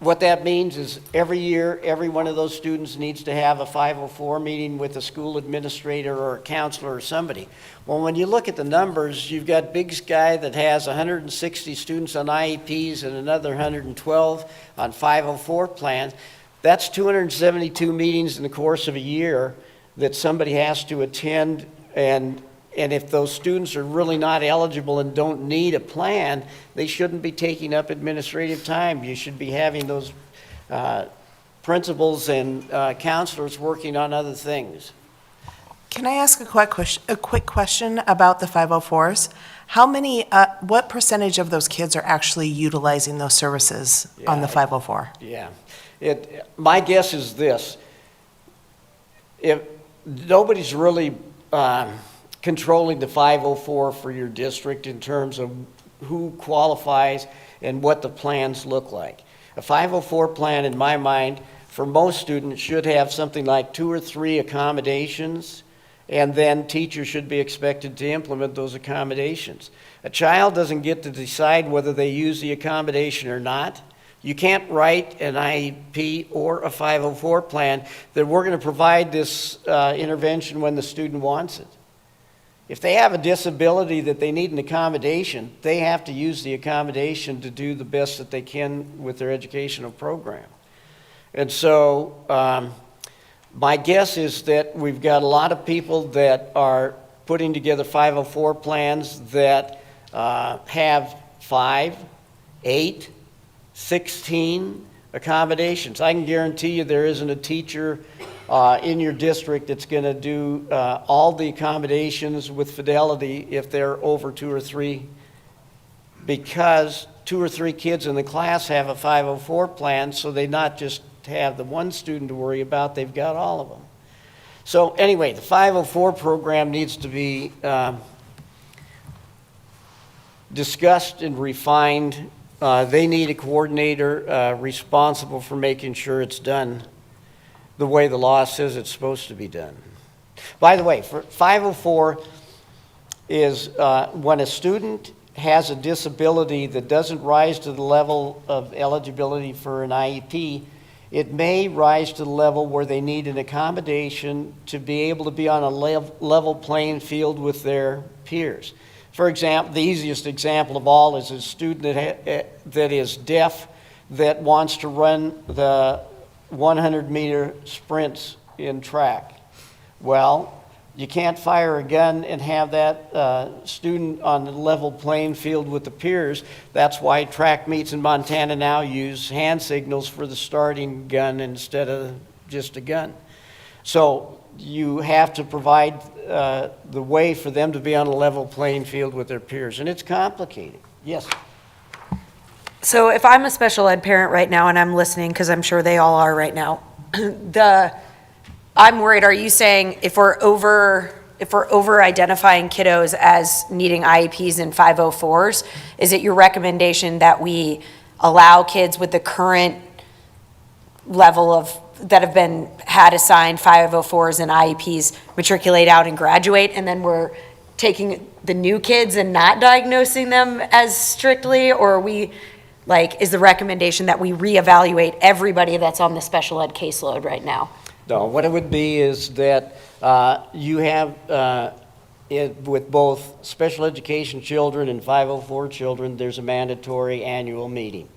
what that means is every year, every one of those students needs to have a 504 meeting with a school administrator or a counselor or somebody. Well, when you look at the numbers, you've got Big Sky that has 160 students on IEPs and another 112 on 504 plans. That's 272 meetings in the course of a year that somebody has to attend, and if those students are really not eligible and don't need a plan, they shouldn't be taking up administrative time. You should be having those principals and counselors working on other things. Can I ask a quick question about the 504s? How many, what percentage of those kids are actually utilizing those services on the 504? Yeah. My guess is this. If nobody's really controlling the 504 for your district in terms of who qualifies and what the plans look like. A 504 plan, in my mind, for most students should have something like 2 or 3 accommodations, and then teachers should be expected to implement those accommodations. A child doesn't get to decide whether they use the accommodation or not. You can't write an IEP or a 504 plan that we're going to provide this intervention when the student wants it. If they have a disability that they need an accommodation, they have to use the accommodation to do the best that they can with their educational program. And so my guess is that we've got a lot of people that are putting together 504 plans that have 5, 8, 16 accommodations. I can guarantee you there isn't a teacher in your district that's going to do all the accommodations with fidelity if they're over 2 or 3, because 2 or 3 kids in the class have a 504 plan, so they not just have the one student to worry about, they've got all of them. So anyway, the 504 program needs to be discussed and refined. They need a coordinator responsible for making sure it's done the way the law says it's supposed to be done. By the way, for 504 is when a student has a disability that doesn't rise to the level of eligibility for an IEP, it may rise to the level where they need an accommodation to be able to be on a level playing field with their peers. For example, the easiest example of all is a student that is deaf that wants to run the 100-meter sprints in track. Well, you can't fire a gun and have that student on the level playing field with the peers. That's why track meets in Montana now use hand signals for the starting gun instead of just a gun. So you have to provide the way for them to be on a level playing field with their peers, and it's complicated. Yes? So if I'm a special ed parent right now and I'm listening, because I'm sure they all are right now, I'm worried, are you saying if we're over identifying kiddos as needing IEPs and 504s, is it your recommendation that we allow kids with the current level of that have been had assigned 504s and IEPs matriculate out and graduate, and then we're taking the new kids and not diagnosing them as strictly, or are we, is the recommendation that we reevaluate everybody that's on the special ed caseload right now? No, what it would be is that you have, with both special education children and 504 children, there's a mandatory annual meeting.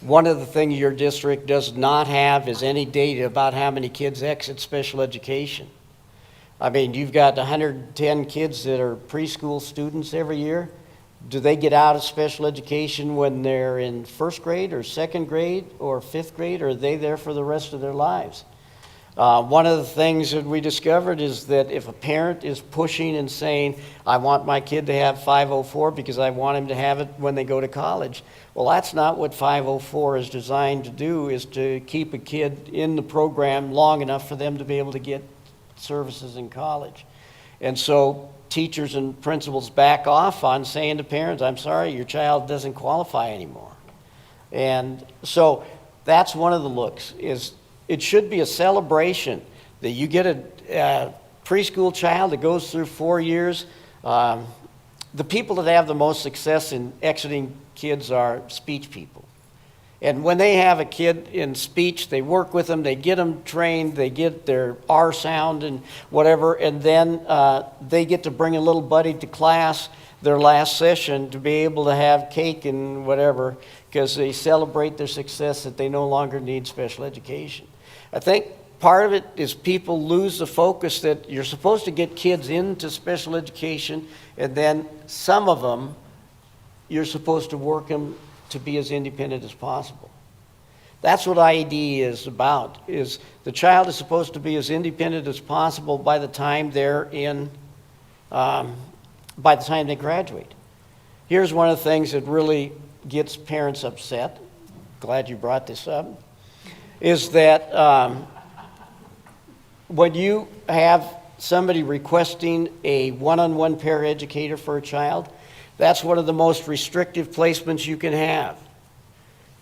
One of the things your district does not have is any data about how many kids exit special education. I mean, you've got 110 kids that are preschool students every year. Do they get out of special education when they're in first grade or second grade or fifth grade, or are they there for the rest of their lives? One of the things that we discovered is that if a parent is pushing and saying, I want my kid to have 504 because I want him to have it when they go to college, well, that's not what 504 is designed to do, is to keep a kid in the program long enough for them to be able to get services in college. And so teachers and principals back off on saying to parents, I'm sorry, your child doesn't qualify anymore. And so that's one of the looks, is it should be a celebration that you get a preschool child that goes through 4 years. The people that have the most success in exiting kids are speech people. And when they have a kid in speech, they work with them, they get them trained, they get their R sound and whatever, and then they get to bring a little buddy to class their last session to be able to have cake and whatever, because they celebrate their success that they no longer need special education. I think part of it is people lose the focus that you're supposed to get kids into special education, and then some of them, you're supposed to work them to be as independent as possible. That's what IED is about, is the child is supposed to be as independent as possible by the time they're in, by the time they graduate. Here's one of the things that really gets parents upset, glad you brought this up, is that when you have somebody requesting a one-on-one paraeducator for a child, that's one of the most restrictive placements you can have.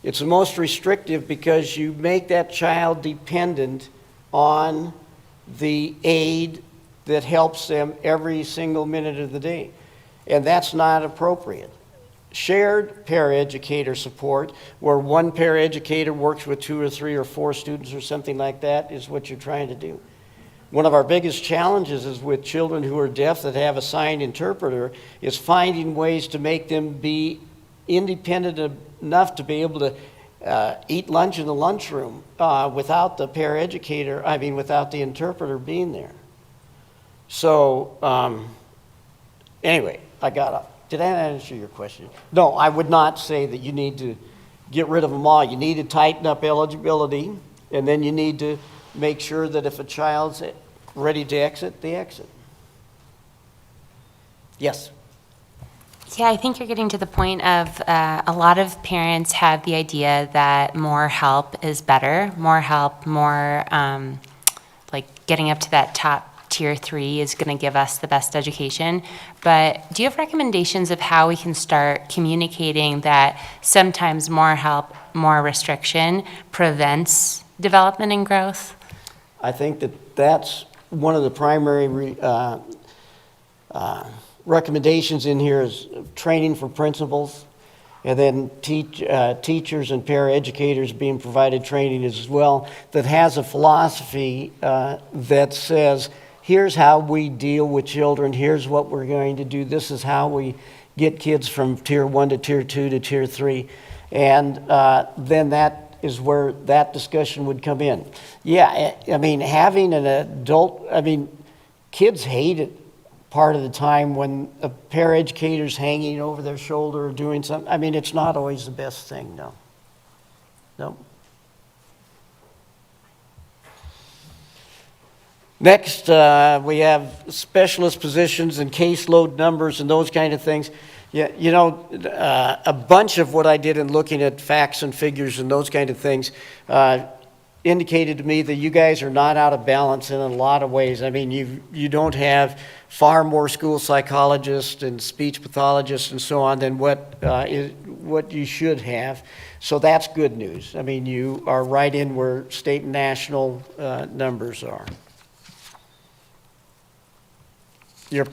It's the most restrictive because you make that child dependent on the aid that helps them every single minute of the day. And that's not appropriate. Shared paraeducator support, where one paraeducator works with 2 or 3 or 4 students or something like that, is what you're trying to do. One of our biggest challenges is with children who are deaf that have a signed interpreter, is finding ways to make them be independent enough to be able to eat lunch in the lunchroom without the paraeducator, without the interpreter being there. So anyway, I got up. Did I answer your question? No, I would not say that you need to get rid of them all. You need to tighten up eligibility, and then you need to make sure that if a child's ready to exit, they exit. Yes? Yeah, I think you're getting to the point of a lot of parents have the idea that more help is better. More help, more like getting up to that top tier 3 is going to give us the best education. But do you have recommendations of how we can start communicating that sometimes more help, more restriction prevents development and growth? I think that that's one of the primary recommendations in here is training for principals, and then teachers and paraeducators being provided training as well that has a philosophy that says, here's how we deal with children, here's what we're going to do, this is how we get kids from tier 1 to tier 2 to tier 3, and then that is where that discussion would come in. Yeah, I mean, having an adult, kids hate it part of the time when a paraeducator's hanging over their shoulder or doing something. It's not always the best thing, no. No. Next, we have specialist positions and caseload numbers and those kind of things. Yeah, a bunch of what I did in looking at facts and figures and those kind of things indicated to me that you guys are not out of balance in a lot of ways. You don't have far more school psychologists and speech pathologists and so on than what you should have. So that's good news. You are right in where state and national numbers are. Your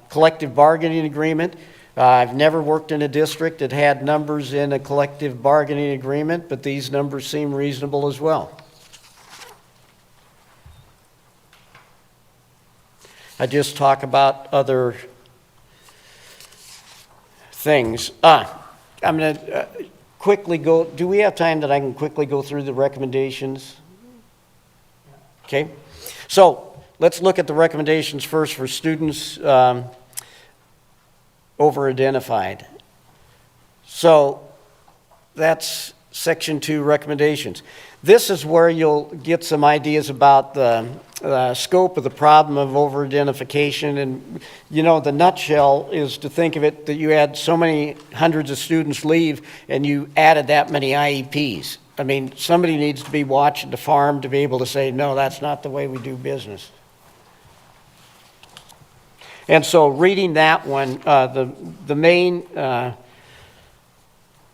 collective bargaining agreement. I've never worked in a district that had numbers in a collective bargaining agreement, but these numbers seem reasonable as well. I just talk about other things. quickly go, do we have time that I can quickly go through the recommendations? Okay, so let's look at the recommendations first for students over-identified. So that's section 2 recommendations. This is where you'll get some ideas about the scope of the problem of over-identification. And, you know, the nutshell is to think of it that you had so many hundreds of students leave and you added that many IEPs. I mean, somebody needs to be watching the farm to be able to say, no, that's not the way we do business. And so reading that one, the main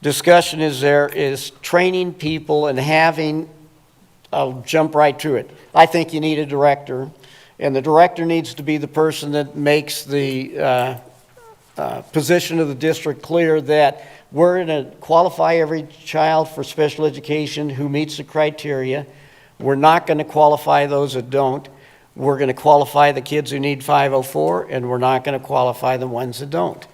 discussion is training people and having, I'll jump right to it. I think you need a director, and the director needs to be the person that makes the position of the district clear that we're going to qualify every child for special education who meets the criteria. We're not going to qualify those that don't. We're going to qualify the kids who need 504, and we're not going to qualify the ones that don't.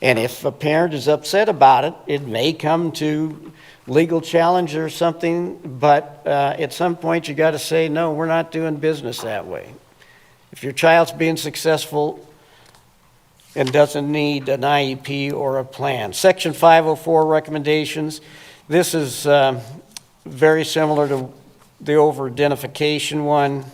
And if a parent is upset about it, it may come to legal challenge or something, but at some point you got to say, no, we're not doing business that way. If your child's being successful and doesn't need an IEP or a plan. Section 504 recommendations. This is very similar to the over-identification one.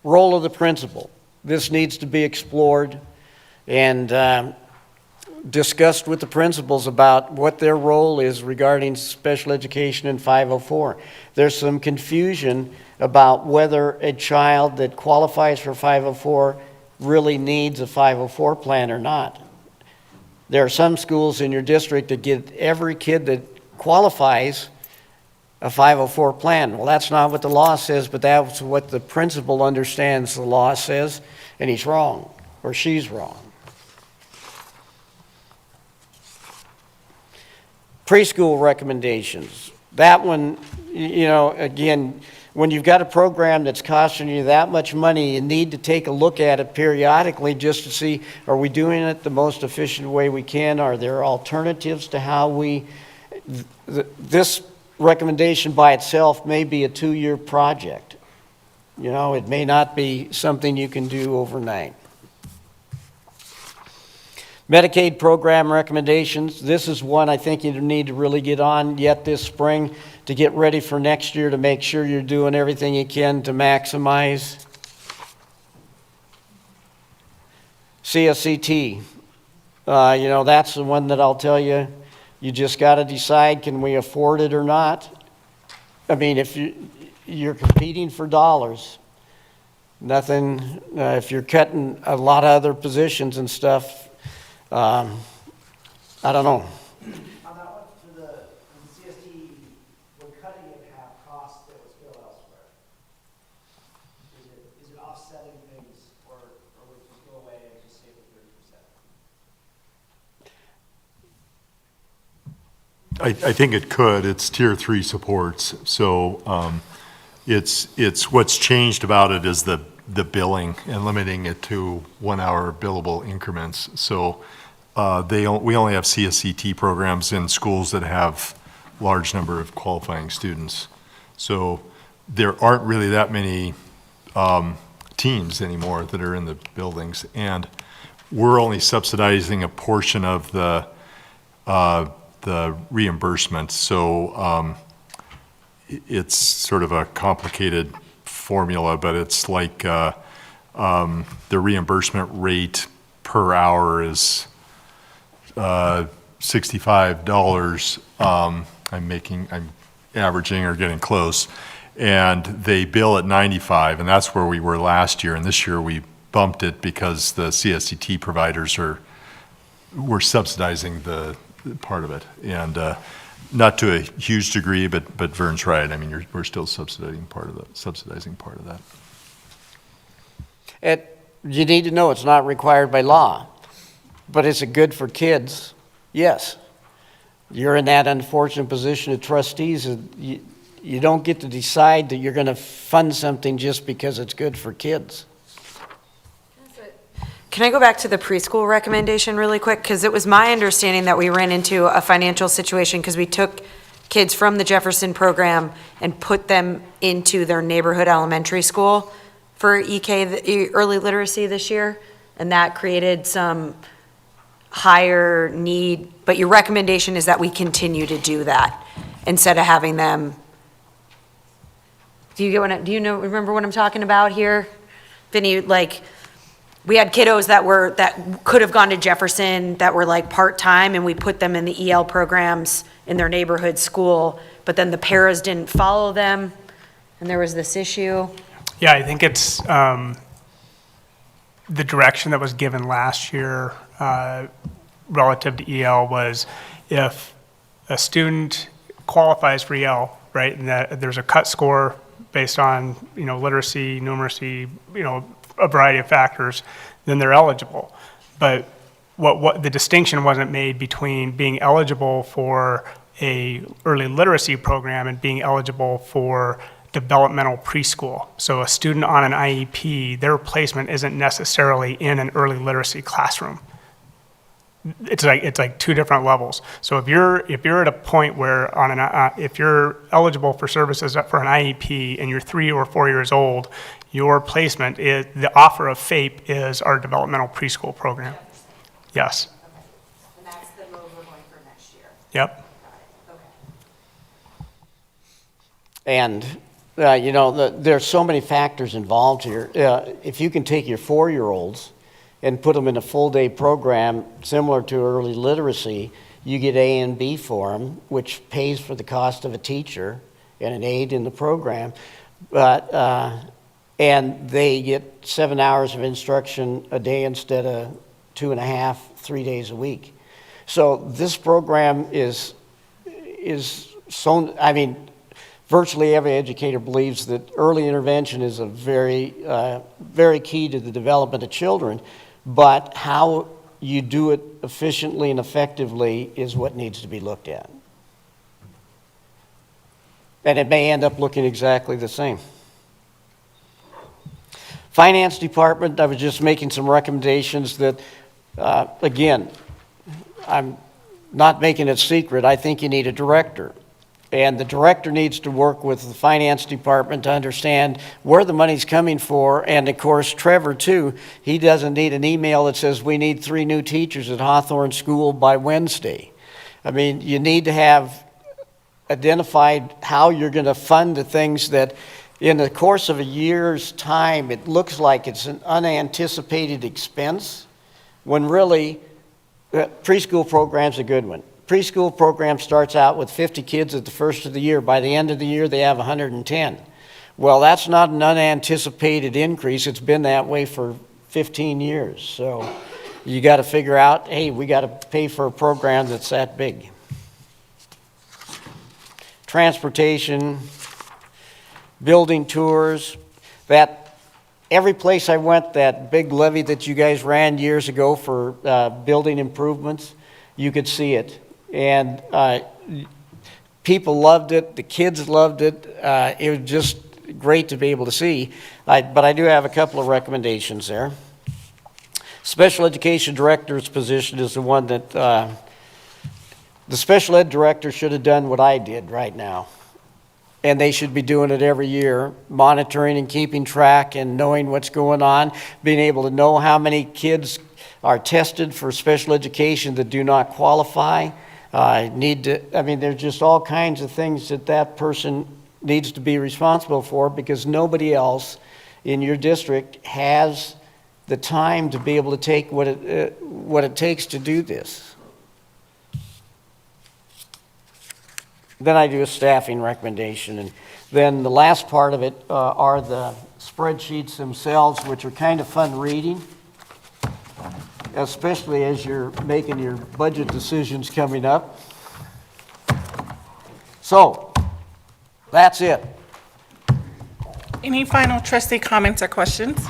Role of the principal. This needs to be explored and discussed with the principals about what their role is regarding special education in 504. There's some confusion about whether a child that qualifies for 504 really needs a 504 plan or not. There are some schools in your district that get every kid that qualifies a 504 plan. Well, that's not what the law says, but that's what the principal understands the law says, and he's wrong, or she's wrong. Preschool recommendations. That one, you know, again, when you've got a program that's costing you that much money, you need to take a look at it periodically just to see, are we doing it the most efficient way we can? Are there alternatives to how we, this recommendation by itself may be a 2-year project. You know, it may not be something you can do overnight. Medicaid program recommendations. This is one I think you need to really get on yet this spring to get ready for next year to make sure you're doing everything you can to maximize. CSCT. You know, that's the one that I'll tell you, you just got to decide, can we afford it or not? I mean, if you're competing for dollars, nothing, if you're cutting a lot of other positions and stuff, I don't know. On that one, for the CST, we're cutting it half cost that was billed elsewhere. Is it offsetting things, or would it just go away and just save the 30%? I think it could. It's tier 3 supports. So it's what's changed about it is the billing and limiting it to 1 hour billable increments. So we only have CSCT programs in schools that have large number of qualifying students. So there aren't really that many teams anymore that are in the buildings, and we're only subsidizing a portion of the reimbursement. So it's sort of a complicated formula, but it's like the reimbursement rate per hour is $65. I'm averaging or getting close, and they bill at $95, and that's where we were last year. And this year we bumped it because the CSCT providers were subsidizing the part of it, and not to a huge degree, but Vern's right. I mean, we're still subsidizing part of that. You need to know it's not required by law, but is it good for kids? Yes. You're in that unfortunate position of trustees. You don't get to decide that you're going to fund something just because it's good for kids. Can I go back to the preschool recommendation really quick? Because it was my understanding that we ran into a financial situation because we took kids from the Jefferson program and put them into their neighborhood elementary school for EK, early literacy this year, and that created some higher need, but your recommendation is that we continue to do that instead of having them, do you know, remember what I'm talking about here? Vinny, like, we had kiddos that could have gone to Jefferson that were like part-time, and we put them in the EL programs in their neighborhood school, but then the paras didn't follow them, and there was this issue. Yeah, I think it's the direction that was given last year relative to EL was if a student qualifies for EL, right, and that there's a cut score based on, literacy, numeracy, a variety of factors, then they're eligible. But what the distinction wasn't made between being eligible for a early literacy program and being eligible for developmental preschool. So a student on an IEP, their placement isn't necessarily in an early literacy classroom. It's like two different levels. So if you're at a point where if you're eligible for services for an IEP and you're 3 or 4 years old, your placement is, the offer of FAPE is our developmental preschool program. Yes. And that's the move we're going for next year. Yep. And, there's so many factors involved here. If you can take your 4-year-olds and put them in a full-day program similar to early literacy, you get A and B for them, which pays for the cost of a teacher and an aide in the program. And they get 7 hours of instruction a day instead of 2.5, 3 days a week. So this program is so, virtually every educator believes that early intervention is a very, very key to the development of children, but how you do it efficiently and effectively is what needs to be looked at. And it may end up looking exactly the same. Finance department, I was just making some recommendations that, again, I'm not making it secret, I think you need a director. And the director needs to work with the finance department to understand where the money's coming for. And of course, Trevor too, he doesn't need an email that says we need 3 new teachers at Hawthorne School by Wednesday. You need to have identified how you're going to fund the things that in the course of a year's time, it looks like it's an unanticipated expense, when really, preschool program's a good one. Preschool program starts out with 50 kids at the first of the year. By the end of the year, they have 110. Well, that's not an unanticipated increase. It's been that way for 15 years. So you got to figure out, hey, we got to pay for a program that's that big. Transportation, building tours, that every place I went, that big levy that you guys ran years ago for building improvements, you could see it. And people loved it, the kids loved it. It was just great to be able to see. But I do have a couple of recommendations there. Special education director's position is the one that the special ed director should have done what I did right now. And they should be doing it every year, monitoring and keeping track and knowing what's going on, being able to know how many kids are tested for special education that do not qualify. There's just all kinds of things that person needs to be responsible for, because nobody else in your district has the time to be able to take what it takes to do this. Then I do a staffing recommendation, and then the last part of it are the spreadsheets themselves, which are kind of fun reading, especially as you're making your budget decisions coming up. So, that's it. Any final trustee comments or questions?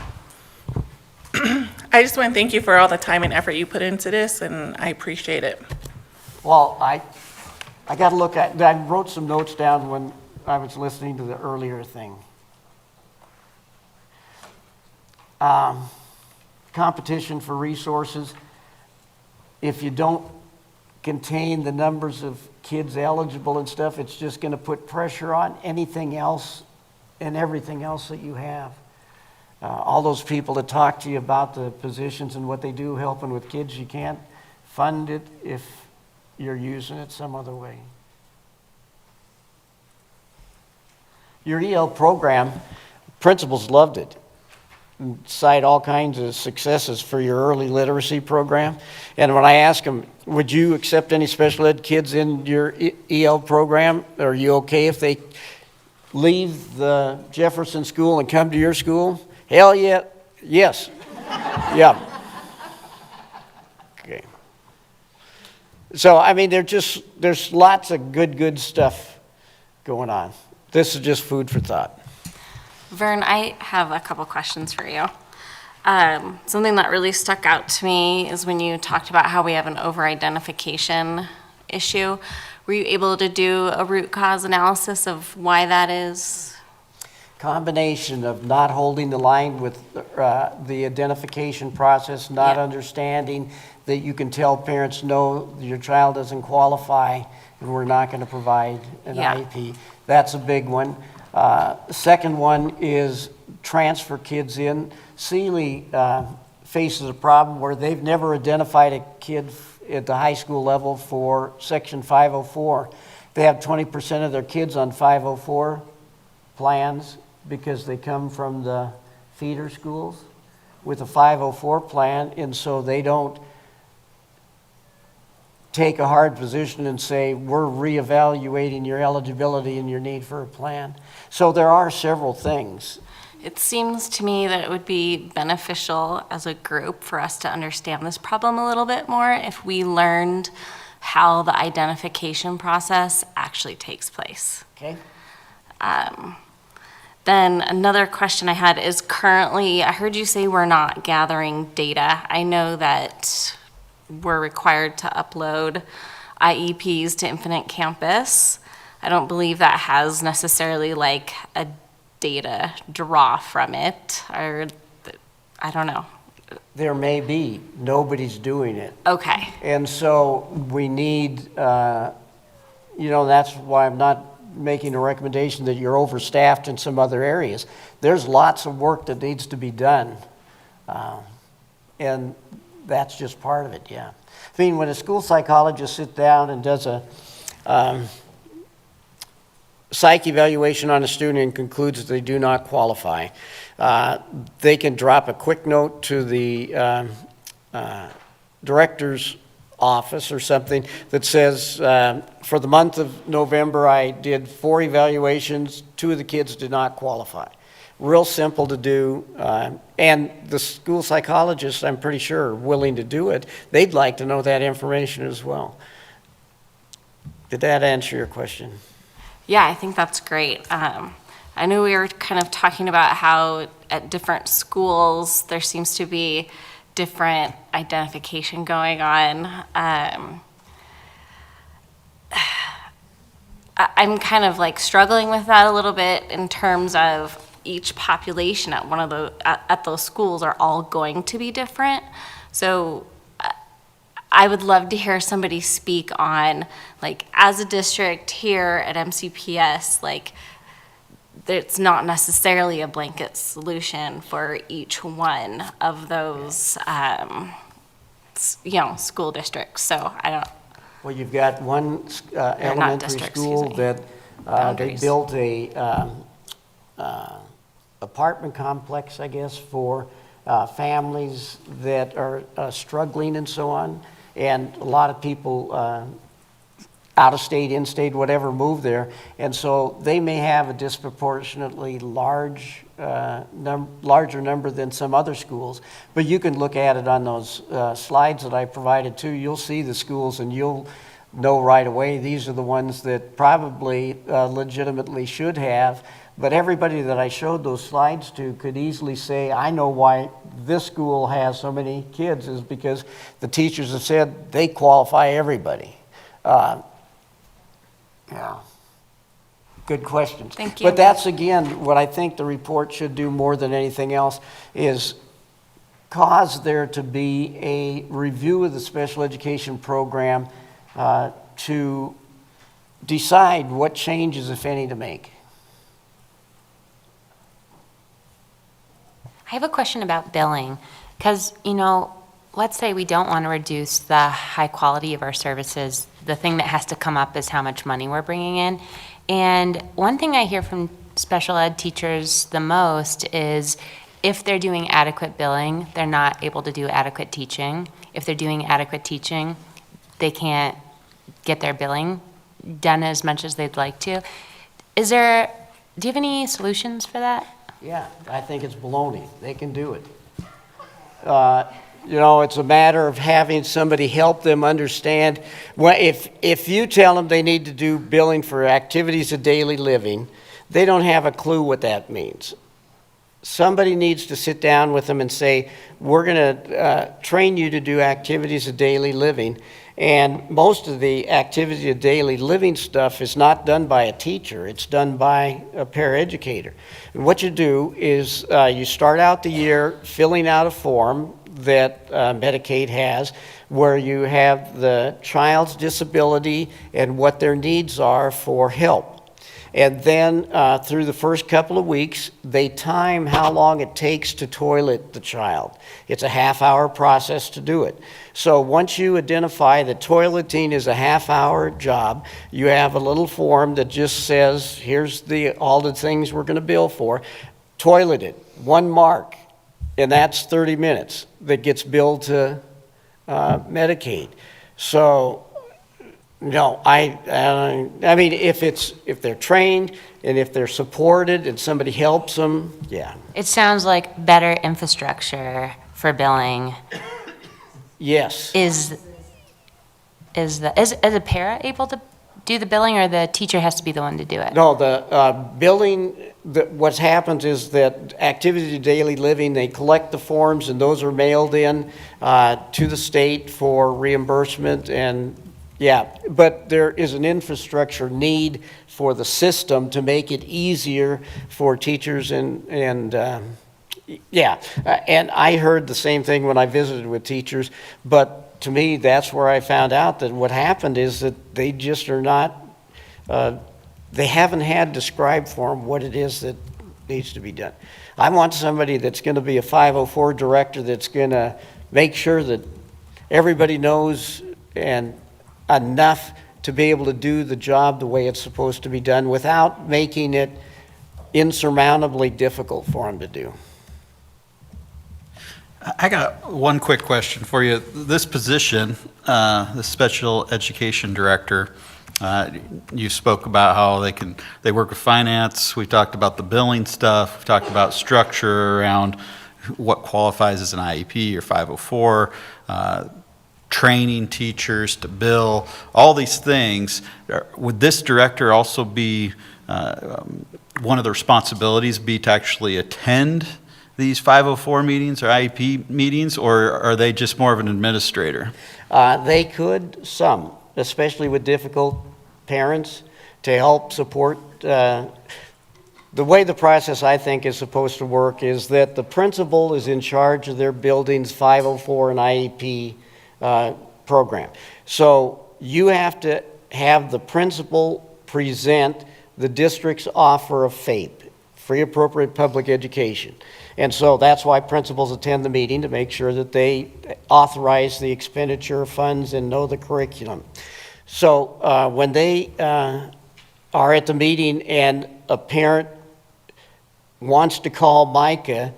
I just want to thank you for all the time and effort you put into this, and I appreciate it. Well, I got to look at, I wrote some notes down when I was listening to the earlier thing. competition for resources. If you don't contain the numbers of kids eligible and stuff, it's just going to put pressure on anything else and everything else that you have. All those people that talk to you about the positions and what they do helping with kids, you can't fund it if you're using it some other way. Your EL program, principals loved it. Cite all kinds of successes for your early literacy program. And when I ask them, would you accept any special ed kids in your EL program? Are you okay if they leave the Jefferson school and come to your school? Hell yeah, yes. Yeah. Okay. So, I mean, there's lots of good stuff going on. This is just food for thought. Vern, I have a couple questions for you. Something that really stuck out to me is when you talked about how we have an over-identification issue. Were you able to do a root cause analysis of why that is? Combination of not holding the line with the identification process, not understanding that you can tell parents, no, your child doesn't qualify and we're not going to provide an IEP. That's a big one. Second one is transfer kids in. Sealy faces a problem where they've never identified a kid at the high school level for Section 504. They have 20% of their kids on 504 plans because they come from the feeder schools with a 504 plan, and so they don't take a hard position and say, we're reevaluating your eligibility and your need for a plan. So there are several things. It seems to me that it would be beneficial as a group for us to understand this problem a little bit more if we learned how the identification process actually takes place. Okay. Then another question I had is currently, I heard you say we're not gathering data. I know that we're required to upload IEPs to Infinite Campus. I don't believe that has necessarily like a data draw from it, or I don't know. There may be. Nobody's doing it. Okay. And so we need, that's why I'm not making a recommendation that you're overstaffed in some other areas. There's lots of work that needs to be done. And that's just part of it, yeah. I mean, when a school psychologist sits down and does a psych evaluation on a student and concludes that they do not qualify, they can drop a quick note to the director's office or something that says, for the month of November, I did 4 evaluations, 2 of the kids did not qualify. Real simple to do, and the school psychologists, I'm pretty sure, are willing to do it. They'd like to know that information as well. Did that answer your question? Yeah, I think that's great. I know we were kind of talking about how at different schools there seems to be different identification going on. I'm kind of like struggling with that a little bit in terms of each population at at those schools are all going to be different. So I would love to hear somebody speak on, like, as a district here at MCPS, like, it's not necessarily a blanket solution for each one of those, school districts. So I don't. Well, you've got one elementary school that they built a apartment complex, I guess, for families that are struggling and so on. And a lot of people out of state, in state, whatever, move there. And so they may have a disproportionately larger number than some other schools. But you can look at it on those slides that I provided too. You'll see the schools and you'll know right away these are the ones that probably legitimately should have. But everybody that I showed those slides to could easily say, I know why this school has so many kids is because the teachers have said they qualify everybody. Yeah. Good question. Thank you. But that's, again, what I think the report should do more than anything else is cause there to be a review of the special education program to decide what changes, if any, to make. I have a question about billing, because, you know, let's say we don't want to reduce the high quality of our services. The thing that has to come up is how much money we're bringing in. And one thing I hear from special ed teachers the most is if they're doing adequate billing, they're not able to do adequate teaching. If they're doing adequate teaching, they can't get their billing done as much as they'd like to. Do you have any solutions for that? Yeah, I think it's baloney. They can do it. You know, it's a matter of having somebody help them understand. Well, if you tell them they need to do billing for activities of daily living, they don't have a clue what that means. Somebody needs to sit down with them and say, we're going to train you to do activities of daily living. And most of the activity of daily living stuff is not done by a teacher. It's done by a paraeducator. And what you do is you start out the year filling out a form that Medicaid has, where you have the child's disability and what their needs are for help. And then through the first couple of weeks, they time how long it takes to toilet the child. It's a half-hour process to do it. So once you identify that toileting is a half-hour job, you have a little form that just says, here's all the things we're going to bill for. Toilet it, 1 mark, and that's 30 minutes that gets billed to Medicaid. So no, I mean, if they're trained and if they're supported and somebody helps them, yeah. It sounds like better infrastructure for billing. Yes. Is a para able to do the billing, or the teacher has to be the one to do it? No, the billing, what happens is that activity of daily living, they collect the forms and those are mailed in to the state for reimbursement. And yeah, but there is an infrastructure need for the system to make it easier for teachers and I heard the same thing when I visited with teachers, but to me, that's where I found out that what happened is that they just are not, they haven't had described for them what it is that needs to be done. I want somebody that's going to be a 504 director that's going to make sure that everybody knows and enough to be able to do the job the way it's supposed to be done without making it insurmountably difficult for them to do. I got one quick question for you. This position, the special education director, you spoke about how they work with finance. We talked about the billing stuff. We talked about structure around what qualifies as an IEP or 504, training teachers to bill, all these things. Would this director also be, one of the responsibilities be to actually attend these 504 meetings or IEP meetings, or are they just more of an administrator? They could, some, especially with difficult parents, to help support. The way the process, I think, is supposed to work is that the principal is in charge of their building's 504 and IEP program. So you have to have the principal present the district's offer of FAPE, free appropriate public education. And so that's why principals attend the meeting, to make sure that they authorize the expenditure of funds and know the curriculum. So when they are at the meeting and a parent wants to call Micah,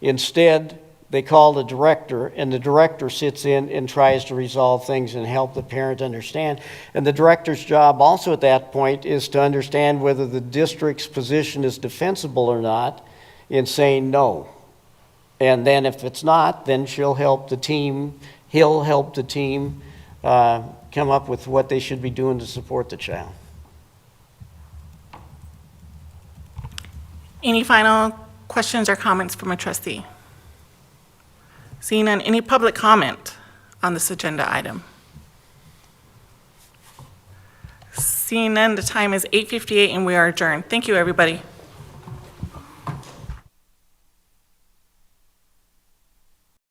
instead they call the director, and the director sits in and tries to resolve things and help the parent understand. And the director's job also at that point is to understand whether the district's position is defensible or not, in saying no. And then if it's not, then he'll help the team come up with what they should be doing to support the child. Any final questions or comments from a trustee? Seeing none, any public comment on this agenda item? Seeing none, the time is 8:58 and we are adjourned. Thank you, everybody.